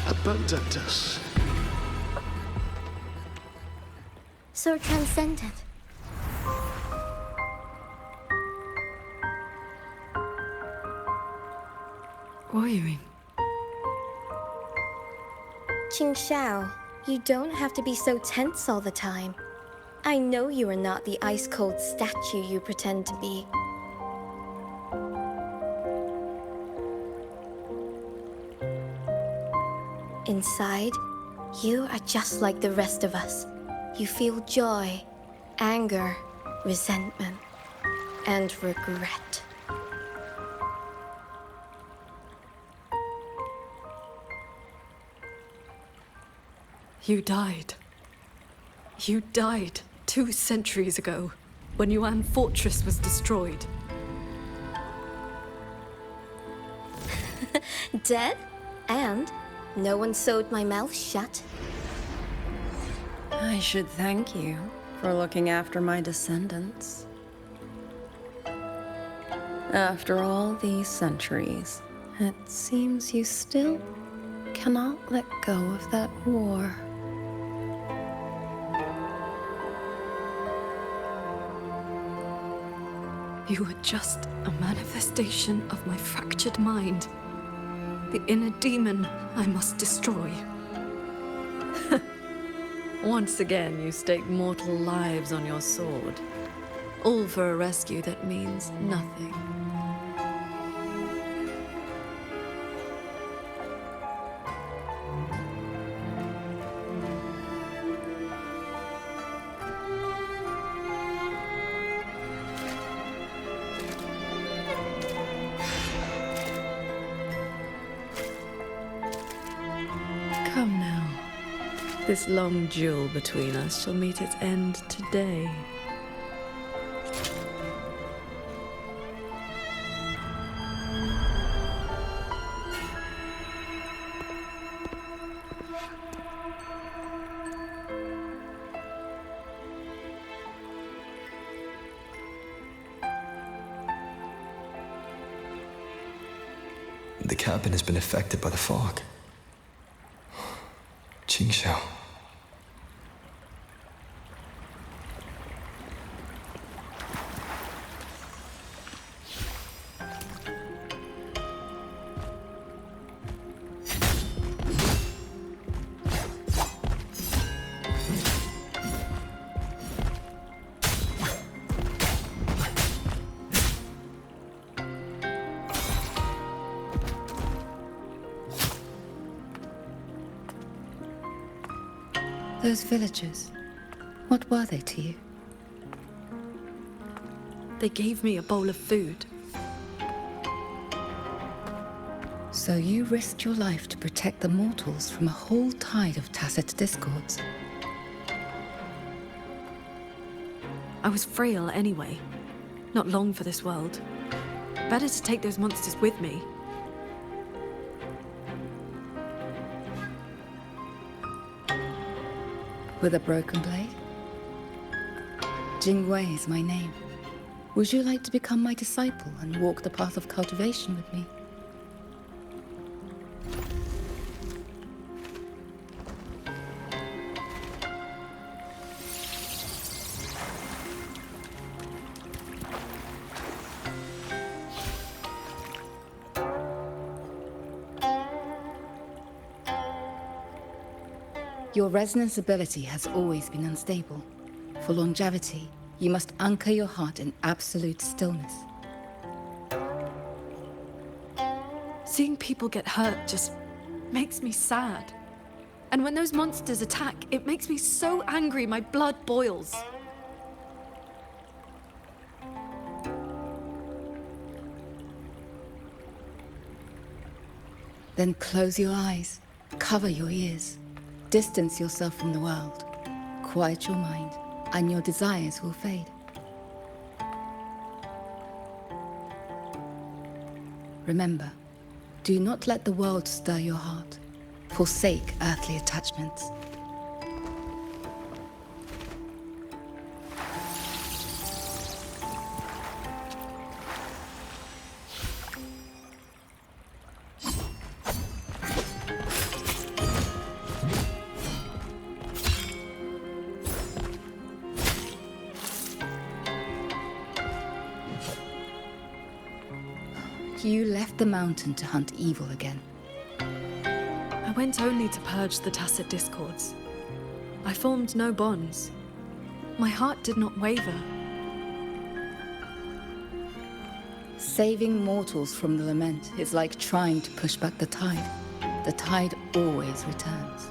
abandon us? Sword Transcendent. Wuthering. Qingxiao, you don't have to be so tense all the time. I know you are not the ice-cold statue you pretend to be. Inside, you are just like the rest of us. You feel joy, anger, resentment, and regret. You died. You died 2 centuries ago, when Yuan Fortress was destroyed. Dead? And no one sewed my mouth shut. I should thank you for looking after my descendants. After all these centuries, it seems you still cannot let go of that war. You are just a manifestation of my fractured mind. The inner demon I must destroy. Once again, you stake mortal lives on your sword. All for a rescue that means nothing. Come now. This long duel between us shall meet its end today. The cabin has been affected by the fog. Qingxiao. Those villagers, what were they to you? They gave me a bowl of food. So you risked your life to protect the mortals from a whole tide of tacit discords. I was frail anyway. Not long for this world. Better to take those monsters with me. With a broken blade? Jingwei is my name. Would you like to become my disciple and walk the path of cultivation with me? Your resonance ability has always been unstable. For longevity, you must anchor your heart in absolute stillness. Seeing people get hurt just makes me sad. And when those monsters attack, it makes me so angry my blood boils. Then close your eyes, cover your ears, distance yourself from the world, quiet your mind, and your desires will fade. Remember, do not let the world stir your heart. Forsake earthly attachments. You left the mountain to hunt evil again. I went only to purge the tacit discords. I formed no bonds. My heart did not waver. Saving mortals from the lament is like trying to push back the tide. The tide always returns.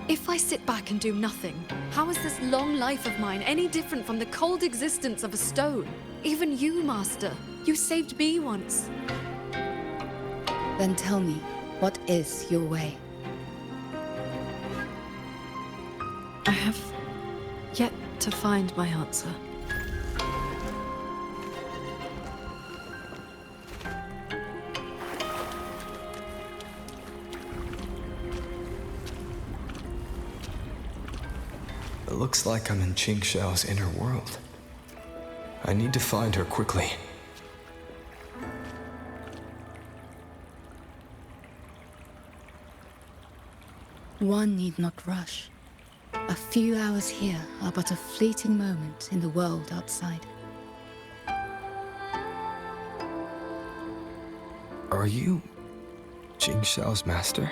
If I sit back and do nothing, how is this long life of mine any different from the cold existence of a stone? Even you, Master. You saved me once. Then tell me, what is your way? I have yet to find my answer. It looks like I'm in Qingxiao's inner world. I need to find her quickly. One need not rush. A few hours here are but a fleeting moment in the world outside. Are you Jing Xiao's master?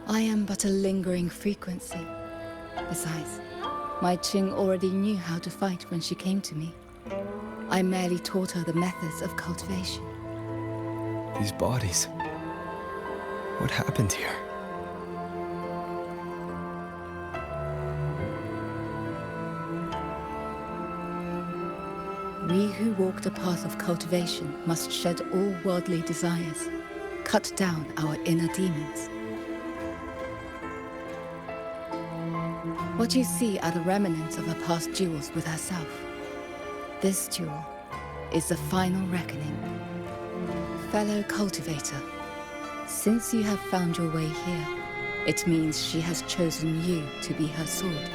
I am but a lingering frequency. Besides, my Qing already knew how to fight when she came to me. I merely taught her the methods of cultivation. These bodies. What happened here? We who walk the path of cultivation must shed all worldly desires, cut down our inner demons. What you see are the remnants of her past duels with herself. This duel is the final reckoning. Fellow cultivator, since you have found your way here, it means she has chosen you to be her sword.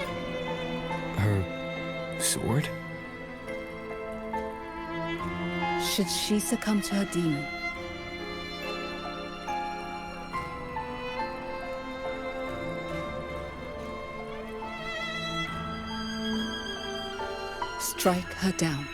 Her sword? Should she succumb to her demon, strike her down.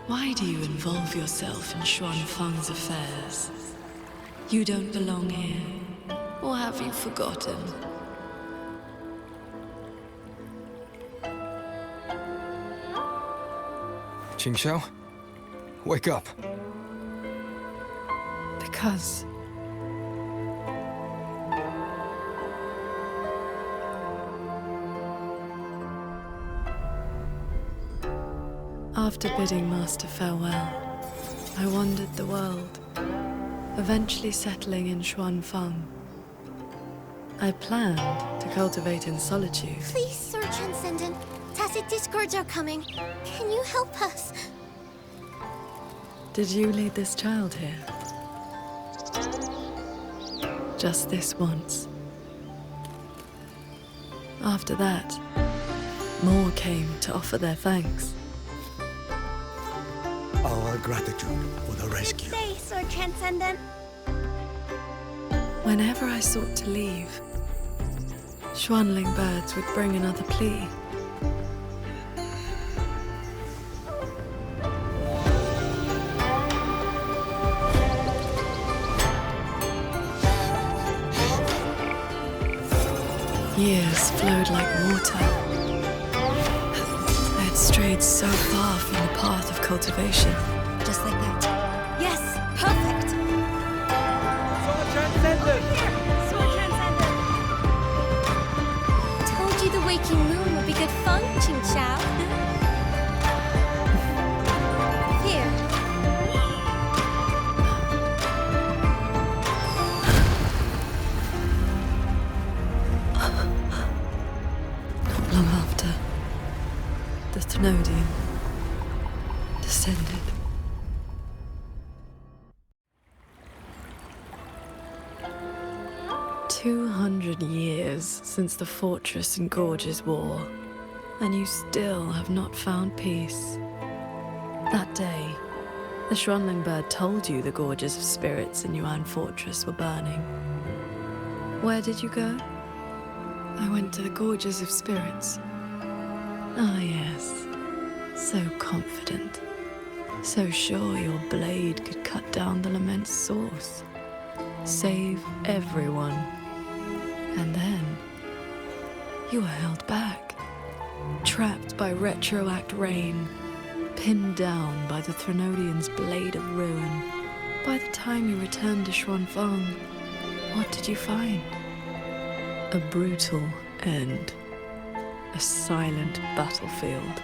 Why do you involve yourself in Xuanfang's affairs? You don't belong here, or have you forgotten? Jing Xiao? Wake up. Because after bidding Master farewell, I wandered the world, eventually settling in Xuanfang. I planned to cultivate in solitude. Please, Sir Transcendent. Tacit discords are coming. Can you help us? Did you lead this child here? Just this once. After that, more came to offer their thanks. Our gratitude for the rescue. Say, Sir Transcendent. Whenever I sought to leave, Xuanling birds would bring another plea. Years flowed like water. I had strayed so far from the path of cultivation. Just like that. Yes, perfect. Sword Transcendent! Sword Transcendent! Told you the waking moon would be good fun, Qing Xiao. Here. Not long after, the Thenodian descended. "200 years since the Fortress and Gorges War, and you still have not found peace. That day, the Xuanling bird told you the Gorges of Spirits in Yuan Fortress were burning. Where did you go? I went to the Gorges of Spirits. Ah, yes. So confident. So sure your blade could cut down the lament's source. Save everyone. And then, you were held back. Trapped by retroact rain. Pinned down by the Thenodian's blade of ruin. By the time you returned to Xuanfang, what did you find? A brutal end. A silent battlefield.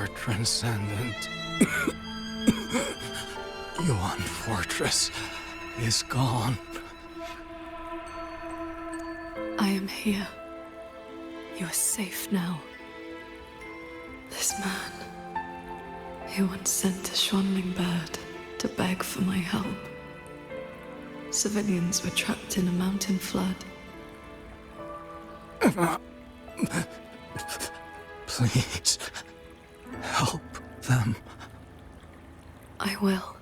Sword Transcendent. Yuan Fortress is gone. I am here. You are safe now. This man, he once sent a Schwanling bird to beg for my help. Civilians were trapped in a mountain flood. Please, help them. I will.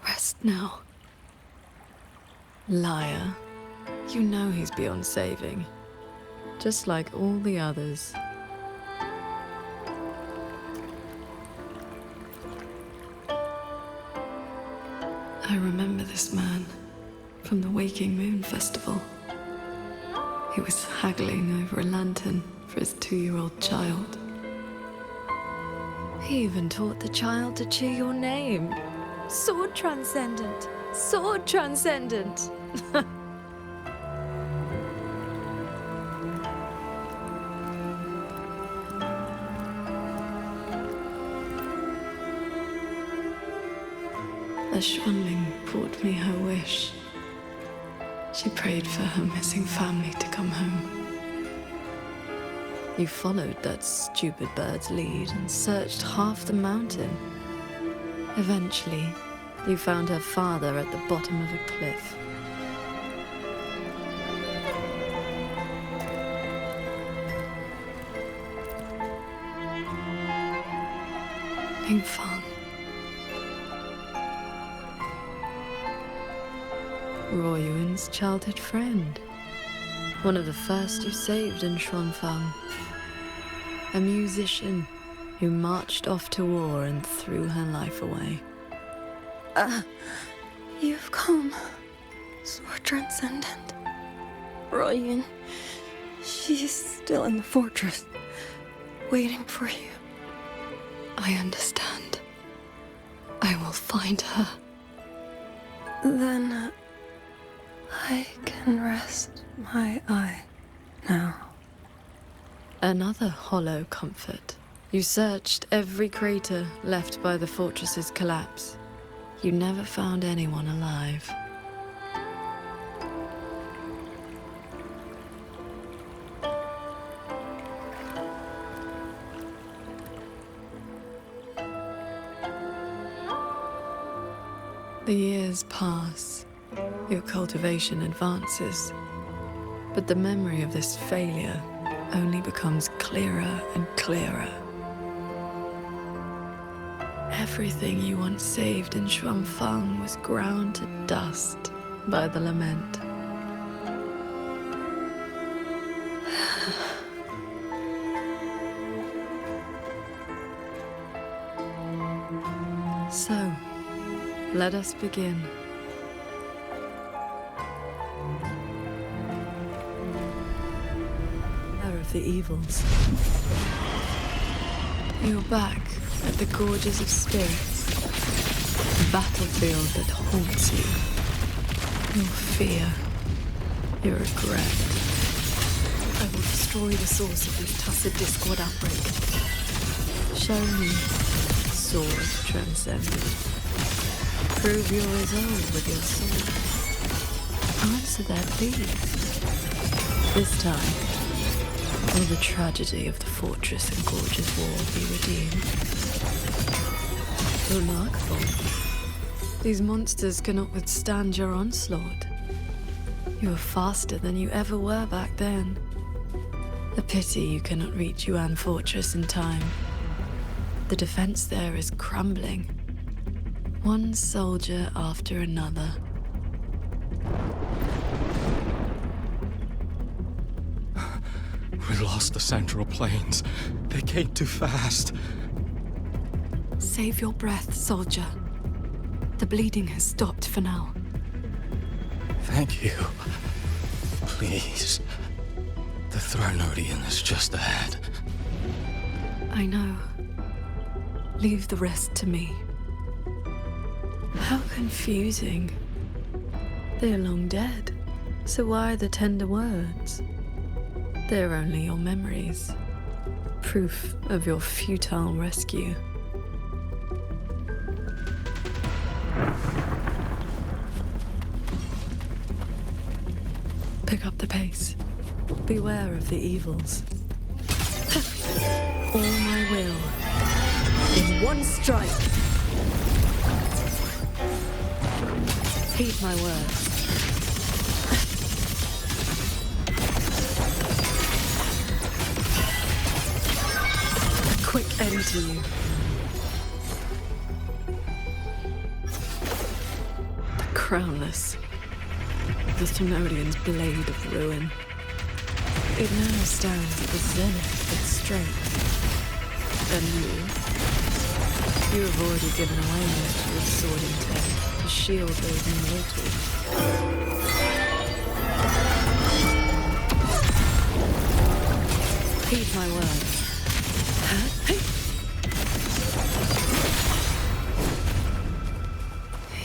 Rest now. Liar. You know he's beyond saving. Just like all the others. I remember this man from the Waking Moon Festival. He was haggling over a lantern for his 2-year-old child. He even taught the child to cheer your name. Sword Transcendent! Sword Transcendent! The Schwanling brought me her wish. She prayed for her missing family to come home. You followed that stupid bird's lead and searched half the mountain. Eventually, you found her father at the bottom of a cliff. Yingfang. Royuan's childhood friend. One of the first you saved in Xuanfang. A musician who marched off to war and threw her life away. You've come. Sword Transcendent. Royuan. She's still in the fortress, waiting for you. I understand. I will find her. Then I can rest my eye now. Another hollow comfort. You searched every crater left by the fortress's collapse. You never found anyone alive. The years pass. Your cultivation advances. But the memory of this failure only becomes clearer and clearer. Everything you once saved in Xuanfang was ground to dust by the lament. So, let us begin. Of the evils. You're back at the Gorges of Spirits, the battlefield that haunts you. Your fear, your regret. I will destroy the source of this Tacit Discord outbreak. Show me Sword Transcendent. Prove your resolve with your sword. Answer their pleas. This time, will the tragedy of the Fortress and Gorges War be redeemed? Remarkable. These monsters cannot withstand your onslaught. You are faster than you ever were back then. A pity you cannot reach Yuan Fortress in time. The defense there is crumbling. One soldier after another. We lost the Central Plains. They came too fast. Save your breath, soldier. The bleeding has stopped for now. Thank you. Please. The Thronodian is just ahead. I know. Leave the rest to me. How confusing. They're long dead. So why the tender words? They're only your memories. Proof of your futile rescue. Pick up the pace. Beware of the evils. All my will in one strike. Heed my words. A quick end to you. The crownless. The Thenodian's blade of ruin. It now stands at the zenith of its strength. And you have already given away most of your sword intent to shield those immortals. Heed my words.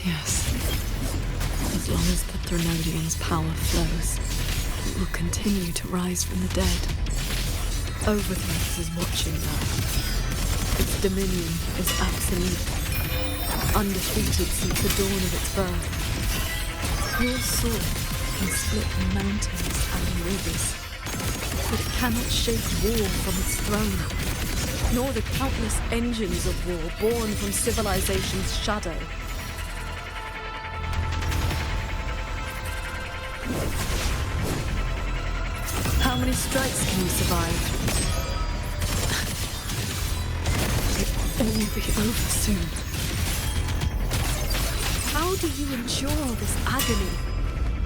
Yes. As long as the Thenodian's power flows, it will continue to rise from the dead. Overthrow is watching now. Its dominion is absolute, undefeated since the dawn of its birth. Your sword can split mountains and rivers, but it cannot shake war from its throne, nor the countless engines of war born from civilization's shadow. How many strikes can you survive? It will be over soon. How do you endure this agony?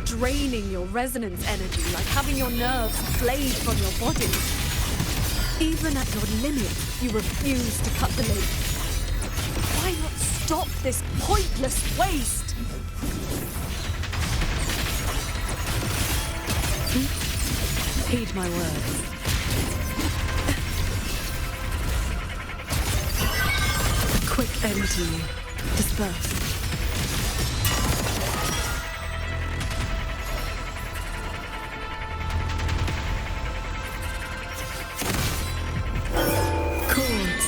Draining your resonance energy like having your nerves flayed from your body. Even at your limit, you refuse to cut the link. Why not stop this pointless waste? Heed my words. A quick end to you. Disperse. Cords.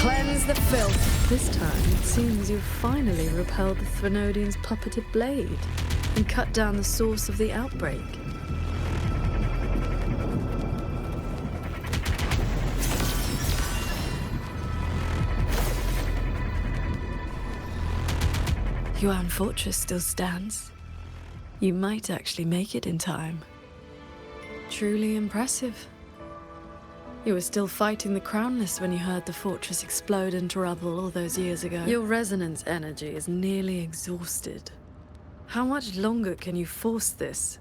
Cleanse the filth. This time, it seems you've finally repelled the Thenodian's puppeted blade and cut down the source of the outbreak. Yuan Fortress still stands. You might actually make it in time. Truly impressive. You were still fighting the Crownless when you heard the fortress explode into rubble all those years ago. Your resonance energy is nearly exhausted. How much longer can you force this?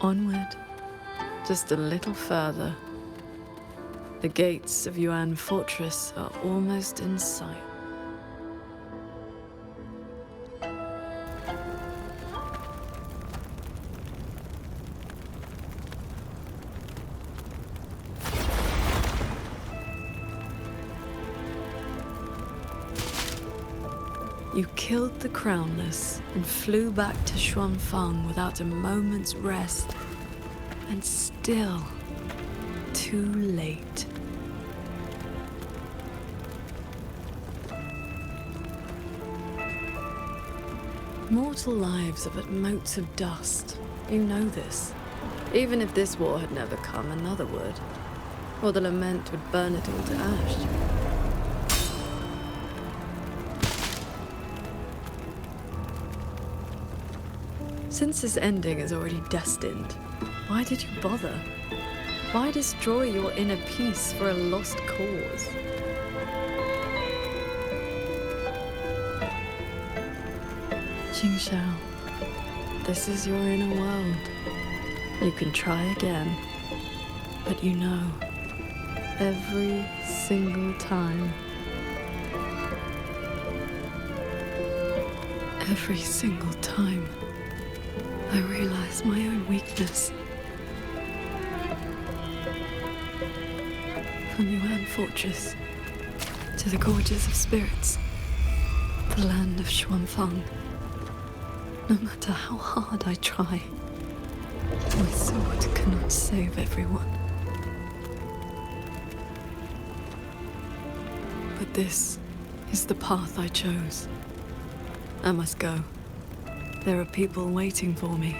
Onward. Just a little further. The gates of Yuan Fortress are almost in sight. You killed the Crownless and flew back to Xuanfang without a moment's rest. And still, too late. Mortal lives are but motes of dust. You know this. Even if this war had never come, another would. Or the lament would burn it all to ash. Since this ending is already destined, why did you bother? Why destroy your inner peace for a lost cause? Qingxiao, this is your inner world. You can try again, but you know, every single time, I realize my own weakness. From Yuan Fortress to the Gorges of Spirits, the land of Xuanfang. No matter how hard I try, my sword cannot save everyone. But this is the path I chose. I must go. There are people waiting for me.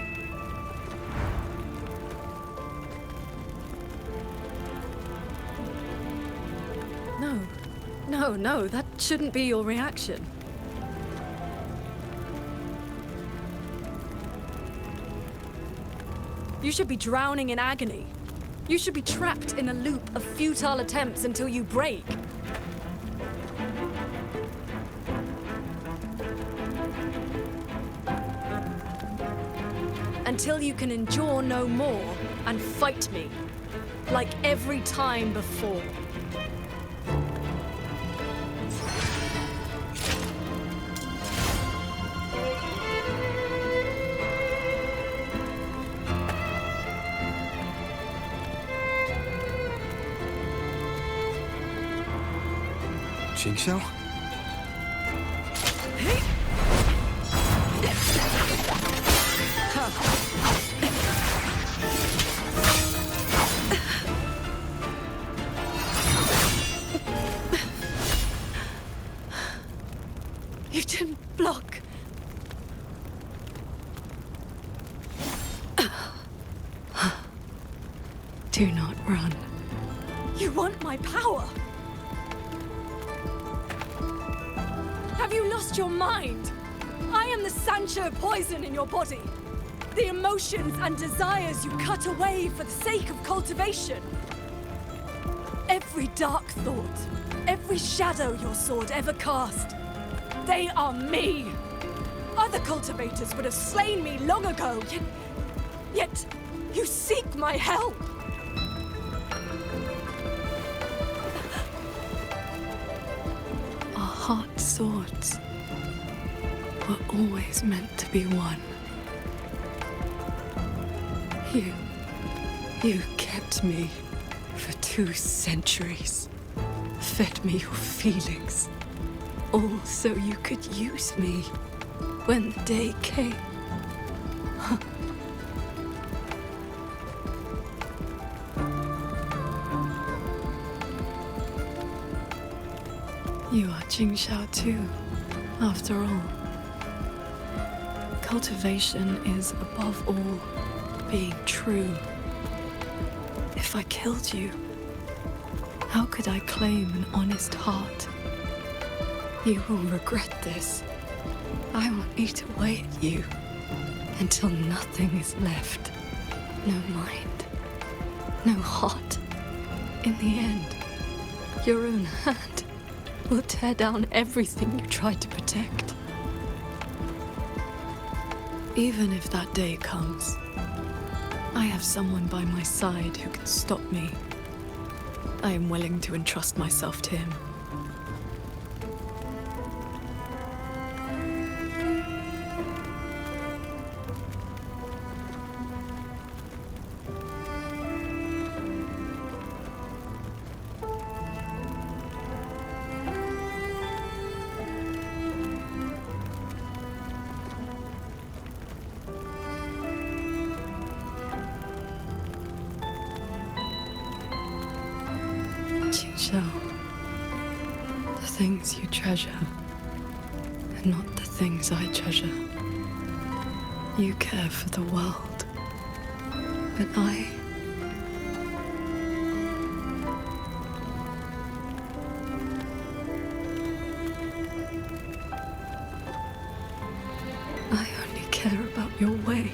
No, that shouldn't be your reaction. You should be drowning in agony. You should be trapped in a loop of futile attempts until you break. Until you can endure no more and fight me, like every time before. Jingxiao? You didn't block. Do not run. You want my power? Have you lost your mind? I am the Sancho poison in your body. The emotions and desires you cut away for the sake of cultivation. Every dark thought, every shadow your sword ever cast, they are me. Other cultivators would have slain me long ago, yet you seek my help. Our heart swords were always meant to be one. You kept me for 2 centuries, fed me your feelings, all so you could use me when the day came. You are Jingxiao too, after all. Cultivation is, above all, being true. If I killed you, how could I claim an honest heart? You will regret this. I will eat away at you until nothing is left. No mind, no heart. In the end, your own hand will tear down everything you tried to protect. Even if that day comes, I have someone by my side who can stop me. I am willing to entrust myself to him. The things you treasure are not the things I treasure. You care for the world, but I only care about your way.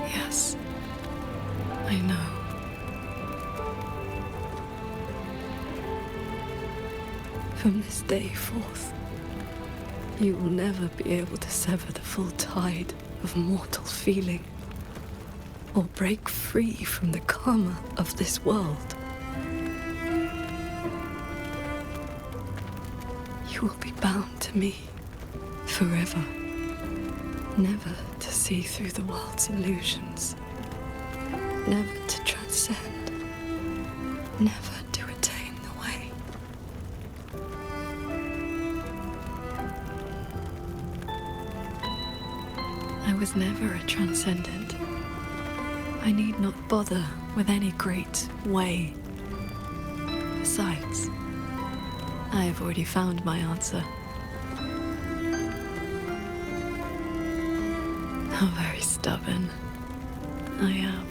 Yes, I know. From this day forth, you will never be able to sever the full tide of mortal feeling, or break free from the karma of this world. You will be bound to me forever, never to see through the world's illusions, never to transcend, never to attain the way. was never a transcendent. I need not bother with any great way. Besides, I have already found my answer. How very stubborn I am.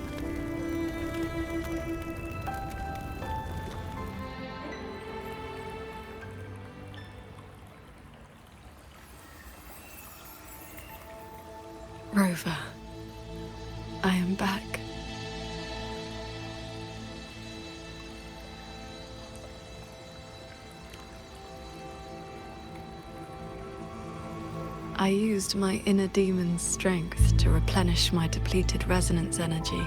Rover, I am back. I used my inner demon's strength to replenish my depleted resonance energy.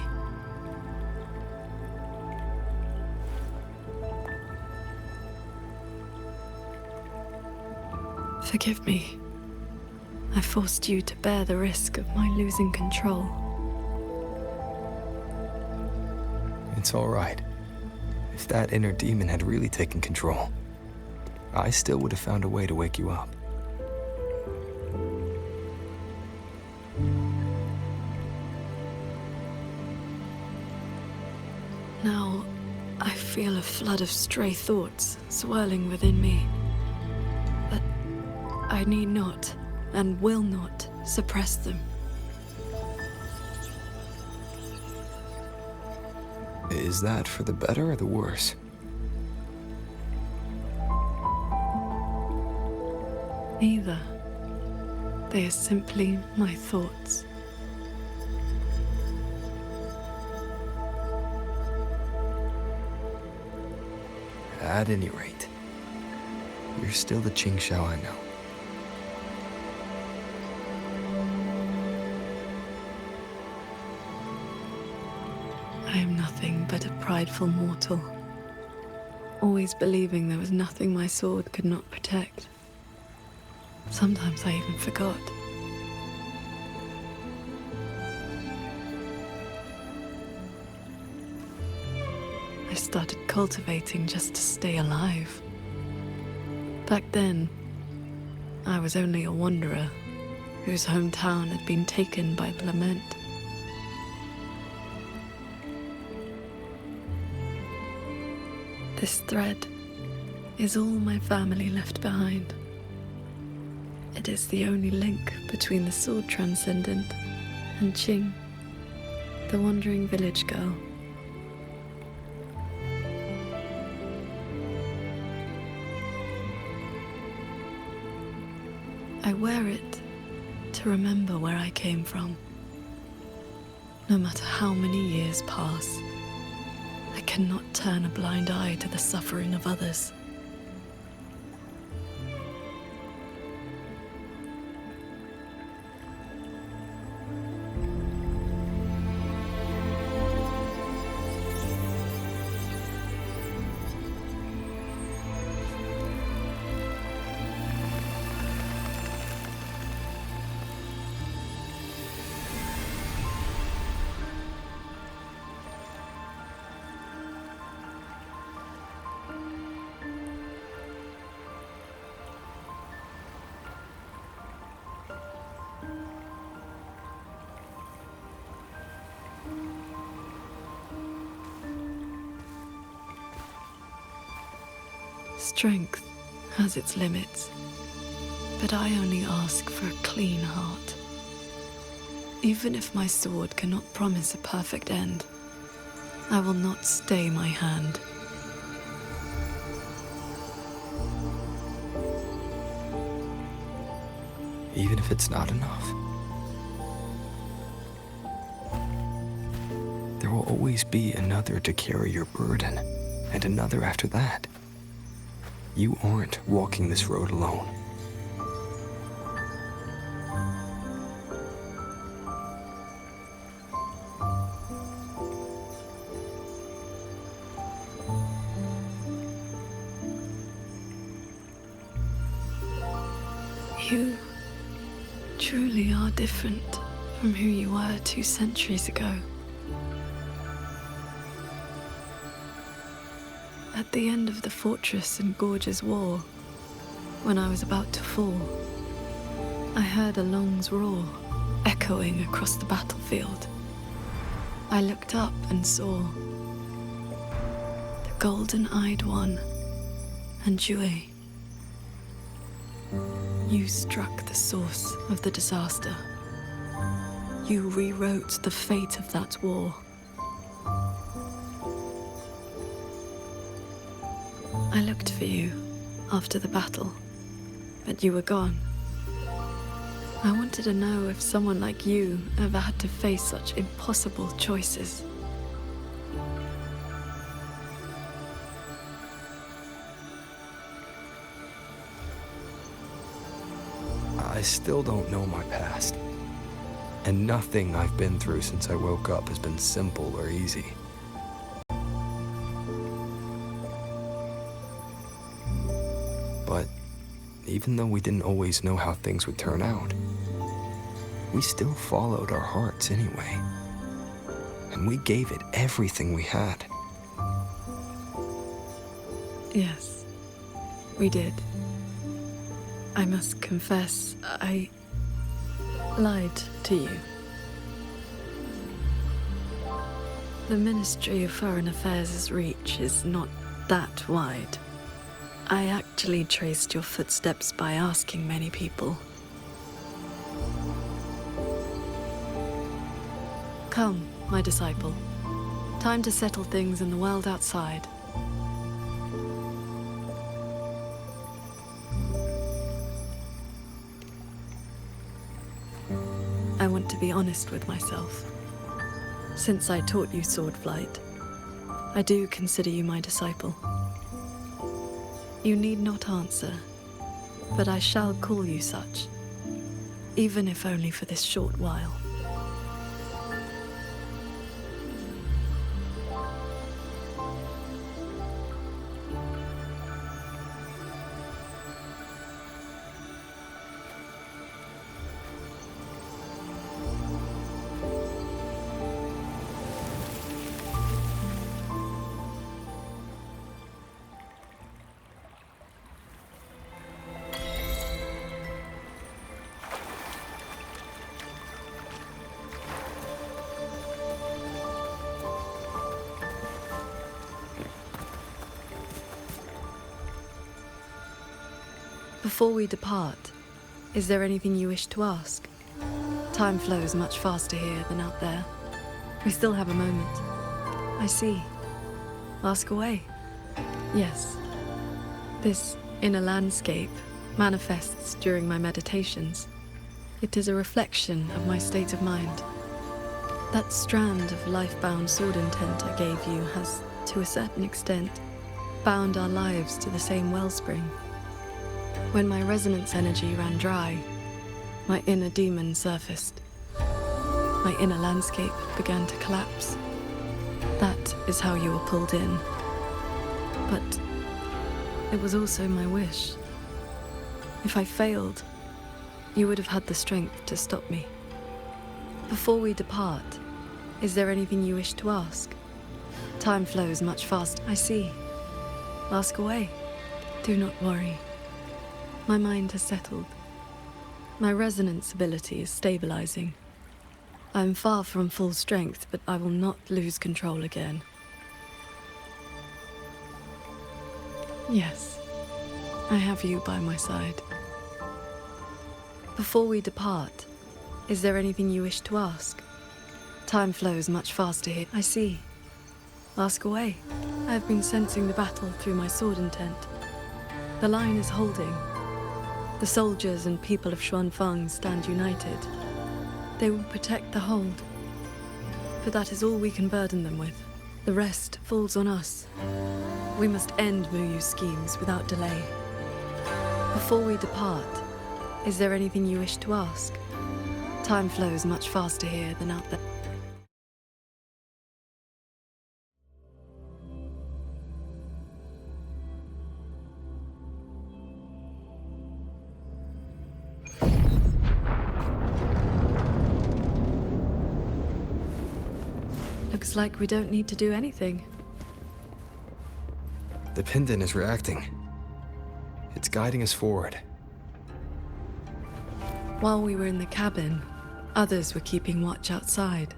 Forgive me. I forced you to bear the risk of my losing control. It's all right. If that inner demon had really taken control, I still would have found a way to wake you up. Now, I feel a flood of stray thoughts swirling within me. But I need not, and will not, suppress them. Is that for the better or the worse? Neither. They are simply my thoughts. At any rate, you're still the Qing Shao I know. I am nothing but a prideful mortal, always believing there was nothing my sword could not protect. Sometimes I even forgot. I started cultivating just to stay alive. Back then, I was only a wanderer whose hometown had been taken by the lament. This thread is all my family left behind. It is the only link between the sword transcendent and Qing, the wandering village girl. I wear it to remember where I came from. No matter how many years pass, I cannot turn a blind eye to the suffering of others. Strength has its limits, but I only ask for a clean heart. Even if my sword cannot promise a perfect end, I will not stay my hand. Even if it's not enough. There will always be another to carry your burden, and another after that. You aren't walking this road alone. You truly are different from who you were 2 centuries ago. At the end of the Fortress and Gorge's War, when I was about to fall, I heard Along's roar echoing across the battlefield. I looked up and saw the golden-eyed one and Jue. You struck the source of the disaster. You rewrote the fate of that war. I looked for you after the battle, but you were gone. I wanted to know if someone like you ever had to face such impossible choices. I still don't know my past. And nothing I've been through since I woke up has been simple or easy. But even though we didn't always know how things would turn out, we still followed our hearts anyway. And we gave it everything we had. Yes, we did. I must confess, I lied to you. The Ministry of Foreign Affairs' reach is not that wide. I actually traced your footsteps by asking many people. Come, my disciple. Time to settle things in the world outside. I want to be honest with myself. Since I taught you sword flight, I do consider you my disciple. You need not answer, but I shall call you such, even if only for this short while. Before we depart, is there anything you wish to ask? Time flows much faster here than out there. We still have a moment. I see. Ask away. Yes. This inner landscape manifests during my meditations. It is a reflection of my state of mind. That strand of life-bound sword intent I gave you has, to a certain extent, bound our lives to the same wellspring. When my resonance energy ran dry, my inner demon surfaced. My inner landscape began to collapse. That is how you were pulled in. But it was also my wish. If I failed, you would have had the strength to stop me. Before we depart, is there anything you wish to ask? Time flows much faster. I see. Ask away. Do not worry. My mind has settled. My resonance ability is stabilizing. I am far from full strength, but I will not lose control again. Yes, I have you by my side. Before we depart, is there anything you wish to ask? Time flows much faster here. I see. Ask away. I have been sensing the battle through my sword intent. The line is holding. The soldiers and people of Xuanfeng stand united. They will protect the hold. But that is all we can burden them with. The rest falls on us. We must end Muyu's schemes without delay. Before we depart, is there anything you wish to ask? Time flows much faster here than out there. Looks like we don't need to do anything. The pendant is reacting. It's guiding us forward. While we were in the cabin, Others were keeping watch outside.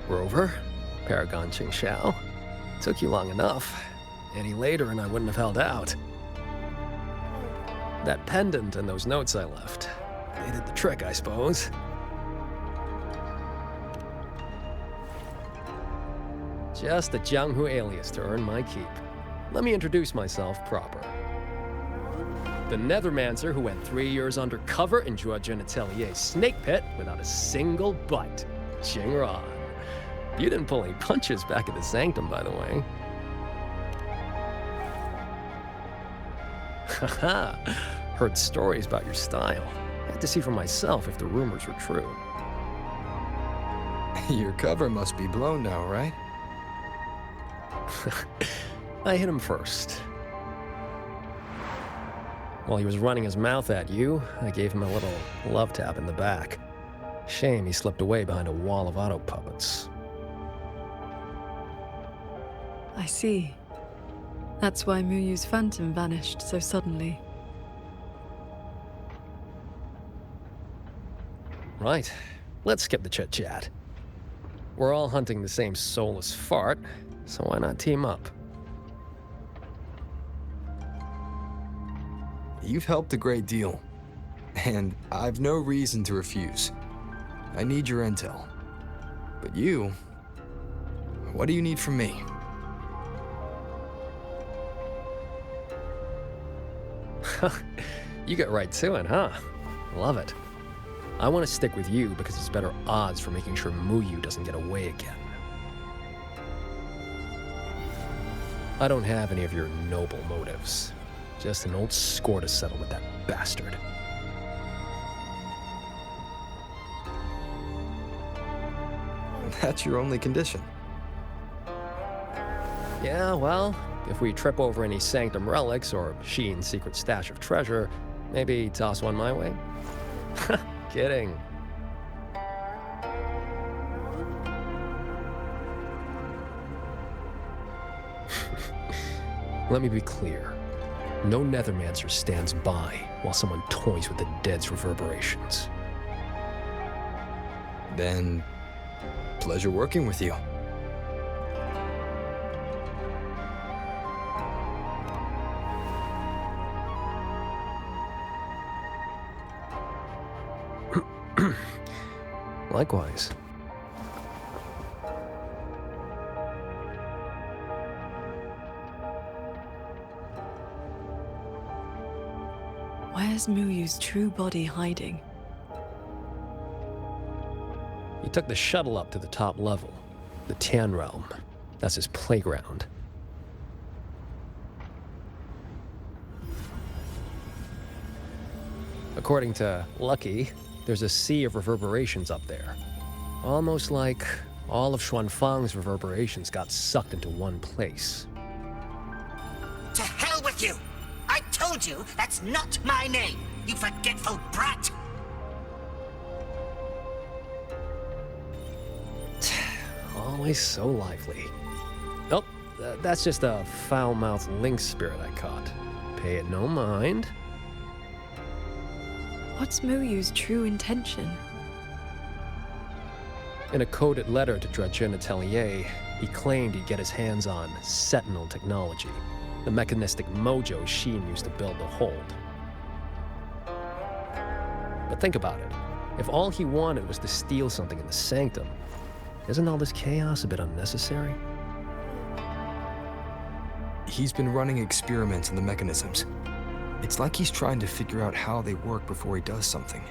Rover, Paragon Qingxiao. Took you long enough. Any later and I wouldn't have held out. That pendant and those notes I left. They did the trick, I suppose. Just a Jianghu alias to earn my keep. Let me introduce myself proper. The Nethermancer who went 3 years undercover in Zhuojun Atelier's snake pit without a single bite. Qingran. You didn't pull any punches back at the Sanctum, by the way. Haha. Heard stories about your style. Had to see for myself if the rumors were true. Your cover must be blown now, right? I hit him first. While he was running his mouth at you, I gave him a little love tap in the back. Shame he slipped away behind a wall of auto puppets. I see. That's why Muyu's phantom vanished so suddenly. Right. Let's skip the chit-chat. We're all hunting the same soulless fart, so why not team up? You've helped a great deal, and I've no reason to refuse. I need your intel. But you, what do you need from me? You get right to it, huh? Love it. I want to stick with you because it's better odds for making sure Muyu doesn't get away again. I don't have any of your noble motives. Just an old score to settle with that bastard. That's your only condition. Yeah, well, if we trip over any Sanctum relics or Sheen's secret stash of treasure, maybe toss one my way? Kidding. Let me be clear. No Nethermancer stands by while someone toys with the dead's reverberations. Then, pleasure working with you. Likewise. Where's Muyu's true body hiding? He took the shuttle up to the top level, the Tian Realm. That's his playground. According to Lucky, there's a sea of reverberations up there. Almost like all of Xuanfang's reverberations got sucked into one place. To hell with you! I told you that's not my name, you forgetful brat! Always so lively. Oh, that's just a foul-mouthed lynx spirit I caught. Pay it no mind. What's Muyu's true intention? In a coded letter to Zhuojun Atelier, he claimed he'd get his hands on Sentinel technology, the mechanistic mojo Sheen used to build the hold. But think about it. If all he wanted was to steal something in the Sanctum, isn't all this chaos a bit unnecessary? He's been running experiments on the mechanisms. It's like he's trying to figure out how they work before he does something.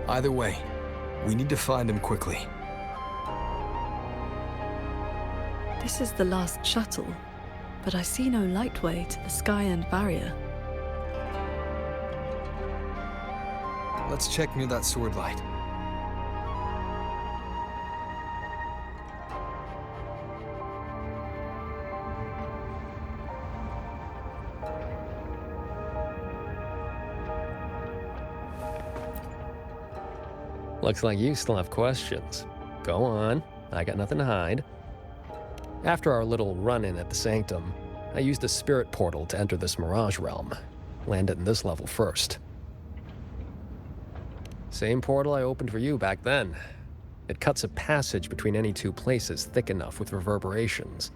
Either way, we need to find him quickly. This is the last shuttle, but I see no lightway to the Sky-End barrier. Let's check near that sword light. Looks like you still have questions. Go on, I got nothing to hide. After our little run-in at the Sanctum, I used a spirit portal to enter this Mirage realm. Landed in this level first. Same portal I opened for you back then. It cuts a passage between any two places thick enough with reverberations.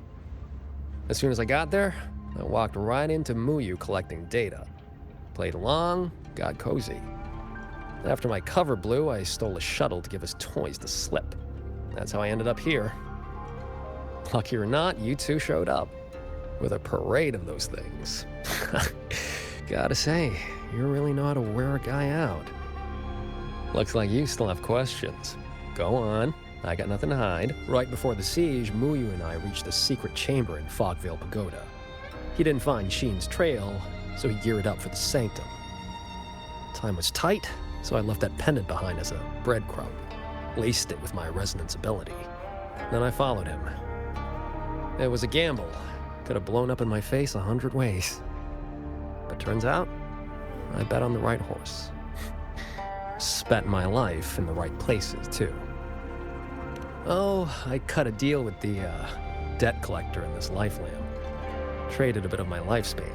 As soon as I got there, I walked right into Muyu collecting data. Played along, got cozy. After my cover blew, I stole a shuttle to give us toys to slip. That's how I ended up here. Lucky or not, you two showed up. With a parade of those things. Gotta say, you really know how to wear a guy out. Looks like you still have questions. Go on, I got nothing to hide. Right before the siege, Muyu and I reached a secret chamber in Fogvale Pagoda. He didn't find Sheen's trail, so he geared up for the Sanctum. Time was tight, so I left that pendant behind as a breadcrumb. Laced it with my resonance ability. Then I followed him. It was a gamble. Could have blown up in my face 100 ways. But turns out, I bet on the right horse. Spent my life in the right places, too. Oh, I cut a deal with the debt collector in this life lamp. Traded a bit of my lifespan.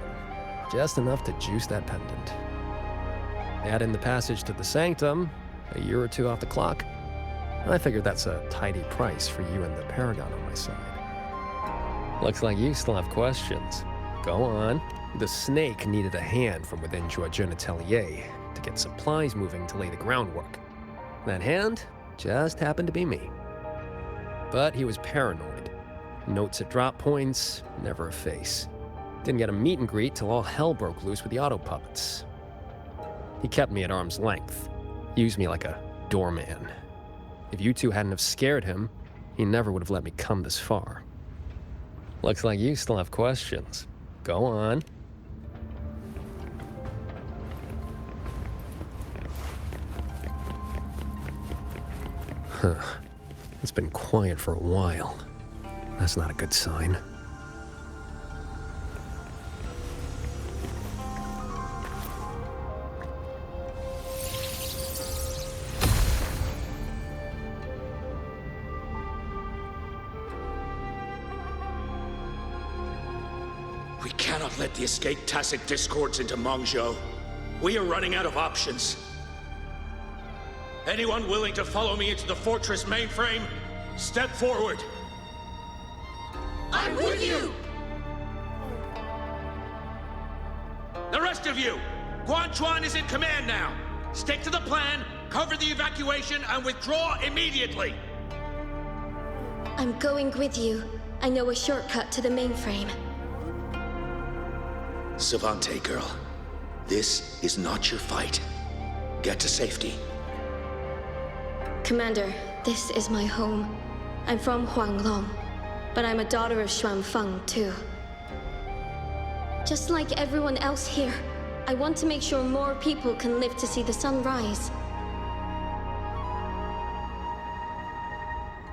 Just enough to juice that pendant. Add in the passage to the Sanctum, a year or two off the clock. I figured that's a tidy price for you and the Paragon on my side. Looks like you still have questions. Go on. The snake needed a hand from within Georgian Atelier to get supplies moving to lay the groundwork. That hand just happened to be me. But he was paranoid. Notes at drop points, never a face. Didn't get a meet and greet till all hell broke loose with the auto puppets. He kept me at arm's length, used me like a doorman. If you two hadn't have scared him, he never would have let me come this far. Looks like you still have questions. Go on. Huh. It's been quiet for a while. That's not a good sign. We cannot let the escaped tacit discords into Mongzhou. We are running out of options. Anyone willing to follow me into the fortress mainframe? Step forward. I'm with you! The rest of you, Guanchuan is in command now. Stick to the plan, cover the evacuation, and withdraw immediately. I'm going with you. I know a shortcut to the mainframe. Savante girl, this is not your fight. Get to safety. Commander, this is my home. I'm from Huanglong, but I'm a daughter of Xuanfeng, too. Just like everyone else here, I want to make sure more people can live to see the sun rise.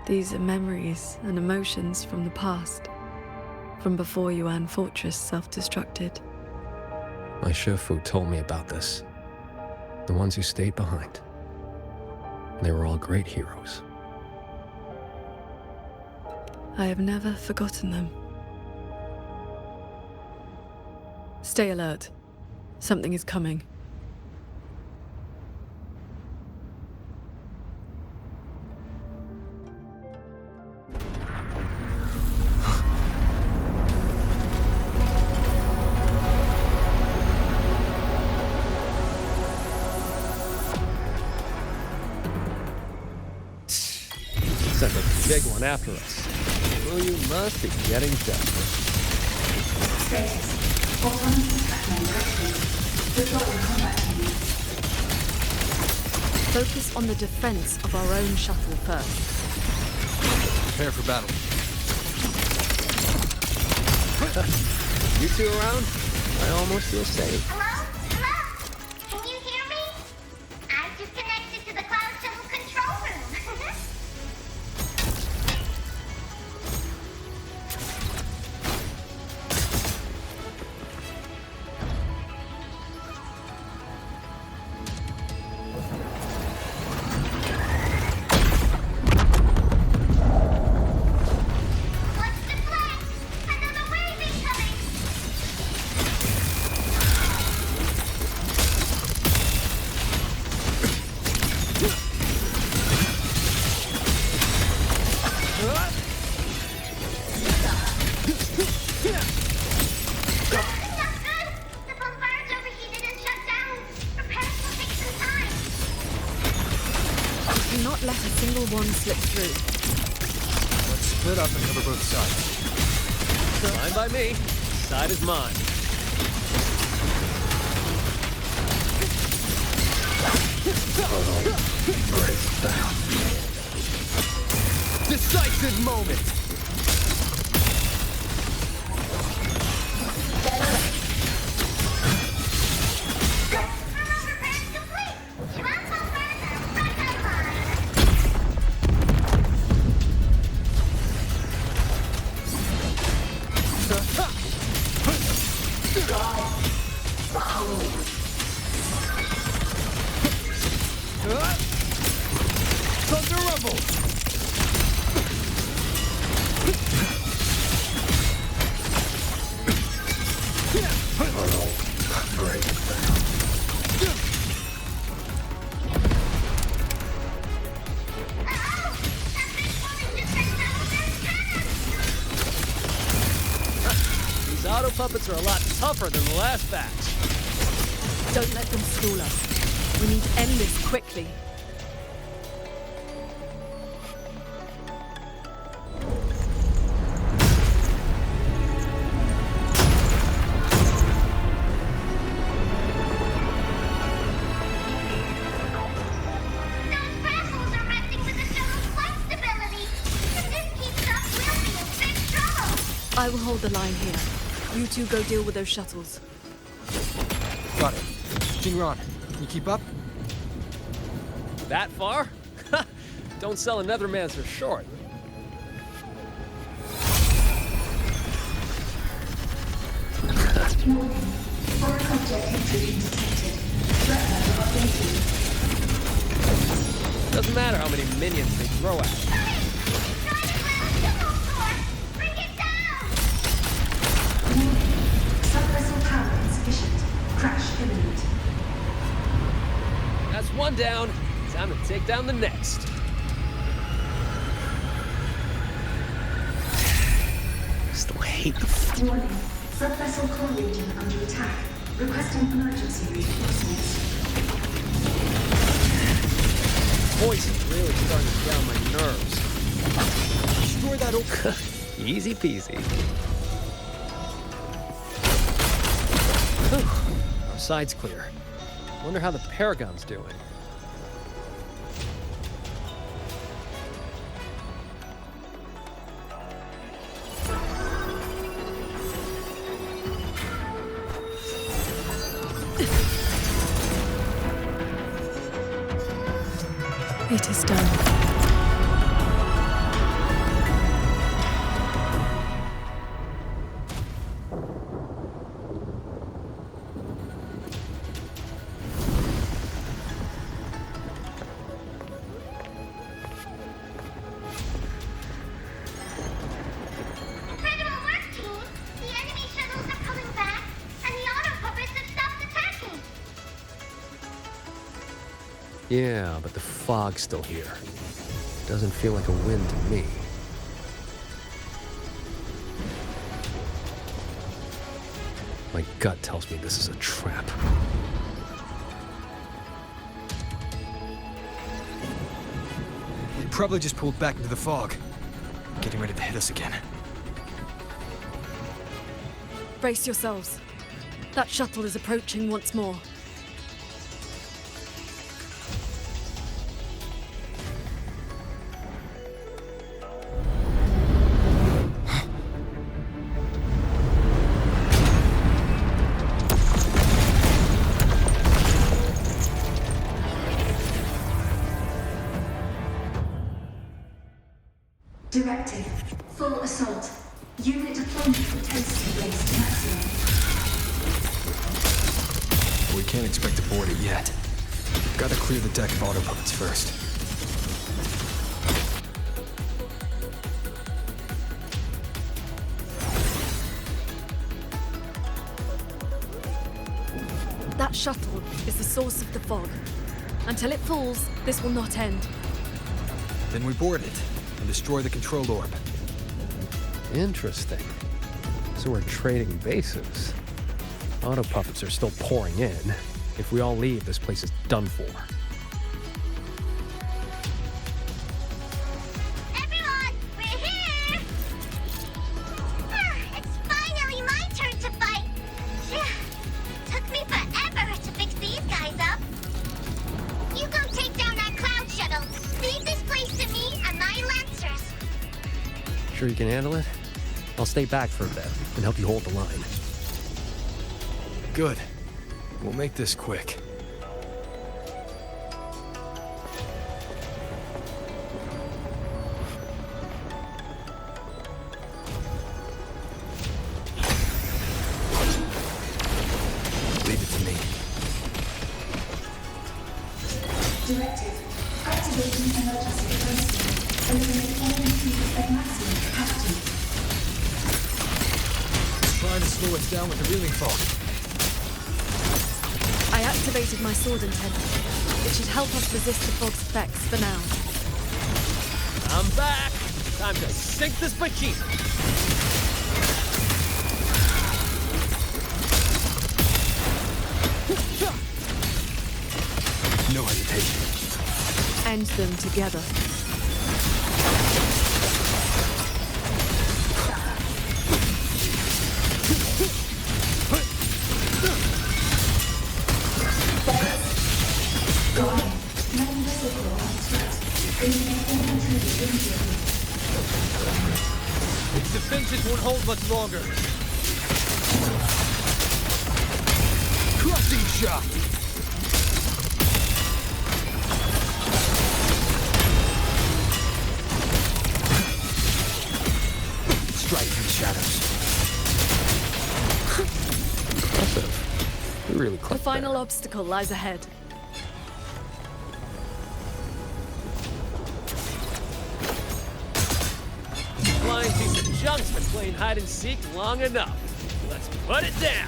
These are memories and emotions from the past, from before Yuan Fortress self-destructed. My Shifu told me about this. The ones who stayed behind. They were all great heroes. I have never forgotten them. Stay alert. Something is coming. Sent a big one after us. Well, you must be getting desperate. Focus on the defense of our own shuttle first. Prepare for battle. You two around? I almost feel safe. Hello? Hello? Can you hear me? I've just connected to the Cloud Shuttle control room. one slip through. Let's split up and cover both sides. Fine by me. Side is mine. Decisive moment! Thunder rumble! These auto puppets are a lot tougher than the last batch. Don't let them school us. We need to end this quickly. I will hold the line here. You two go deal with those shuttles. Got it. Jingron, can you keep up? That far? Don't sell a Nethermancer short. Doesn't matter how many minions they throw at it. Sub-vessel power insufficient. Crash imminent. That's one down. Time to take down the next. Still hate the Warning. Sub-vessel core region under attack. Requesting emergency reinforcements. Voice is really starting to down my nerves. Destroy that old... Easy peasy. Our side's clear. Wonder how the Paragon's doing. It is done. Incredible work, team! The enemy shuttles are coming back, and the auto puppets have stopped attacking! Yeah, but the fog's still here. Doesn't feel like a win to me. My gut tells me this is a trap. They probably just pulled back into the fog. Getting ready to hit us again. Brace yourselves. That shuttle is approaching once more. Directive. Full assault. Unit deployment intensity raised to maximum. We can't expect to board it yet. Gotta clear the deck of auto puppets first. That shuttle is the source of the fog. Until it falls, this will not end. Then we board it and destroy the control orb. Interesting. So we're trading bases. Auto puppets are still pouring in. If we all leave, this place is done for. you can handle it? I'll stay back for a bit and help you hold the line. Good. We'll make this quick. Leave it to me. Directive. Activating emergency capacity. Eliminate all feeds at maximum capacity. Trying to slow us down with the reeling fog. I activated my sword antenna. It should help us resist the fog's effects for now. I'm back! Time to sink this behemoth! No hesitation. End them together. Its defenses won't hold much longer. Crushing shot! Strike through the shadows. Impressive. You really The clicked final obstacle lies ahead. Flying piece of junk's been playing hide and seek long enough. Let's put it down.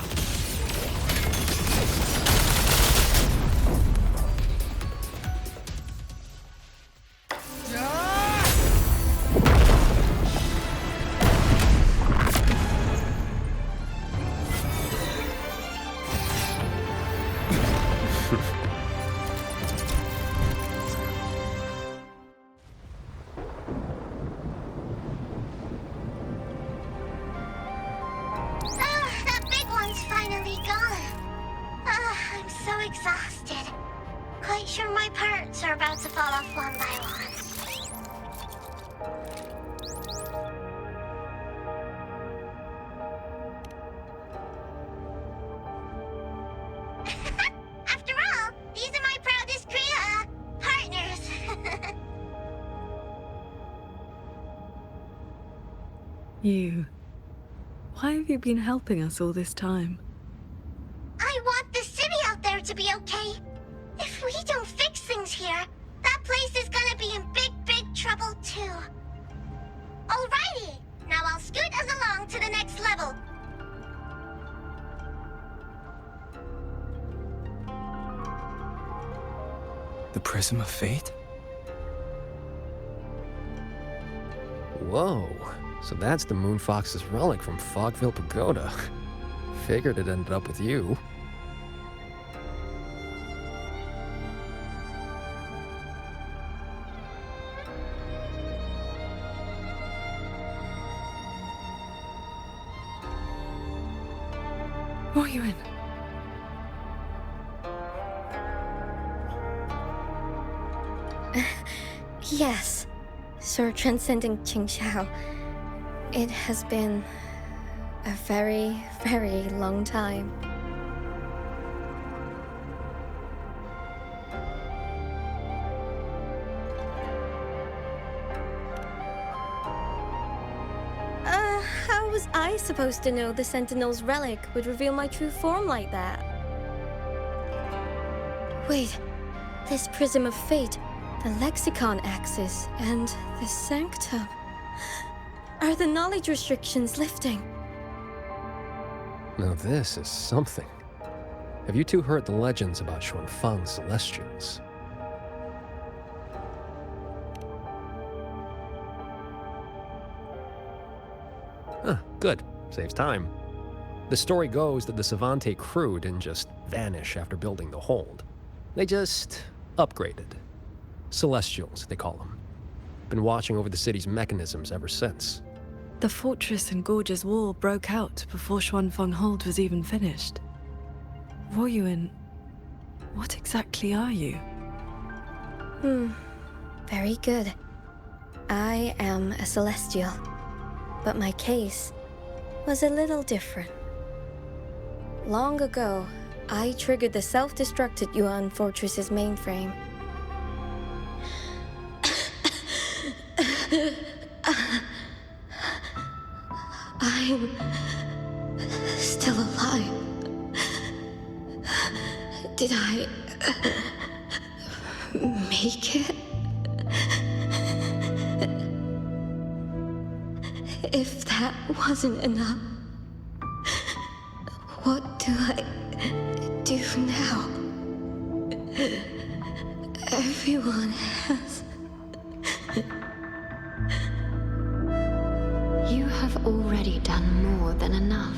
That big one's finally gone. I'm so exhausted. Quite sure my parts are about to fall off one by one. After all, these are my proudest partners. You. Why have you been helping us all this time? I want the city out there to be okay. If we don't fix things here, that place is gonna be in big, big trouble too. Alrighty, now I'll scoot us along to the next level. The Prism of Fate? Whoa. So that's the Moon Fox's relic from Fogville Pagoda. Figured it ended up with you. What are you in? Yes, Sir Transcending Qingxiao. It has been a very, very long time. How was I supposed to know the Sentinel's relic would reveal my true form like that? Wait, this Prism of Fate, the Lexicon Axis, and the Sanctum. Are the knowledge restrictions lifting? Now this is something. Have you two heard the legends about Xuanfang's Celestials? Huh, good. Saves time. The story goes that the Savante crew didn't just vanish after building the hold. They just upgraded. Celestials, they call them. Been watching over the city's mechanisms ever since. The fortress and Gorge's wall broke out before Xuanfang Hold was even finished. Woyuan, what exactly are you? Very good. I am a Celestial. But my case was a little different. Long ago, I triggered the self-destructed Yuan Fortress's mainframe. I'm still alive. Did I make it? If that wasn't enough, what do I do now? Everyone has... You have already done more than enough.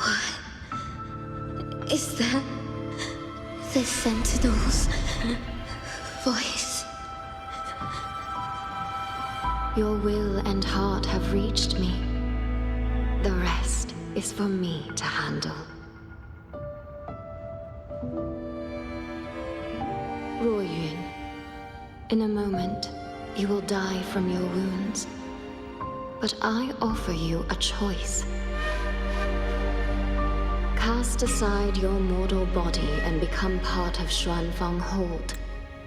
What is that? The Sentinel's voice? Your will and heart have reached me. The rest is for me to handle. Ruoyun, in a moment, you will die from your wounds. But I offer you a choice. Cast aside your mortal body and become part of Xuanfang Hold,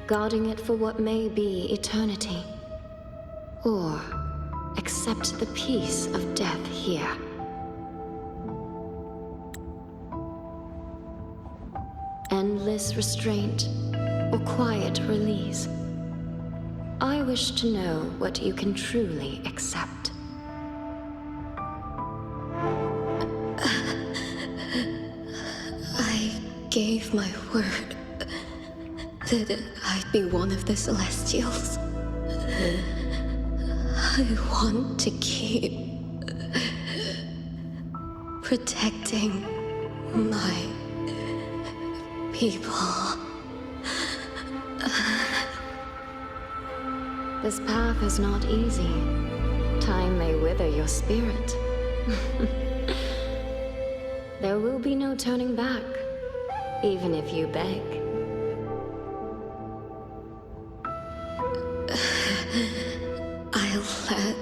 guarding it for what may be eternity. Or accept the peace of death here. Endless restraint or quiet release. I wish to know what you can truly accept. I gave my word that I'd be one of the Celestials. I want to keep protecting my people. This path is not easy. Time may wither your spirit. There will be no turning back, even if you beg. I'll let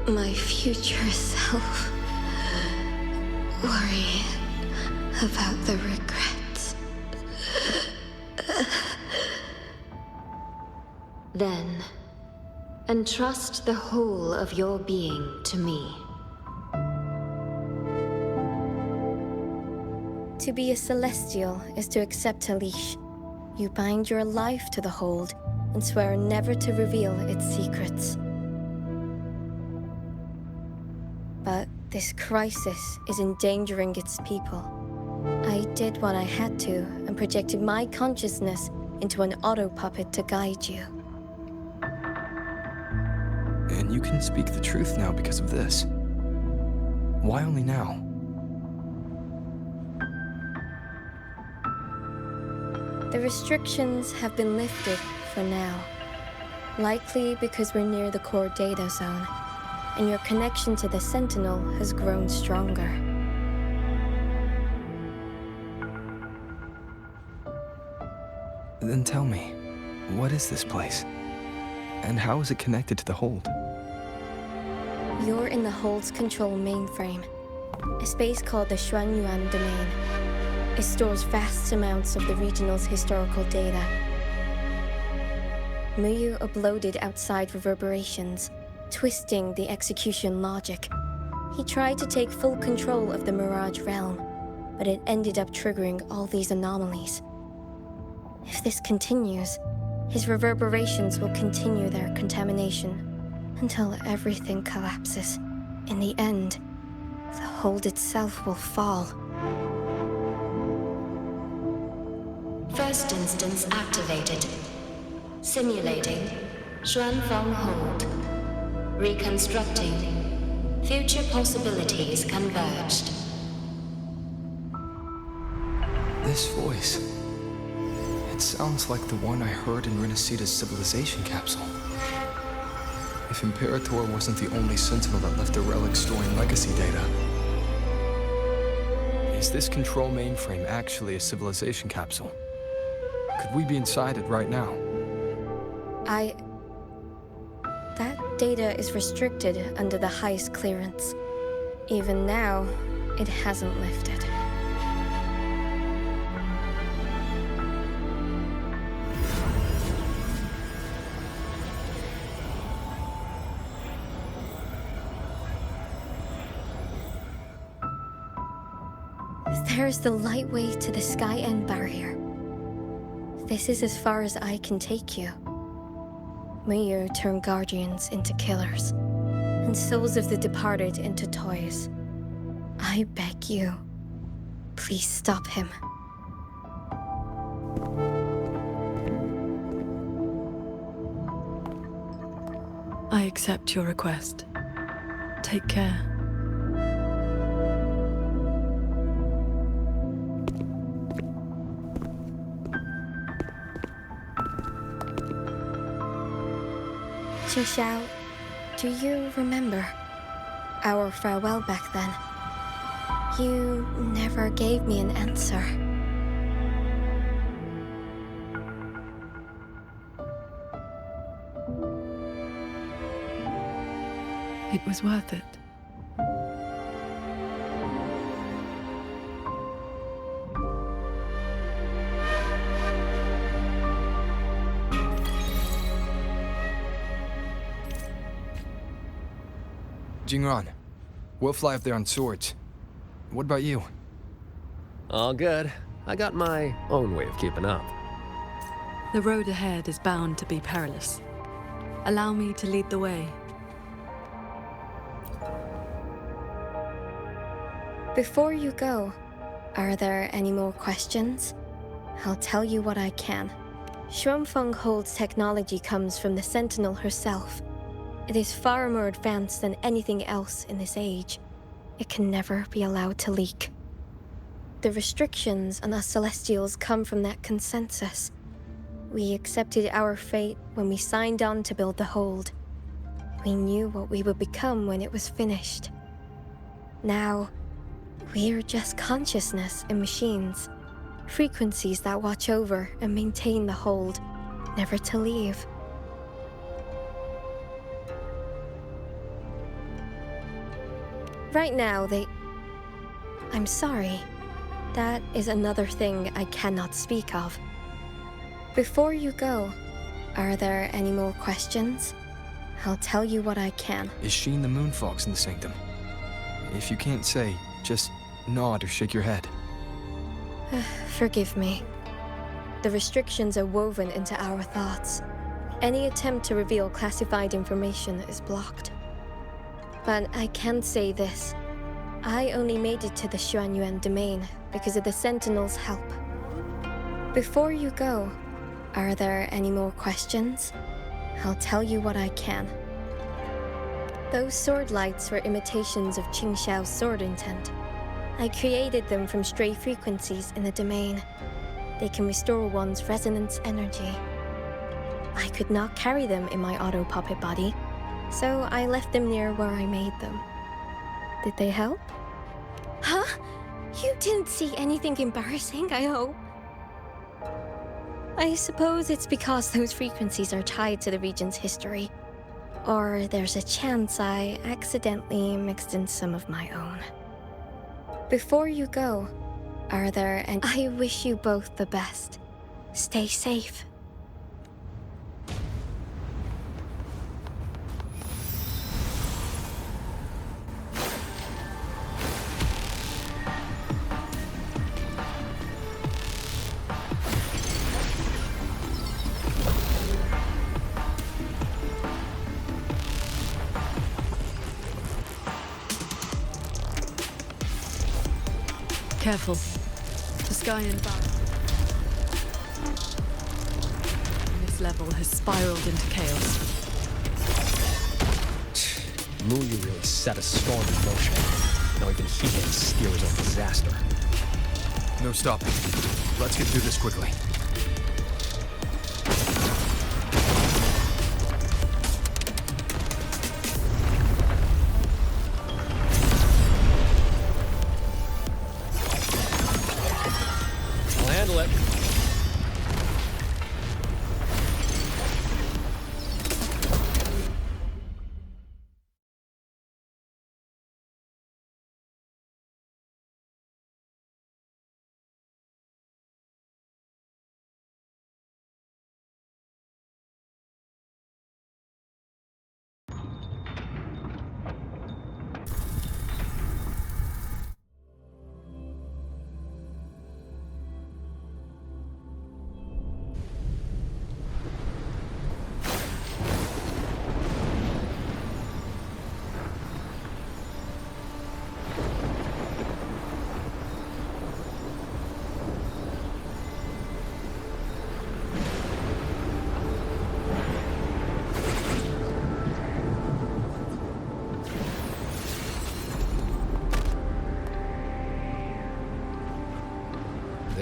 my future self worry about the regrets. Then, entrust the whole of your being to me. To be a Celestial is to accept a leash. You bind your life to the hold and swear never to reveal its secrets. But this crisis is endangering its people. I did what I had to and projected my consciousness into an auto-puppet to guide you. And you can speak the truth now because of this. Why only now? The restrictions have been lifted for now. Likely because we're near the core data zone, and your connection to the Sentinel has grown stronger. Then tell me, what is this place? And how is it connected to the Hold? You're in the Hold's control mainframe, a space called the Xuanyuan Domain. It stores vast amounts of the regional's historical data. Muyu uploaded outside reverberations, twisting the execution logic. He tried to take full control of the Mirage realm, but it ended up triggering all these anomalies. If this continues, his reverberations will continue their contamination until everything collapses. In the end, the Hold itself will fall. First instance activated. Simulating. Xuanfang Hold. Reconstructing. Future possibilities converged. This voice. It sounds like the one I heard in Renacita's civilization capsule. If Imperator wasn't the only Sentinel that left a relic storing legacy data, is this control mainframe actually a civilization capsule? Could we be inside it right now? That data is restricted under the highest clearance. Even now, it hasn't lifted. There's the lightway to the Sky End barrier. This is as far as I can take you. May you turn guardians into killers, and souls of the departed into toys. I beg you, please stop him. I accept your request. Take care. Qingxiao, do you remember our farewell back then? You never gave me an answer. It was worth it. Jingran, we'll fly up there on swords. What about you? All good. I got my own way of keeping up. The road ahead is bound to be perilous. Allow me to lead the way. Before you go, are there any more questions? I'll tell you what I can. Xuanfeng Hold's technology comes from the Sentinel herself. It is far more advanced than anything else in this age. It can never be allowed to leak. The restrictions on us Celestials come from that consensus. We accepted our fate when we signed on to build the Hold. We knew what we would become when it was finished. Now, we're just consciousness and machines. Frequencies that watch over and maintain the Hold, never to leave. Right now, I'm sorry. That is another thing I cannot speak of. Before you go, are there any more questions? I'll tell you what I can. Is Sheen the Moonfox in the Sanctum? If you can't say, just nod or shake your head. Forgive me. The restrictions are woven into our thoughts. Any attempt to reveal classified information is blocked. But I can say this. I only made it to the Xuanyuan domain because of the Sentinel's help. Before you go, are there any more questions? I'll tell you what I can. Those sword lights were imitations of Qingxiao's sword intent. I created them from stray frequencies in the domain. They can restore one's resonance energy. I could not carry them in my auto-puppet body, so I left them near where I made them. Did they help? Huh? You didn't see anything embarrassing, I hope? I suppose it's because those frequencies are tied to the region's history. Or there's a chance I accidentally mixed in some of my own. Before you go, are there any... I wish you both the best. Stay safe. Careful. The Sky End barrier. This level has spiraled into chaos. Muyu really set a storm in motion. Now even he can steer his own disaster. No stopping. Let's get through this quickly.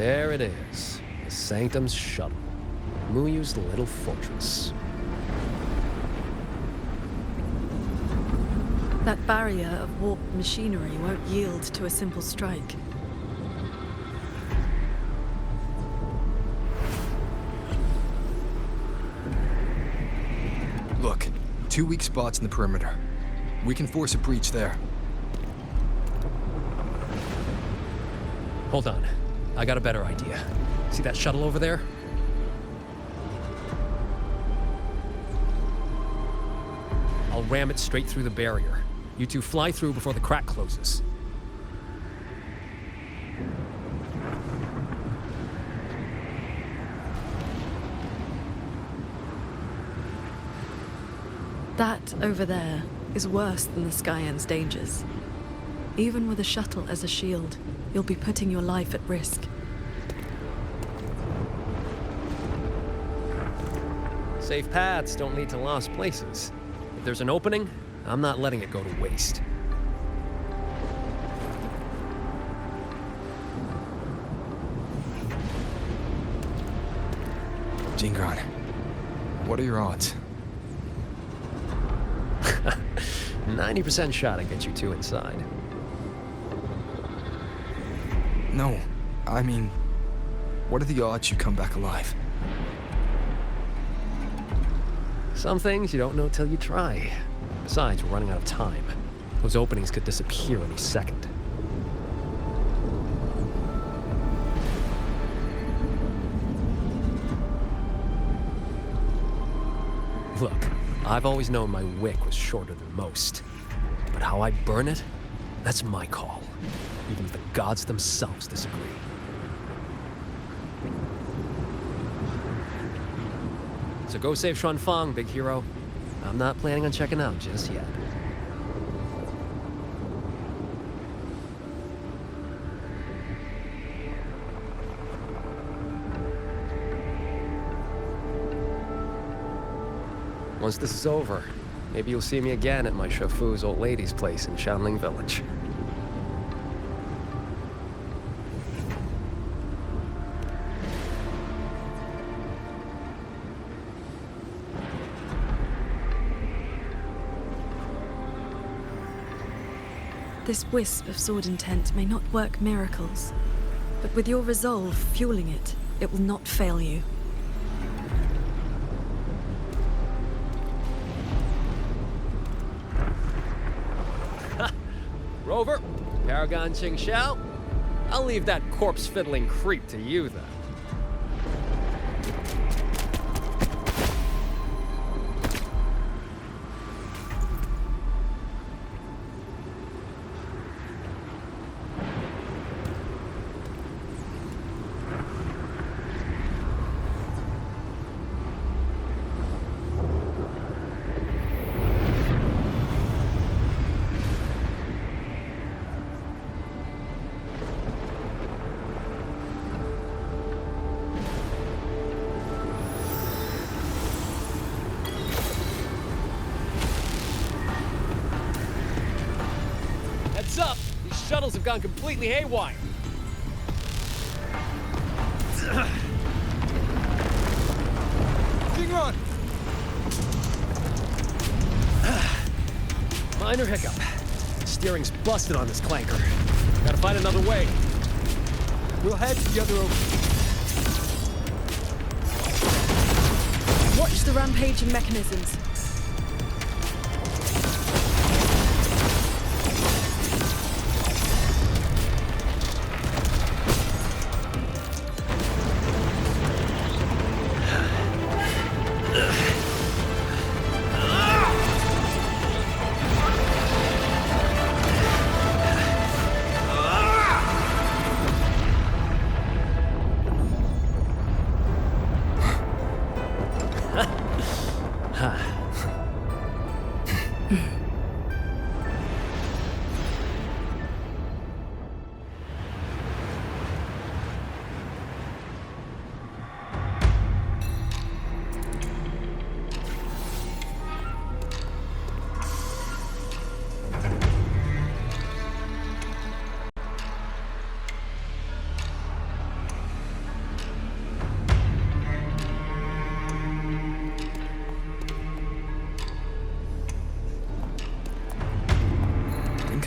There it is. The Sanctum's shuttle. Muyu's little fortress. That barrier of warped machinery won't yield to a simple strike. Look, 2 weak spots in the perimeter. We can force a breach there. Hold on. I got a better idea. See that shuttle over there? I'll ram it straight through the barrier. You two fly through before the crack closes. That over there is worse than the Skyend's dangers. Even with a shuttle as a shield, you'll be putting your life at risk. Safe paths don't lead to lost places. If there's an opening, I'm not letting it go to waste. Jingron, what are your odds? 90% shot to get you two inside. No, I mean, what are the odds you come back alive? Some things you don't know till you try. Besides, we're running out of time. Those openings could disappear any second. Look, I've always known my wick was shorter than most. But how I burn it, that's my call. Even if the gods themselves disagree. So go save Xuanfang, big hero. I'm not planning on checking out just yet. Once this is over, maybe you'll see me again at my Shafu's old lady's place in Xiangling Village. This wisp of sword intent may not work miracles, but with your resolve fueling it, it will not fail you. Rover, Paragon Ching Xiao, I'll leave that corpse-fiddling creep to you, then. Heads up! These shuttles have gone completely haywire. Jingron! Minor hiccup. Steering's busted on this clanker. Gotta find another way. We'll head to the other opening. Watch the rampaging mechanisms.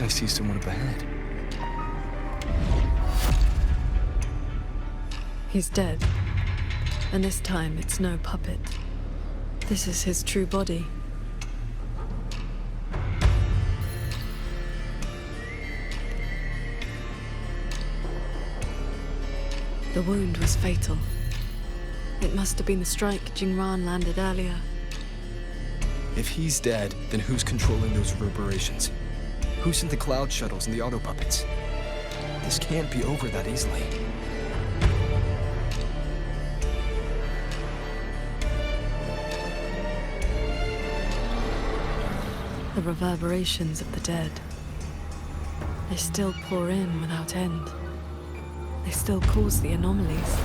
I see someone up ahead. He's dead. And this time, it's no puppet. This is his true body. The wound was fatal. It must have been the strike Jingran landed earlier. If he's dead, then who's controlling those reverberations? Who sent the cloud shuttles and the auto puppets? This can't be over that easily. The reverberations of the dead. They still pour in without end. They still cause the anomalies.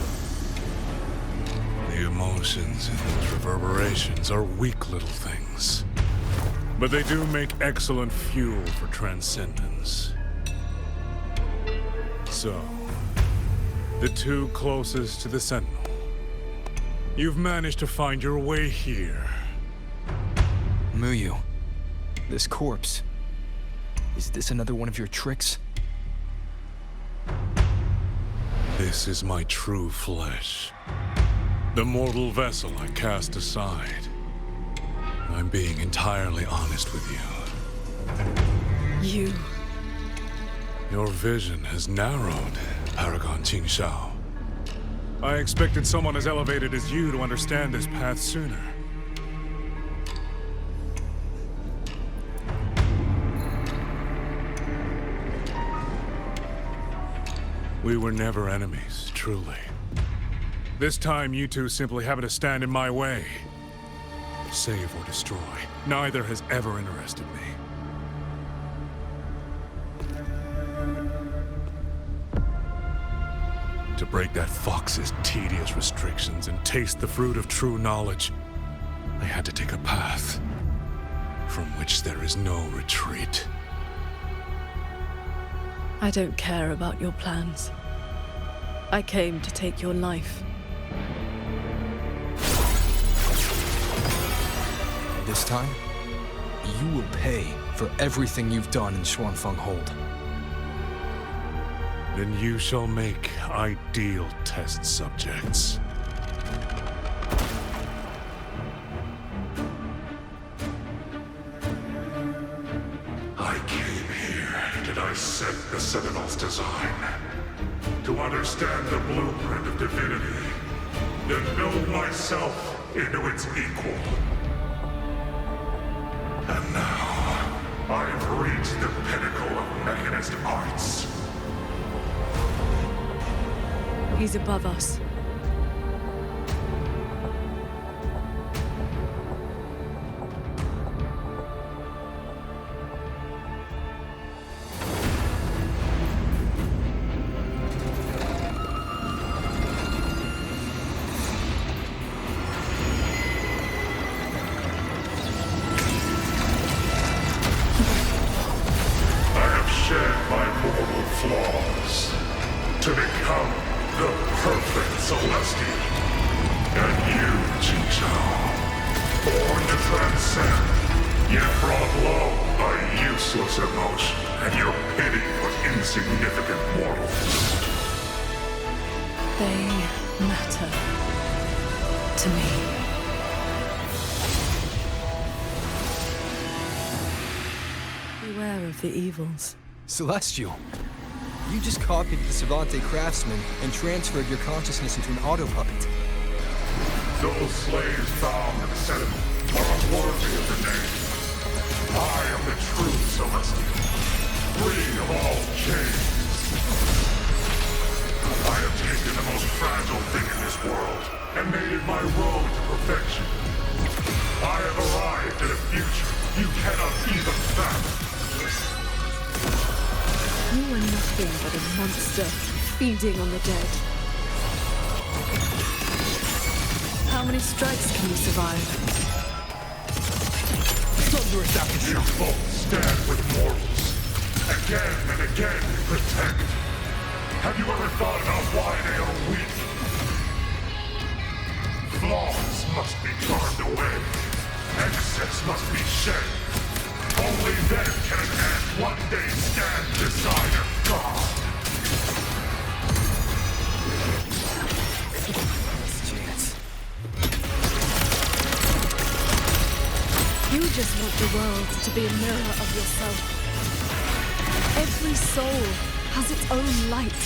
The emotions in those reverberations are weak little things. But they do make excellent fuel for transcendence. So, the two closest to the Sentinel. You've managed to find your way here. Muyu, this corpse. Is this another one of your tricks? This is my true flesh. The mortal vessel I cast aside. I'm being entirely honest with you. Your vision has narrowed, Paragon Qingshao. I expected someone as elevated as you to understand this path sooner. We were never enemies, truly. This time, you two simply happen to stand in my way. Save or destroy, neither has ever interested me. To break that fox's tedious restrictions and taste the fruit of true knowledge, I had to take a path from which there is no retreat. I don't care about your plans. I came to take your life. This time, you will pay for everything you've done in Xuanfeng Hold. Then you shall make ideal test subjects. I came here to dissect the Sentinel's design. To understand the blueprint of divinity. To build myself into its equal. And now, I've reached the pinnacle of mechanist arts. He's above us. To become the perfect Celestial. And you, Qingshao, born to transcend, yet brought low by useless emotion and your pity for insignificant mortals. They matter to me. Beware of the evils. Celestial, you just copied the Savante craftsman and transferred your consciousness into an auto puppet. Those slaves bound in the Sentinel are unworthy of the name. I am the true Celestial, free of all chains. I have taken the most fragile thing in this world and made it my road to perfection. I have arrived at a future you cannot even fathom. You are nothing but a monster feeding on the dead. How many strikes can you survive? Thunder attack! You both stand with mortals. Again and again protect. Have you ever thought about why they are weak? Flaws must be charmed away. Excess must be shed. Only then can an ant one day stand beside a god. You just want the world to be a mirror of yourself. Every soul has its own light.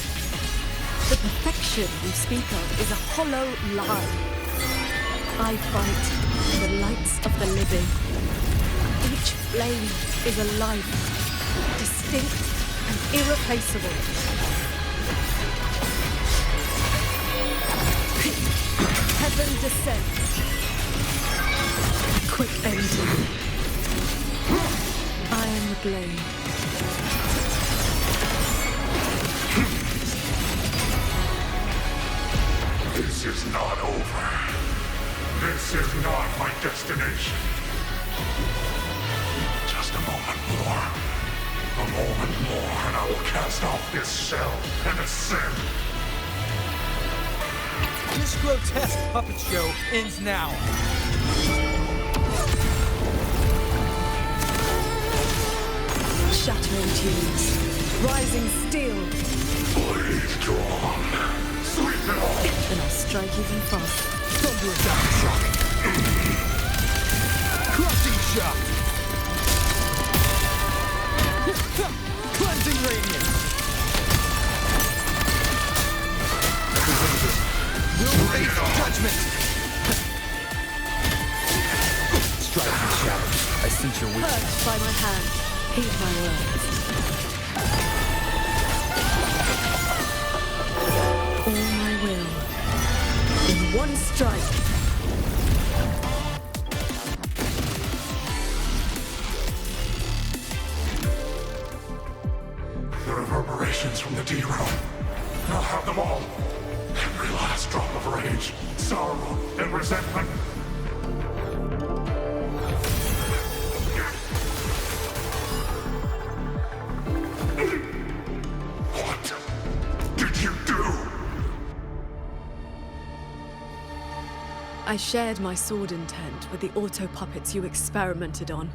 The perfection you speak of is a hollow lie. I fight for the lights of the living. Each flame is a life, distinct and irreplaceable. Heaven descends. Quick end to me. I am the blade. This is not over. This is not my destination. Just a moment more. A moment more, and I will cast off this shell and ascend. This grotesque puppet show ends now. Shattering tunes, rising steel. Blade drawn. Sweep it off. Then I'll strike even faster. Thunderous aftershock. Crushing shock. Cleansing radiance. Will face judgment. Striking shadows. I sense your weakness. Purged by my hand. Heed my words. All my will. In one strike. The reverberations from the D-Realm. I'll have them all. Every last drop of rage, sorrow, and resentment. What did you do? I shared my sword intent with the auto-puppets you experimented on.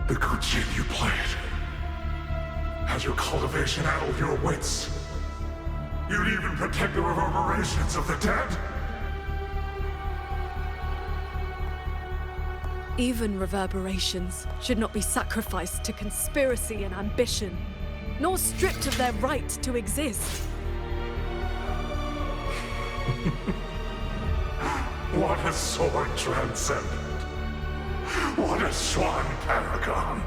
The good jig you played. Has your cultivation addled your wits? You'd even protect the reverberations of the dead? Even reverberations should not be sacrificed to conspiracy and ambition, nor stripped of their right to exist. What a sword transcendent. What a swan paragon.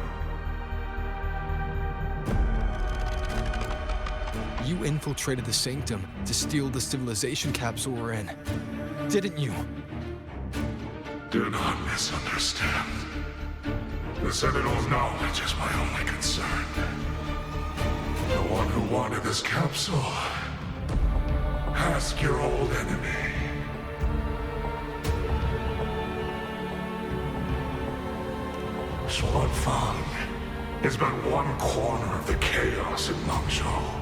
You infiltrated the Sanctum to steal the civilization capsule we're in, didn't you? Do not misunderstand. The Sentinel's knowledge is my only concern. The one who wanted this capsule. Ask your old enemy. Xuanfang is but one corner of the chaos in Mengzhou.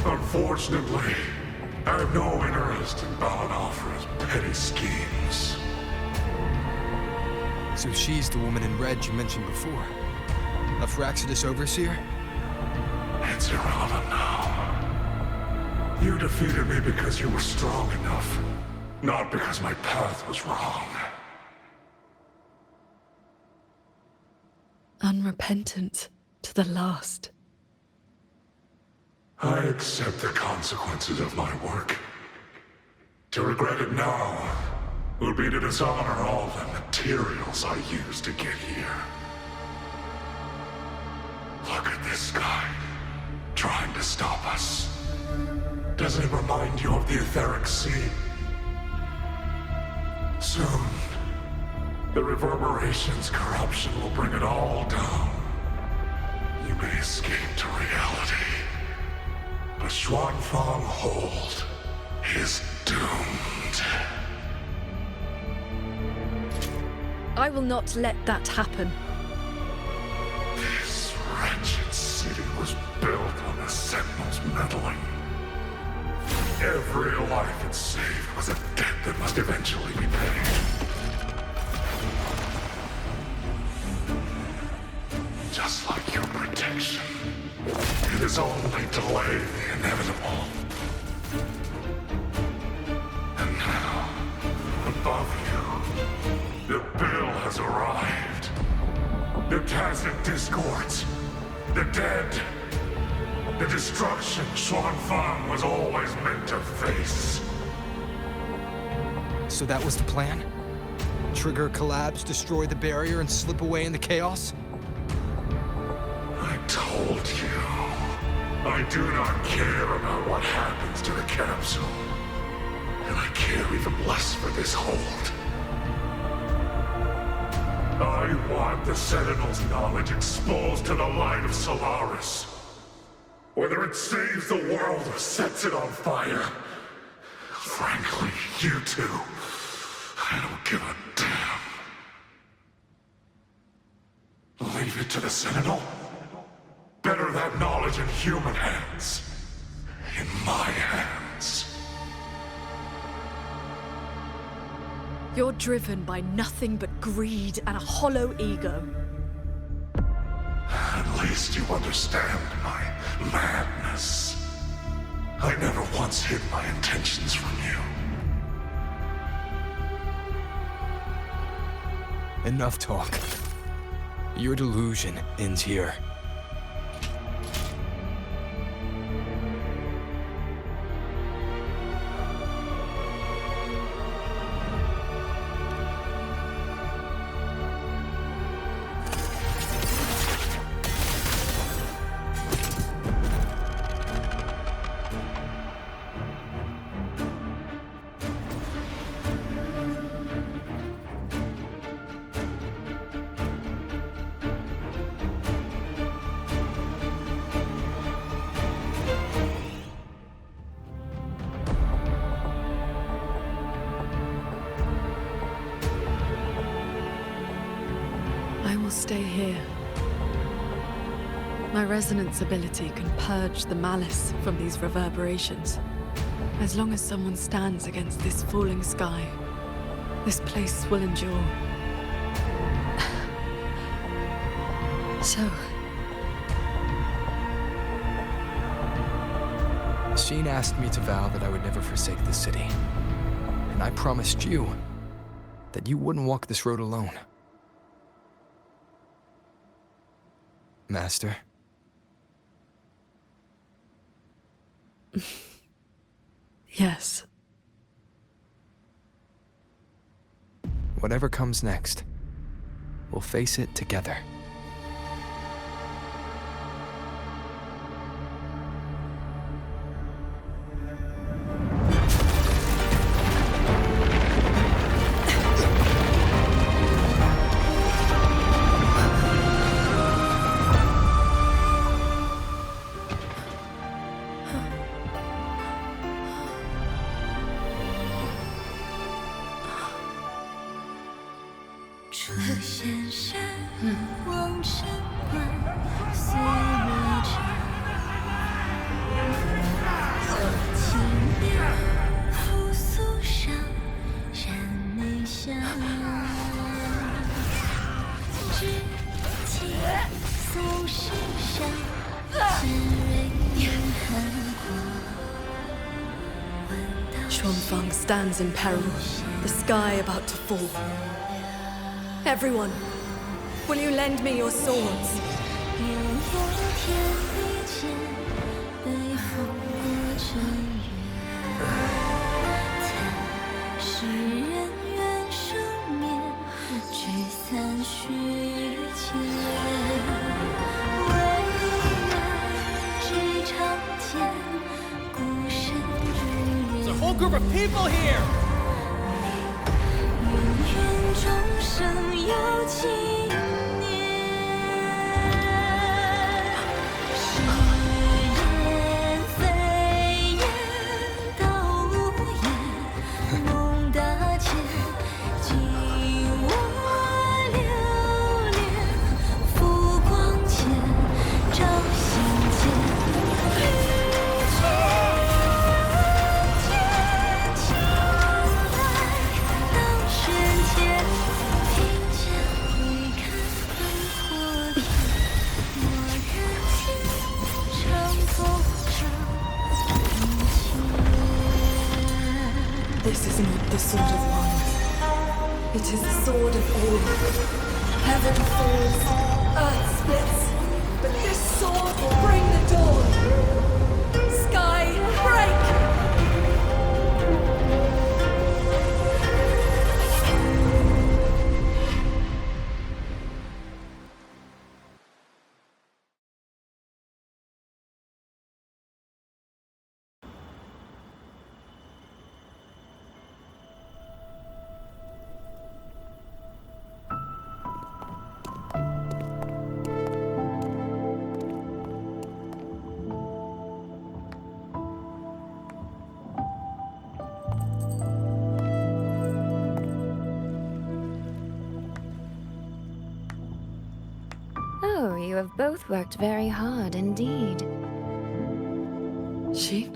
Unfortunately, I have no interest in Balanofra's petty schemes. So she's the woman in red you mentioned before. A Phraxidus overseer? It's irrelevant now. You defeated me because you were strong enough, not because my path was wrong. Unrepentant to the last. I accept the consequences of my work. To regret it now would be to dishonor all the materials I used to get here. Look at this guy, trying to stop us. Doesn't it remind you of the Etheric Sea? Soon, the reverberation's corruption will bring it all down. You may escape to reality, but Xuanfang Hold is doomed. I will not let that happen. This wretched city was built on the Sentinel's meddling. Every life it saved was a debt that must eventually be paid. is only delay the inevitable. And now, above you, the bill has arrived. The tacit discords, the dead, the destruction Xuanfang was always meant to face. So that was the plan? Trigger collapse, destroy the barrier, and slip away in the chaos? I told you. I do not care about what happens to the capsule. And I care even less for this hold. I want the Sentinel's knowledge exposed to the light of Solaris. Whether it saves the world or sets it on fire. Frankly, you two, I don't give a damn. Leave it to the Sentinel? Better that knowledge in human hands. In my hands. You're driven by nothing but greed and a hollow ego. At least you understand my madness. I never once hid my intentions from you. Enough talk. Your delusion ends here. I will stay here. My resonance ability can purge the malice from these reverberations. As long as someone stands against this falling sky, this place will endure. So... Sheen asked me to vow that I would never forsake this city. And I promised you that you wouldn't walk this road alone. Master. Yes. Whatever comes next, we'll face it together. Xuanfang stands in peril, the sky about to fall. Everyone, will you lend me your swords? There's a whole group of people here! It is the sword of all. Heaven falls, earth splits, but this sword will bring the dawn. Sky, break! Oh, you have both worked very hard indeed. Sheen?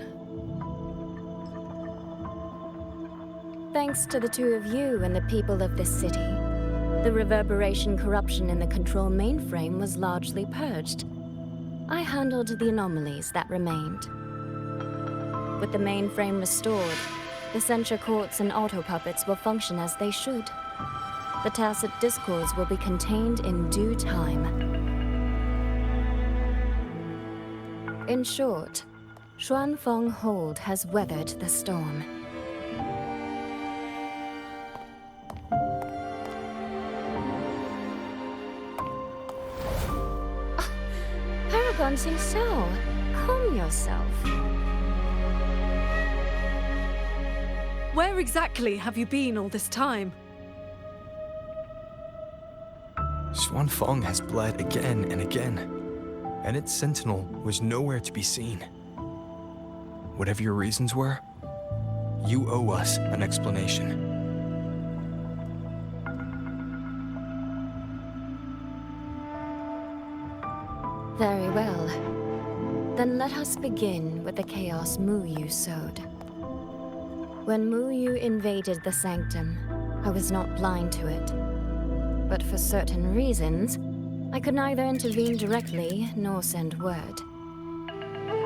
Thanks to the two of you and the people of this city, the reverberation corruption in the control mainframe was largely purged. I handled the anomalies that remained. With the mainframe restored, the censure courts and auto-puppets will function as they should. The tacit discords will be contained in due time. In short, Xuanfeng Hold has weathered the storm. Paragon Xingxiao, calm yourself. Where exactly have you been all this time? Xuanfeng has bled again and again, and its sentinel was nowhere to be seen. Whatever your reasons were, you owe us an explanation. Very well. Then let us begin with the chaos Mu Yu sowed. When Mu Yu invaded the sanctum, I was not blind to it. But for certain reasons, I could neither intervene directly nor send word.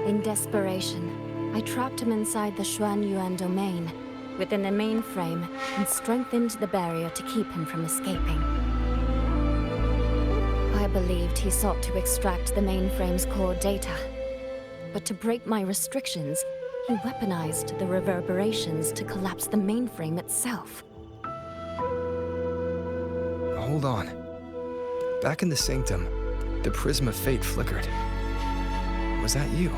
In desperation, I trapped him inside the Xuan Yuan domain, within the mainframe, and strengthened the barrier to keep him from escaping. I believed he sought to extract the mainframe's core data. But to break my restrictions, he weaponized the reverberations to collapse the mainframe itself. Hold on. Back in the sanctum, the prism of fate flickered. Was that you?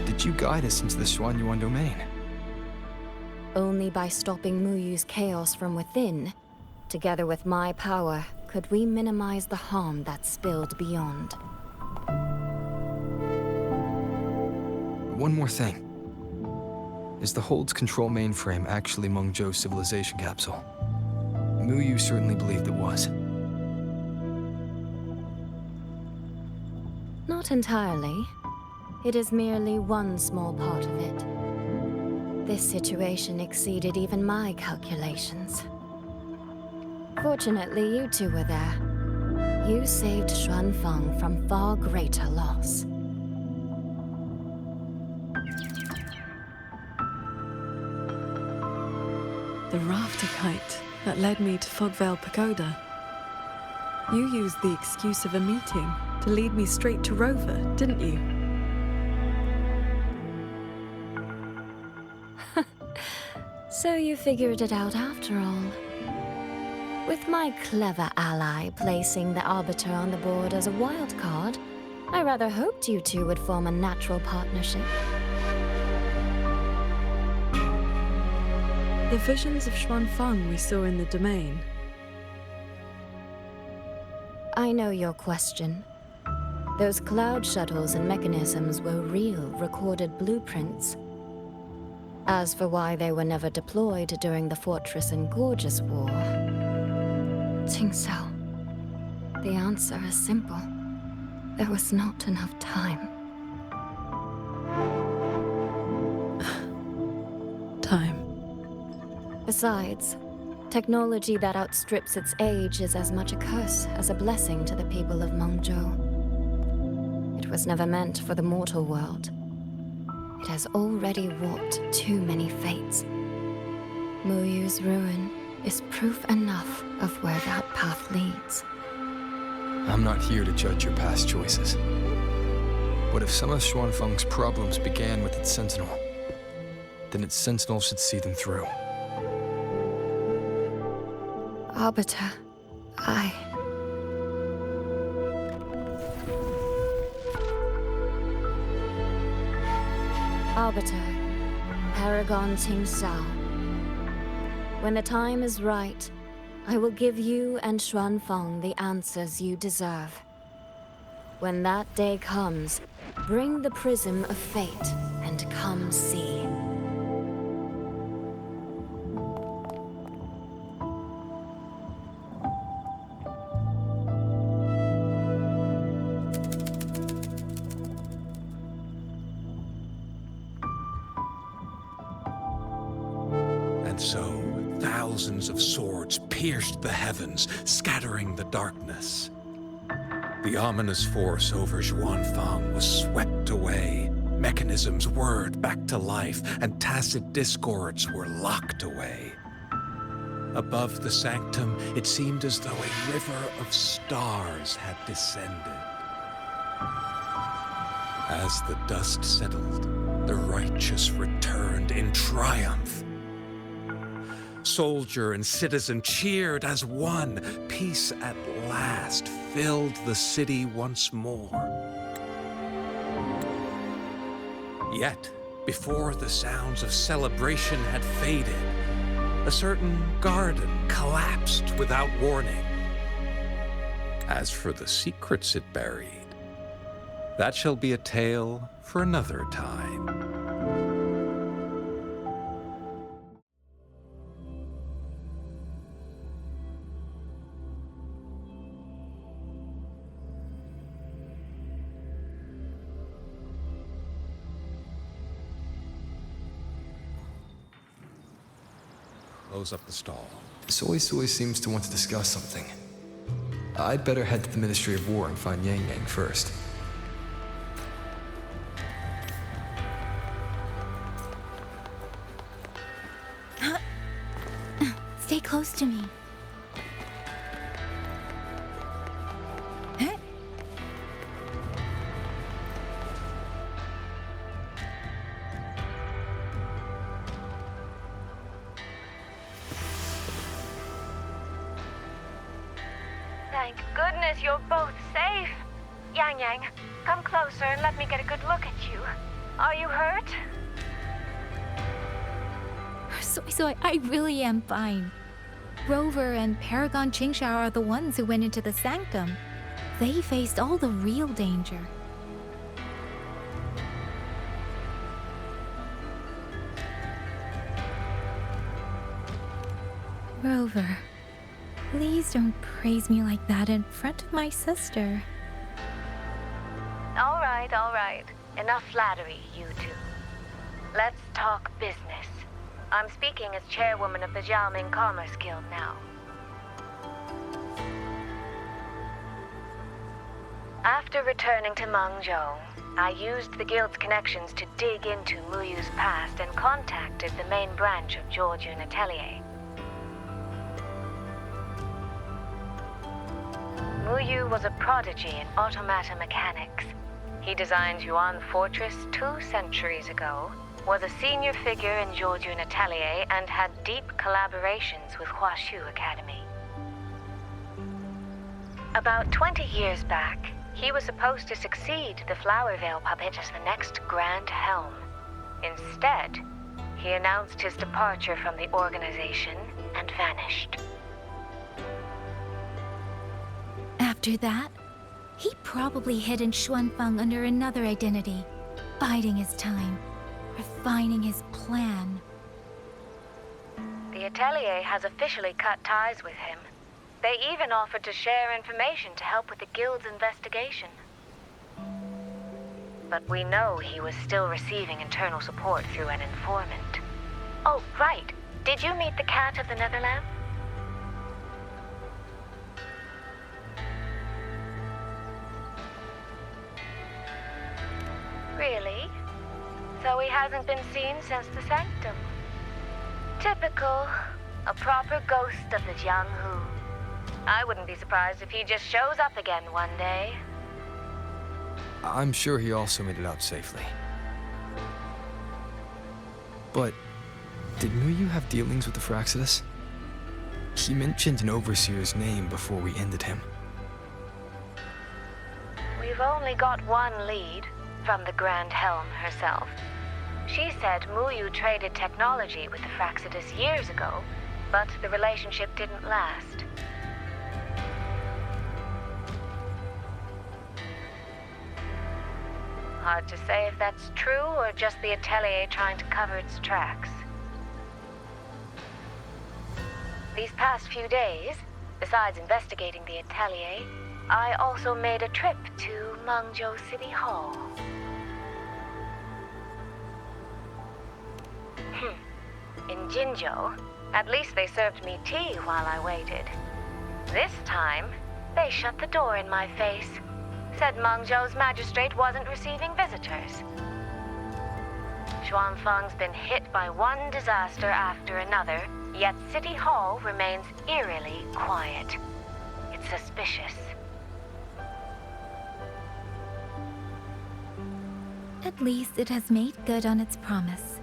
Did you guide us into the Xuan Yuan domain? Only by stopping Mu Yu's chaos from within, together with my power, could we minimize the harm that spilled beyond. One more thing. Is the Hold's control mainframe actually Meng Zhou's civilization capsule? Mu Yu certainly believed it was. Not entirely. It is merely one small part of it. This situation exceeded even my calculations. Fortunately, you two were there. You saved Xuanfeng from far greater loss. The rafter kite that led me to Fogvale Pagoda. You used the excuse of a meeting to lead me straight to Rover, didn't you? So you figured it out after all. With my clever ally placing the Arbiter on the board as a wild card, I rather hoped you two would form a natural partnership. The visions of Xuanfeng we saw in the domain. I know your question. Those cloud shuttles and mechanisms were real, recorded blueprints. As for why they were never deployed during the Fortress and Gorgeous War, Xingxiao, the answer is simple. There was not enough time. Time. Besides, technology that outstrips its age is as much a curse as a blessing to the people of Meng Zhou. It was never meant for the mortal world. It has already warped too many fates. Mu Yu's ruin, is proof enough of where that path leads. I'm not here to judge your past choices. But if some of Xuanfeng's problems began with its sentinel, then its sentinel should see them through. Arbiter, Arbiter, Paragon Tingxiao. When the time is right, I will give you and Xuanfeng the answers you deserve. When that day comes, bring the prism of fate and come see. And so, thousands of swords pierced the heavens, scattering the darkness. The ominous force over Xuanfeng was swept away. Mechanisms whirred back to life, and tacit discords were locked away. Above the sanctum, it seemed as though a river of stars had descended. As the dust settled, the righteous returned in triumph. Soldier and citizen cheered as one. Peace at last filled the city once more. Yet, before the sounds of celebration had faded, a certain garden collapsed without warning. As for the secrets it buried, that shall be a tale for another time. Close up the stall. Soy seems to want to discuss something. I'd better head to the Ministry of War and find Yang Yang first. Stay close to me. Thank goodness you're both safe. Yang Yang, come closer and let me get a good look at you. Are you hurt? Soy, I really am fine. Rover and Paragon Tingxiao are the ones who went into the sanctum. They faced all the real danger. Rover, please don't praise me like that in front of my sister. All right. Enough flattery, you two. Let's talk business. I'm speaking as chairwoman of the Jiaoming Commerce Guild now. After returning to Mengzhou, I used the guild's connections to dig into Muyu's past and contacted the main branch of Georgian Atelier. Muyu was a prodigy in automata mechanics. He designed Yuan Fortress 2 centuries ago, was a senior figure in Georgian Atelier, and had deep collaborations with Huaxu Academy. About 20 years back, he was supposed to succeed the Flower Veil puppet as the next Grand Helm. Instead, he announced his departure from the organization and vanished. After that, he probably hid in Xuanfeng under another identity, biding his time, refining his plan. The Atelier has officially cut ties with him. They even offered to share information to help with the Guild's investigation. But we know he was still receiving internal support through an informant. Oh, right. Did you meet the Cat of the Netherland? Really? So he hasn't been seen since the Sanctum. Typical. A proper ghost of the Jianghu. I wouldn't be surprised if he just shows up again one day. I'm sure he also made it out safely. But did Muyu have dealings with the Fraxidus? He mentioned an overseer's name before we ended him. We've only got one lead, from the Grand Helm herself. She said Muyu traded technology with the Fraxidus years ago, but the relationship didn't last. Hard to say if that's true or just the Atelier trying to cover its tracks. These past few days, besides investigating the Atelier, I also made a trip to Mengzhou City Hall. In Jinzhou, at least they served me tea while I waited. This time, they shut the door in my face. Said Mengzhou's magistrate wasn't receiving visitors. Xuanfeng's been hit by one disaster after another, yet City Hall remains eerily quiet. It's suspicious. At least it has made good on its promise.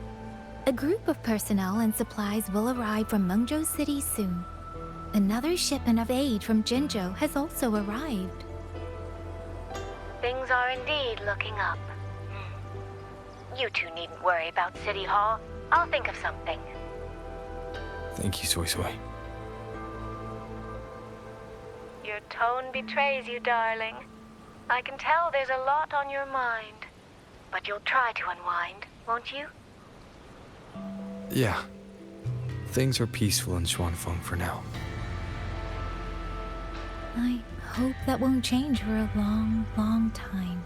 A group of personnel and supplies will arrive from Mengzhou City soon. Another shipment of aid from Jinzhou has also arrived. Things are indeed looking up. You two needn't worry about City Hall. I'll think of something. Thank you, Soy Soy. Your tone betrays you, darling. I can tell there's a lot on your mind. But you'll try to unwind, won't you? Yeah. Things are peaceful in Xuanfeng for now. I hope that won't change for a long, long time.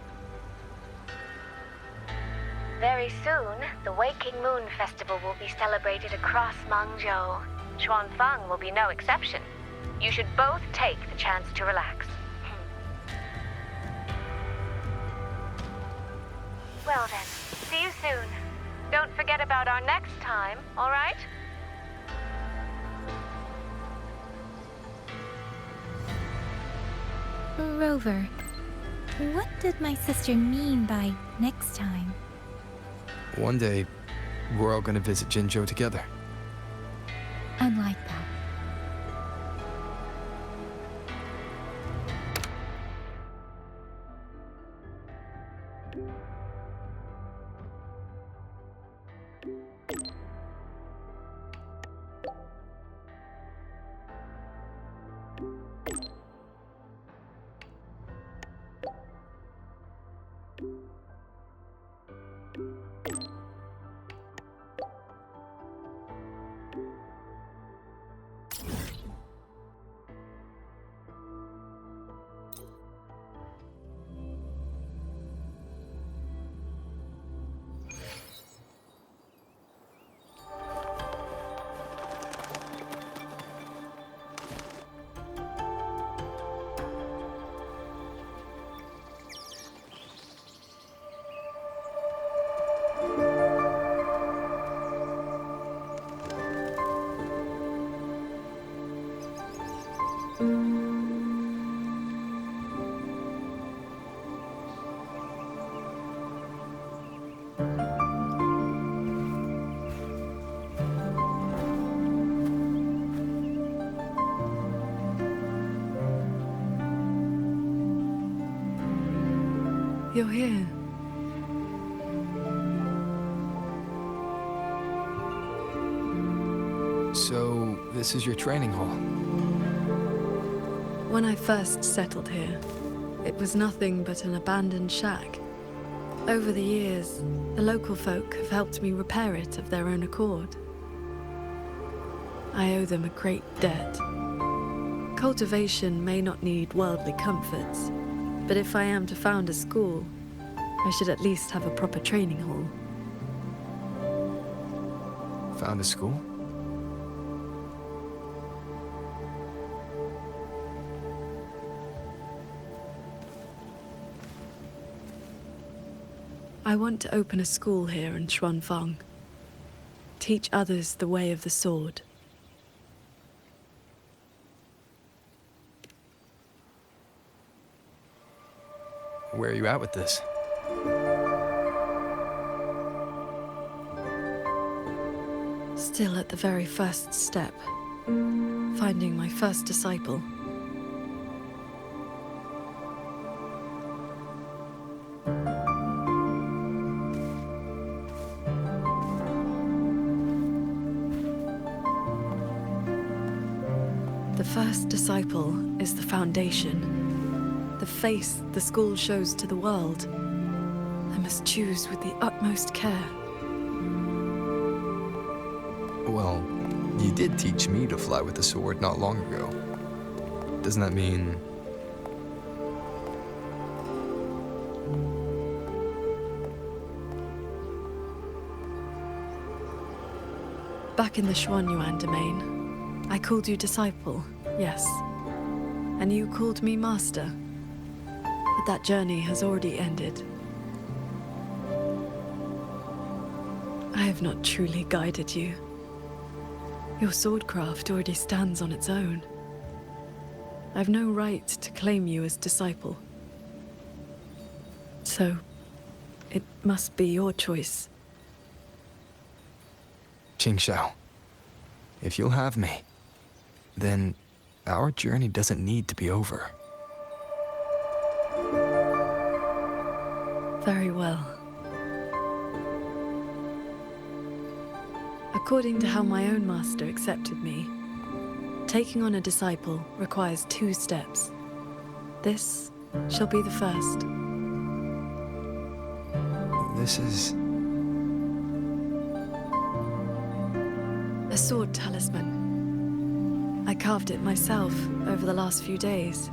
Very soon, the Waking Moon Festival will be celebrated across Mengzhou. Xuanfeng will be no exception. You should both take the chance to relax. Well then, see you soon. Don't forget about our next time, all right? Rover, what did my sister mean by next time? One day, we're all gonna visit Jinzhou together. I'd like that. You're here. So, this is your training hall. When I first settled here, it was nothing but an abandoned shack. Over the years, the local folk have helped me repair it of their own accord. I owe them a great debt. Cultivation may not need worldly comforts, but if I am to found a school, I should at least have a proper training hall. Found a school? I want to open a school here in Xuanfeng. Teach others the way of the sword. Where are you at with this? Still at the very first step. Finding my first disciple. The first disciple is the foundation. The face the school shows to the world. I must choose with the utmost care. Well, you did teach me to fly with a sword not long ago. Doesn't that mean... Back in the Xuanyuan domain, I called you disciple, yes. And you called me master. But that journey has already ended. I have not truly guided you. Your swordcraft already stands on its own. I've no right to claim you as disciple. So, it must be your choice. Qingxiao, if you'll have me, then our journey doesn't need to be over. Very well. According to how my own master accepted me, taking on a disciple requires 2 steps. This shall be the first. This is... a sword talisman. I carved it myself over the last few days.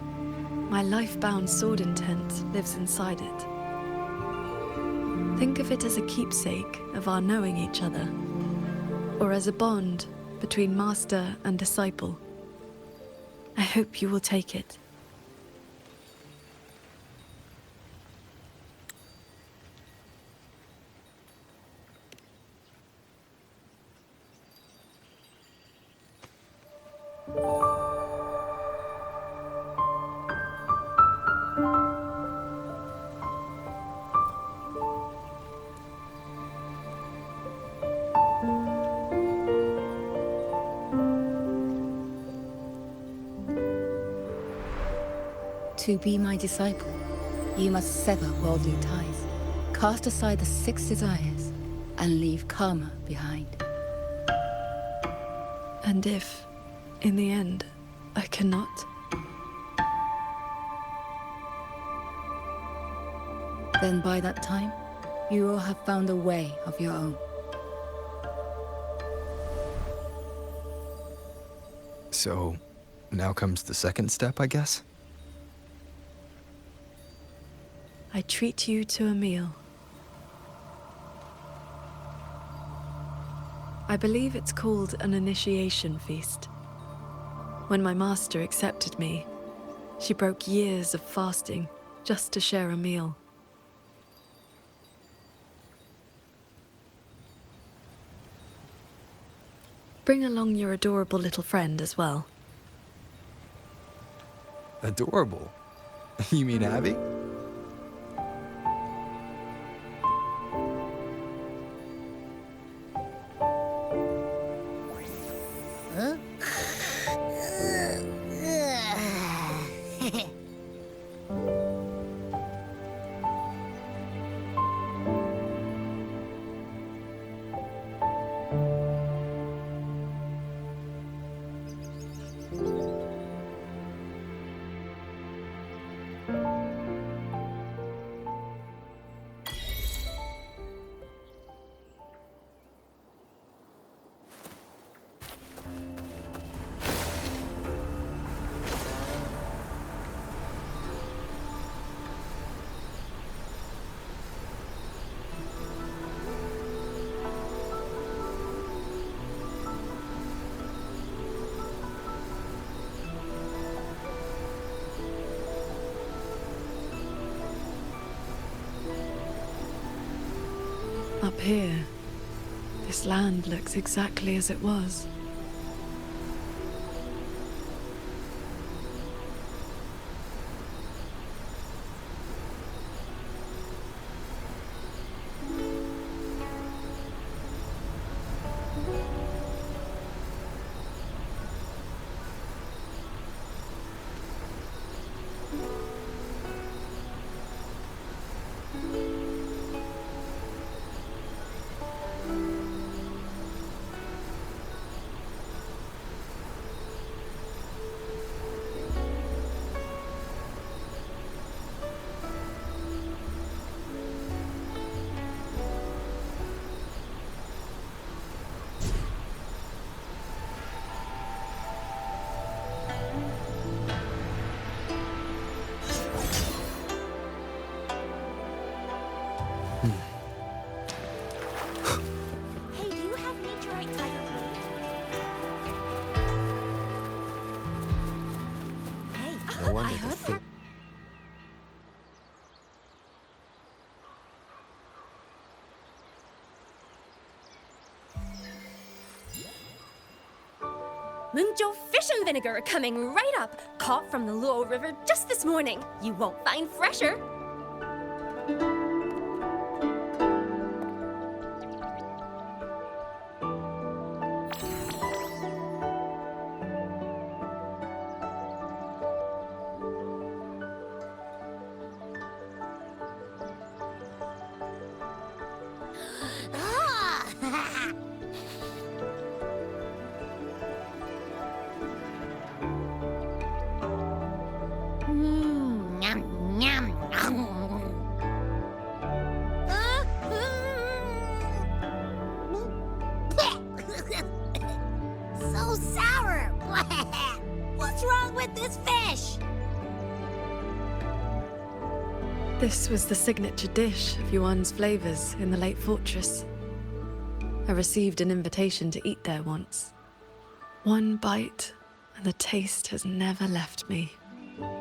My life-bound sword intent lives inside it. Think of it as a keepsake of our knowing each other, or as a bond between master and disciple. I hope you will take it. To be my disciple, you must sever worldly ties, cast aside the 6 desires, and leave karma behind. And if, in the end, I cannot? Then by that time, you will have found a way of your own. So, now comes the second step, I guess? I treat you to a meal. I believe it's called an initiation feast. When my master accepted me, she broke years of fasting just to share a meal. Bring along your adorable little friend as well. Adorable? You mean Abby? Up here, this land looks exactly as it was. No wonder the thing. Mungzhou fish and vinegar coming right up. Caught from the Luo River just this morning. You won't find fresher. So sour! What's wrong with this fish? This was the signature dish of Yuan's flavors in the late fortress. I received an invitation to eat there once. One bite, and the taste has never left me.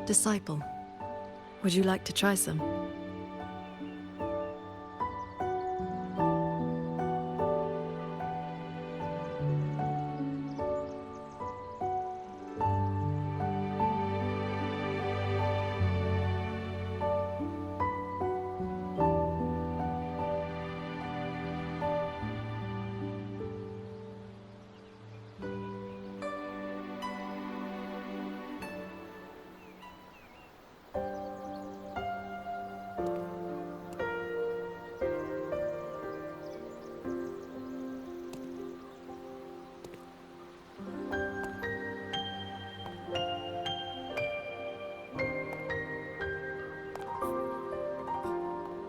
Disciple, would you like to try some?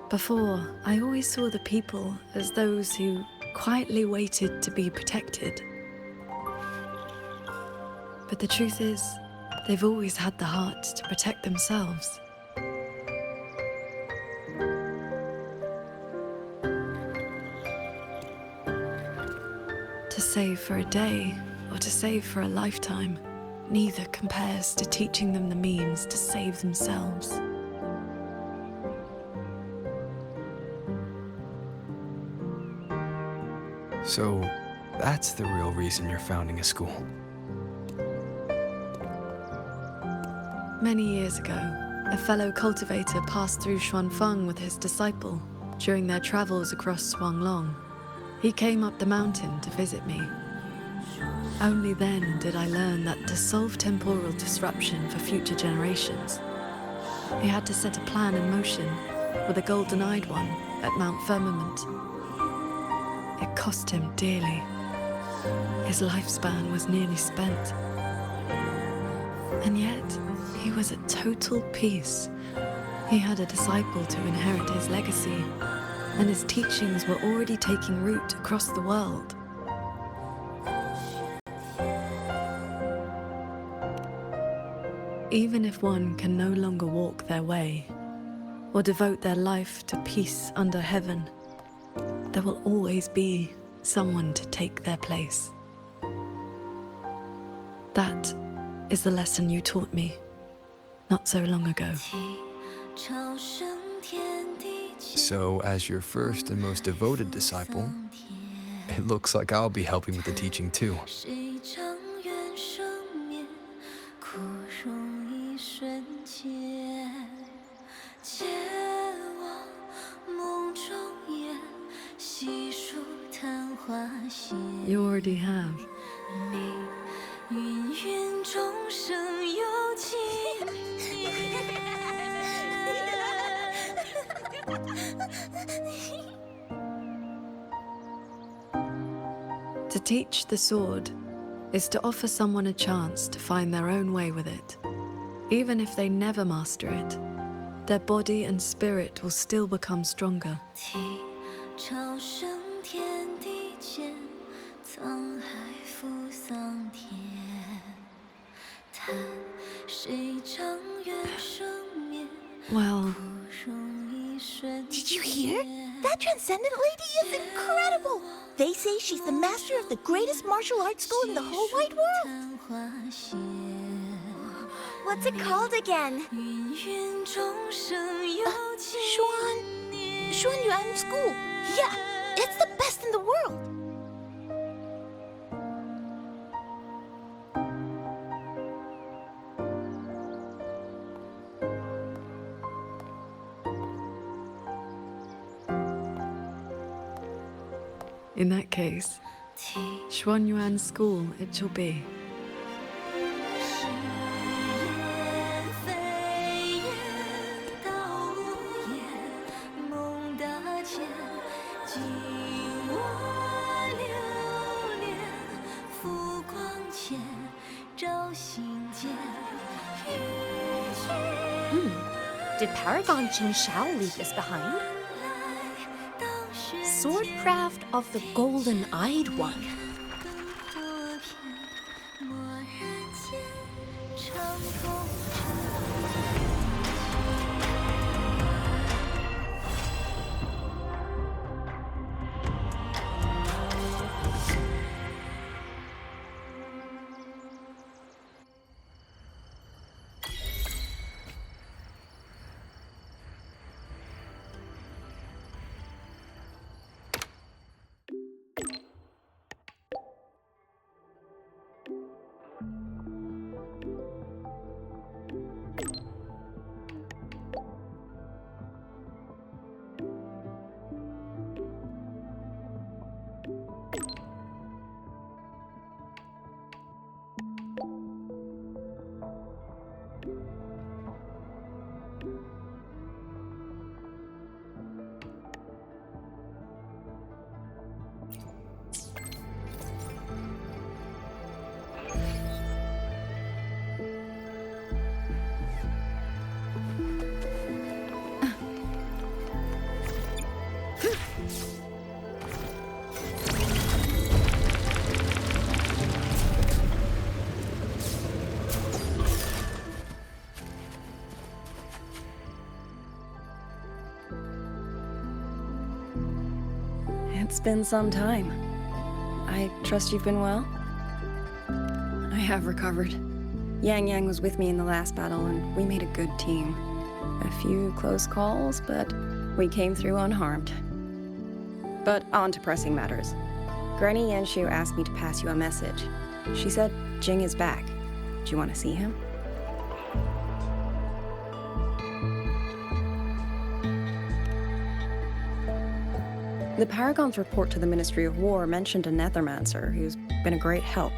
Before, I always saw the people as those who quietly waited to be protected. But the truth is, they've always had the heart to protect themselves. To save for a day, or to save for a lifetime, neither compares to teaching them the means to save themselves. So, that's the real reason you're founding a school. Many years ago, a fellow cultivator passed through Xuanfeng with his disciple during their travels across Shuanglong. He came up the mountain to visit me. Only then did I learn that to solve temporal disruption for future generations, he had to set a plan in motion with a golden-eyed one at Mount Firmament. It cost him dearly. His lifespan was nearly spent. And yet, he was at total peace. He had a disciple to inherit his legacy, and his teachings were already taking root across the world. Even if one can no longer walk their way, or devote their life to peace under heaven, there will always be someone to take their place. That is the lesson you taught me not so long ago. So, as your first and most devoted disciple, it looks like I'll be helping with the teaching too. You already have. To teach the sword is to offer someone a chance to find their own way with it. Even if they never master it, their body and spirit will still become stronger. Well, did you hear? That Transcendent lady is incredible! They say she's the master of the greatest martial arts school in the whole wide world! What's it called again? Xuan Yuan School. Yeah, it's the best in the world. In that case, Xuanyuan School it shall be. Did Paragon Qin Shao leave this behind? Swordcraft of the Golden-Eyed One. It's been some time. I trust you've been well? I have recovered. Yang Yang was with me in the last battle, and we made a good team. A few close calls, but we came through unharmed. But on to pressing matters. Granny Yanshu asked me to pass you a message. She said Jing is back. Do you want to see him? The Paragon's report to the Ministry of War mentioned a Nethermancer who's been a great help.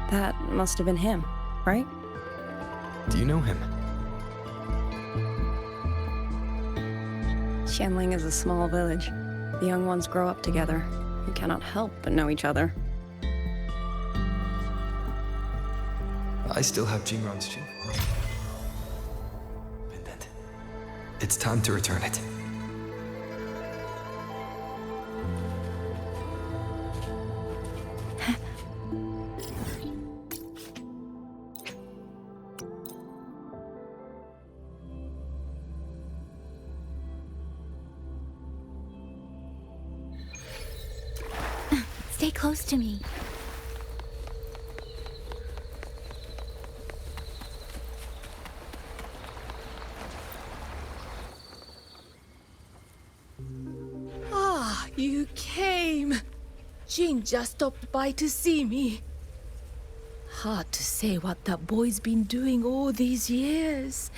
That must have been him, right? Do you know him? Xianling is a small village. The young ones grow up together. You cannot help but know each other. I still have Jingran's gem. Pendant. It's time to return it. Stay close to me. Ah, you came. Jing just stopped by to see me. Hard to say what that boy's been doing all these years.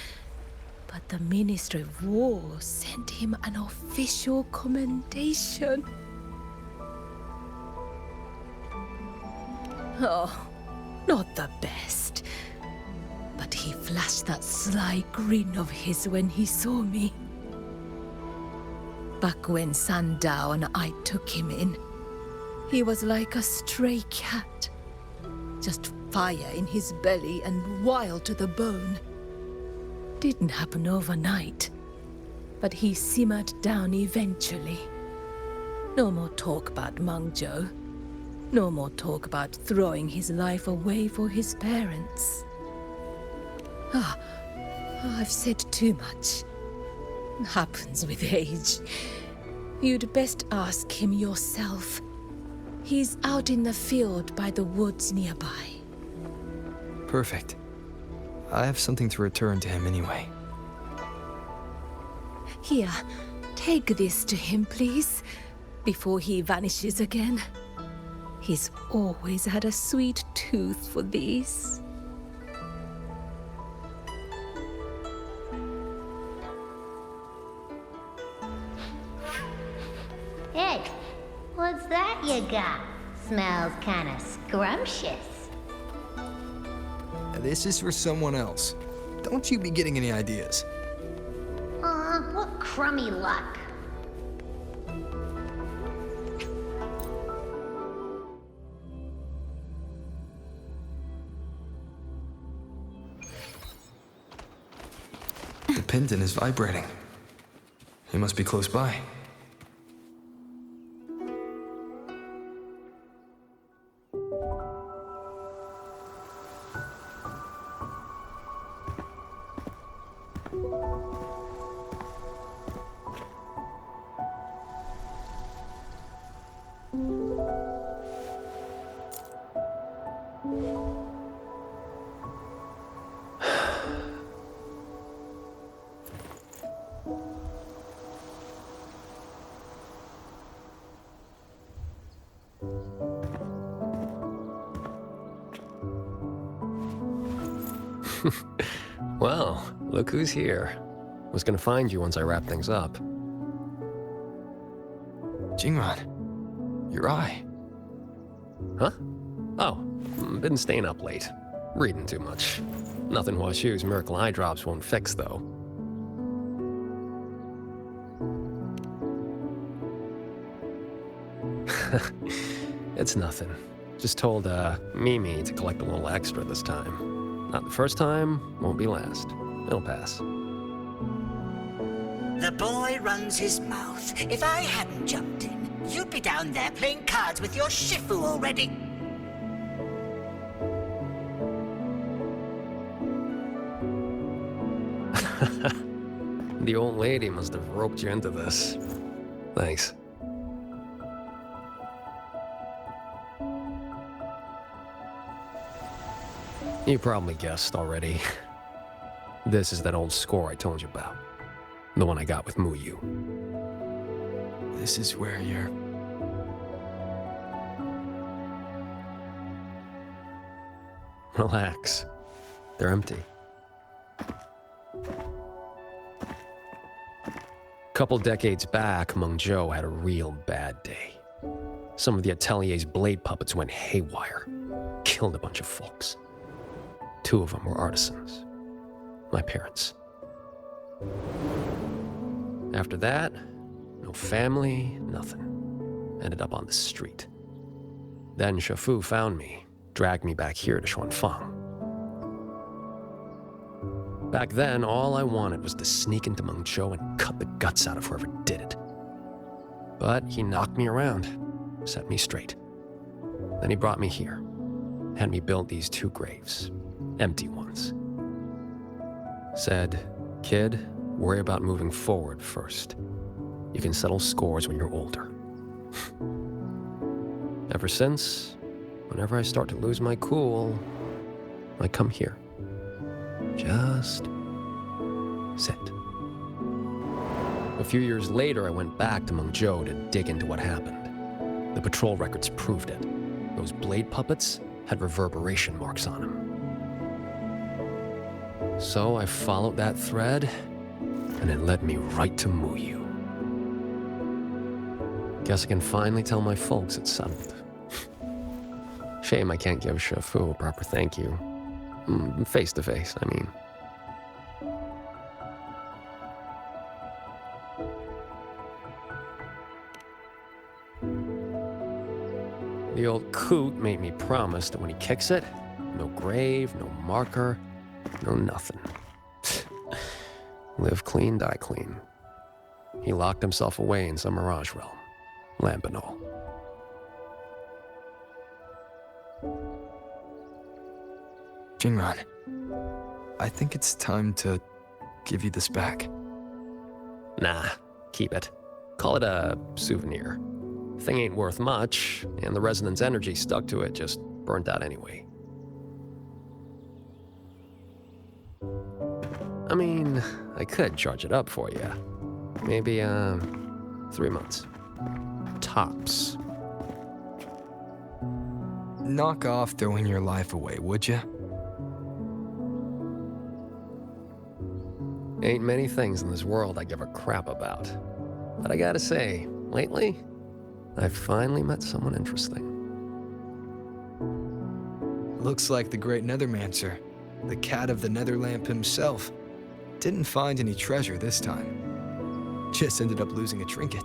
But the Ministry of War sent him an official commendation. Oh, not the best. But he flashed that sly grin of his when he saw me. Back when Sandow and I took him in, he was like a stray cat. Just fire in his belly and wild to the bone. Didn't happen overnight, but he simmered down eventually. No more talk about Mengzhou. No more talk about throwing his life away for his parents. I've said too much. Happens with age. You'd best ask him yourself. He's out in the field by the woods nearby. Perfect. I have something to return to him anyway. Here, take this to him, please, before he vanishes again. He's always had a sweet tooth for these. Hey, what's that you got? Smells kinda scrumptious. This is for someone else. Don't you be getting any ideas. Aw, what crummy luck. The pendant is vibrating. He must be close by. Well, look who's here. Was gonna find you once I wrap things up. Jingran, your eye. Huh? Oh, been staying up late. Reading too much. Nothing Huashu's miracle eye drops won't fix, though. It's nothing. Just told, Mimi to collect a little extra this time. Not the first time, won't be last. It'll pass. The boy runs his mouth. If I hadn't jumped in, you'd be down there playing cards with your Shifu already. The old lady must have roped you into this. Thanks. You probably guessed already. This is that old score I told you about. The one I got with Muyu. This is where you're... Relax. They're empty. Couple decades back, Mengzhou had a real bad day. Some of the Atelier's blade puppets went haywire. Killed a bunch of folks. 2 of them were artisans. My parents. After that, no family, nothing. Ended up on the street. Then Shifu found me, dragged me back here to Xuanfang. Back then, all I wanted was to sneak into Mengzhou and cut the guts out of whoever did it. But he knocked me around, set me straight. Then he brought me here, had me build these 2 graves, empty ones. Said, kid, worry about moving forward first. You can settle scores when you're older. Ever since, whenever I start to lose my cool, I come here. Just sit. A few years later, I went back to Mengzhou to dig into what happened. The patrol records proved it. Those blade puppets had reverberation marks on them. So I followed that thread, and it led me right to Muyu. Guess I can finally tell my folks it's settled. Shame I can't give Shifu a proper thank you. Face to face, I mean. The old coot made me promise that when he kicks it, no grave, no marker, no nothing. Live clean, die clean. He locked himself away in some mirage realm. Lambanol. Jingran, I think it's time to give you this back. Nah, keep it. Call it a souvenir. Thing ain't worth much, and the resonance energy stuck to it just burnt out anyway. I mean, I could charge it up for you. Maybe, 3 months. Tops. Knock off throwing your life away, would you? Ain't many things in this world I give a crap about. But I gotta say, lately, I've finally met someone interesting. Looks like the great Nethermancer, the cat of the Netherlamp himself, didn't find any treasure this time. Just ended up losing a trinket.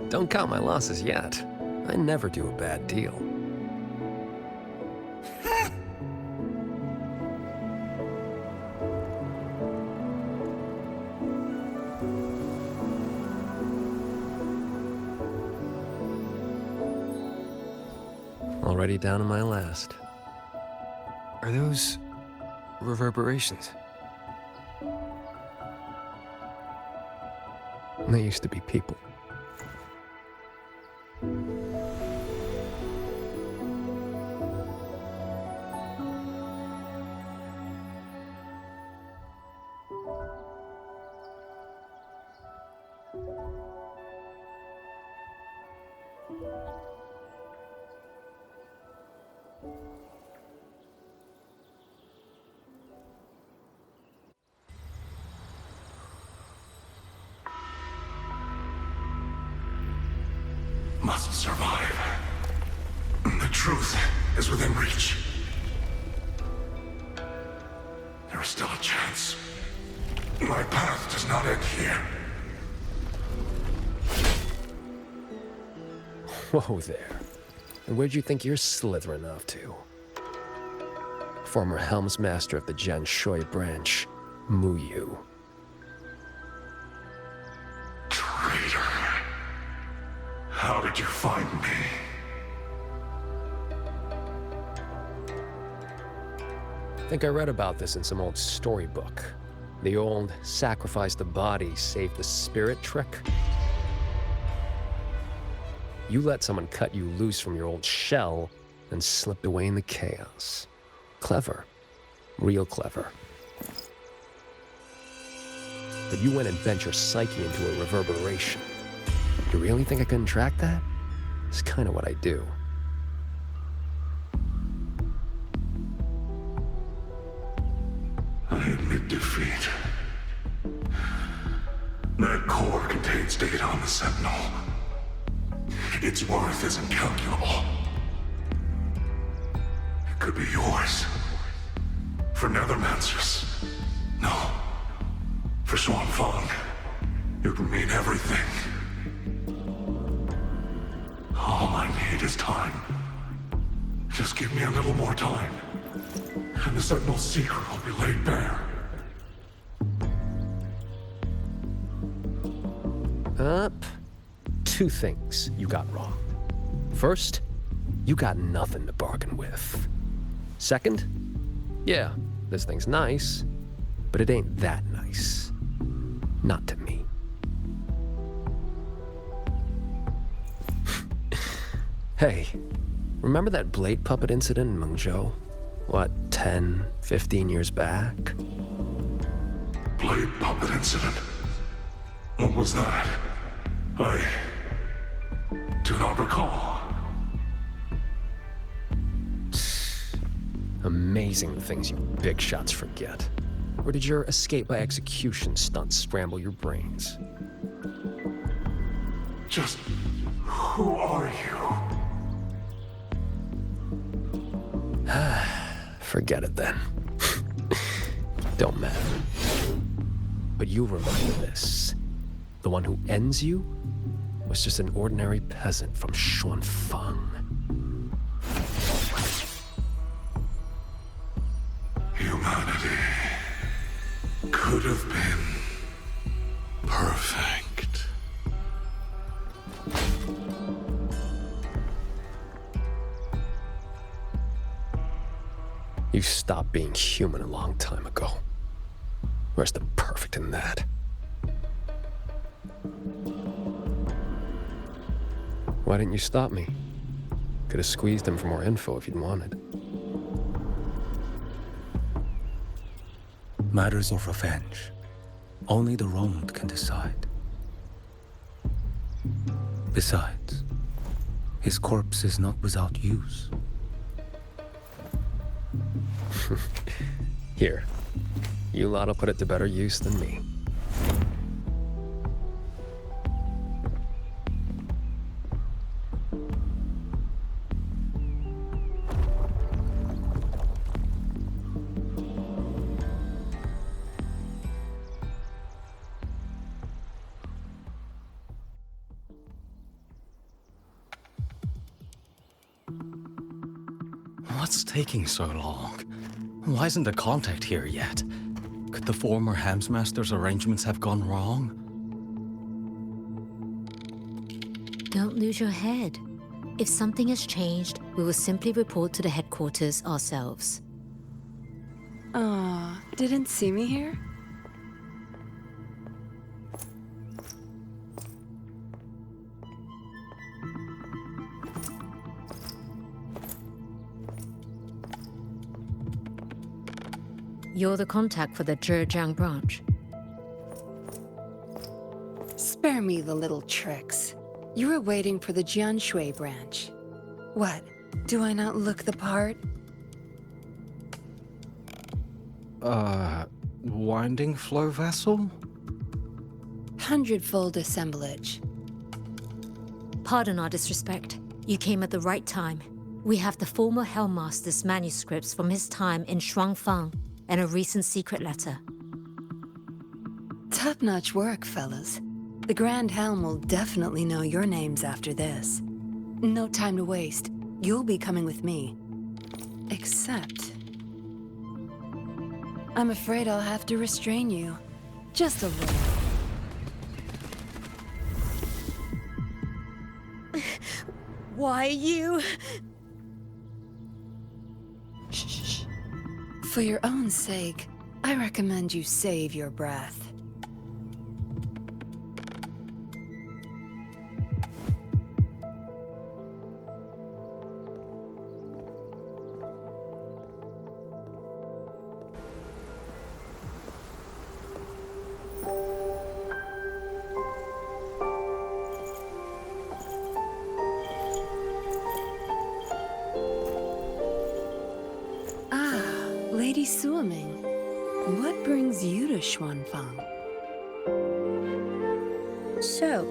Don't count my losses yet. I never do a bad deal. Already down to my last. Are those reverberations? They used to be people. Must survive. The truth is within reach. There is still a chance. My path does not end here. Whoa there. And where'd you think you're slithering off to? Former Helmsmaster of the Jen Shui branch, Muyu. Traitor. How did you find me? I think I read about this in some old storybook. The old sacrifice the body, save the spirit trick. You let someone cut you loose from your old shell and slipped away in the chaos. Clever. Real clever. But you went and bent your psyche into a reverberation. You really think I couldn't track that? It's kind of what I do. I admit defeat. That core contains data on the Sentinel. Its worth is incalculable. It could be yours. For Nethermancers. No. For Xuanfang. It would mean everything. All I need is time. Just give me a little more time, and the Sentinel's secret will be laid bare. Two things you got wrong. First, you got nothing to bargain with. Second, yeah, this thing's nice, but it ain't that nice. Not to me. Hey, remember that blade puppet incident in Mengzhou? What, 10, 15 years back? Blade puppet incident? What was that? I do not recall. Amazing things you big shots forget. Or did your escape by execution stunt scramble your brains? Just who are you? Forget it then. Don't matter. But you'll remember this. The one who ends you was just an ordinary peasant from Xuanfang. Humanity could have been perfect. You stopped being human a long time ago. Where's the perfect in that? Why didn't you stop me? Could have squeezed him for more info if you'd wanted. Matters of revenge. Only the wronged can decide. Besides, his corpse is not without use. Here. You lot'll put it to better use than me. What's taking so long? Why isn't the contact here yet? Could the former Hamsmaster's arrangements have gone wrong? Don't lose your head. If something has changed, we will simply report to the headquarters ourselves. Aw, didn't see me here? You're the contact for the Zhejiang branch. Spare me the little tricks. You were waiting for the Jianshui branch. What? Do I not look the part? Winding flow vessel? 100-fold assemblage. Pardon our disrespect. You came at the right time. We have the former Hellmaster's manuscripts from his time in Shuangfang and a recent secret letter. Top-notch work, fellas. The Grand Helm will definitely know your names after this. No time to waste. You'll be coming with me. Except... I'm afraid I'll have to restrain you. Just a little. Why you? Shh. For your own sake, I recommend you save your breath. Lady Suoming, what brings you to Xuanfang? So,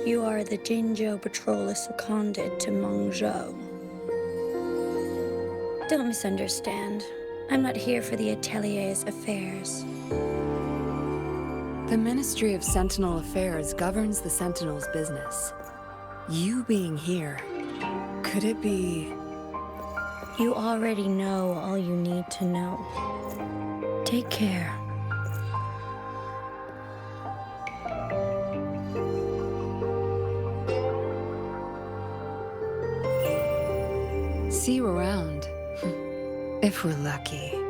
you are the Jinzhou patroller seconded to Mengzhou. Don't misunderstand. I'm not here for the Atelier's affairs. The Ministry of Sentinel Affairs governs the Sentinel's business. You being here, could it be... You already know all you need to know. Take care. See you around. If we're lucky.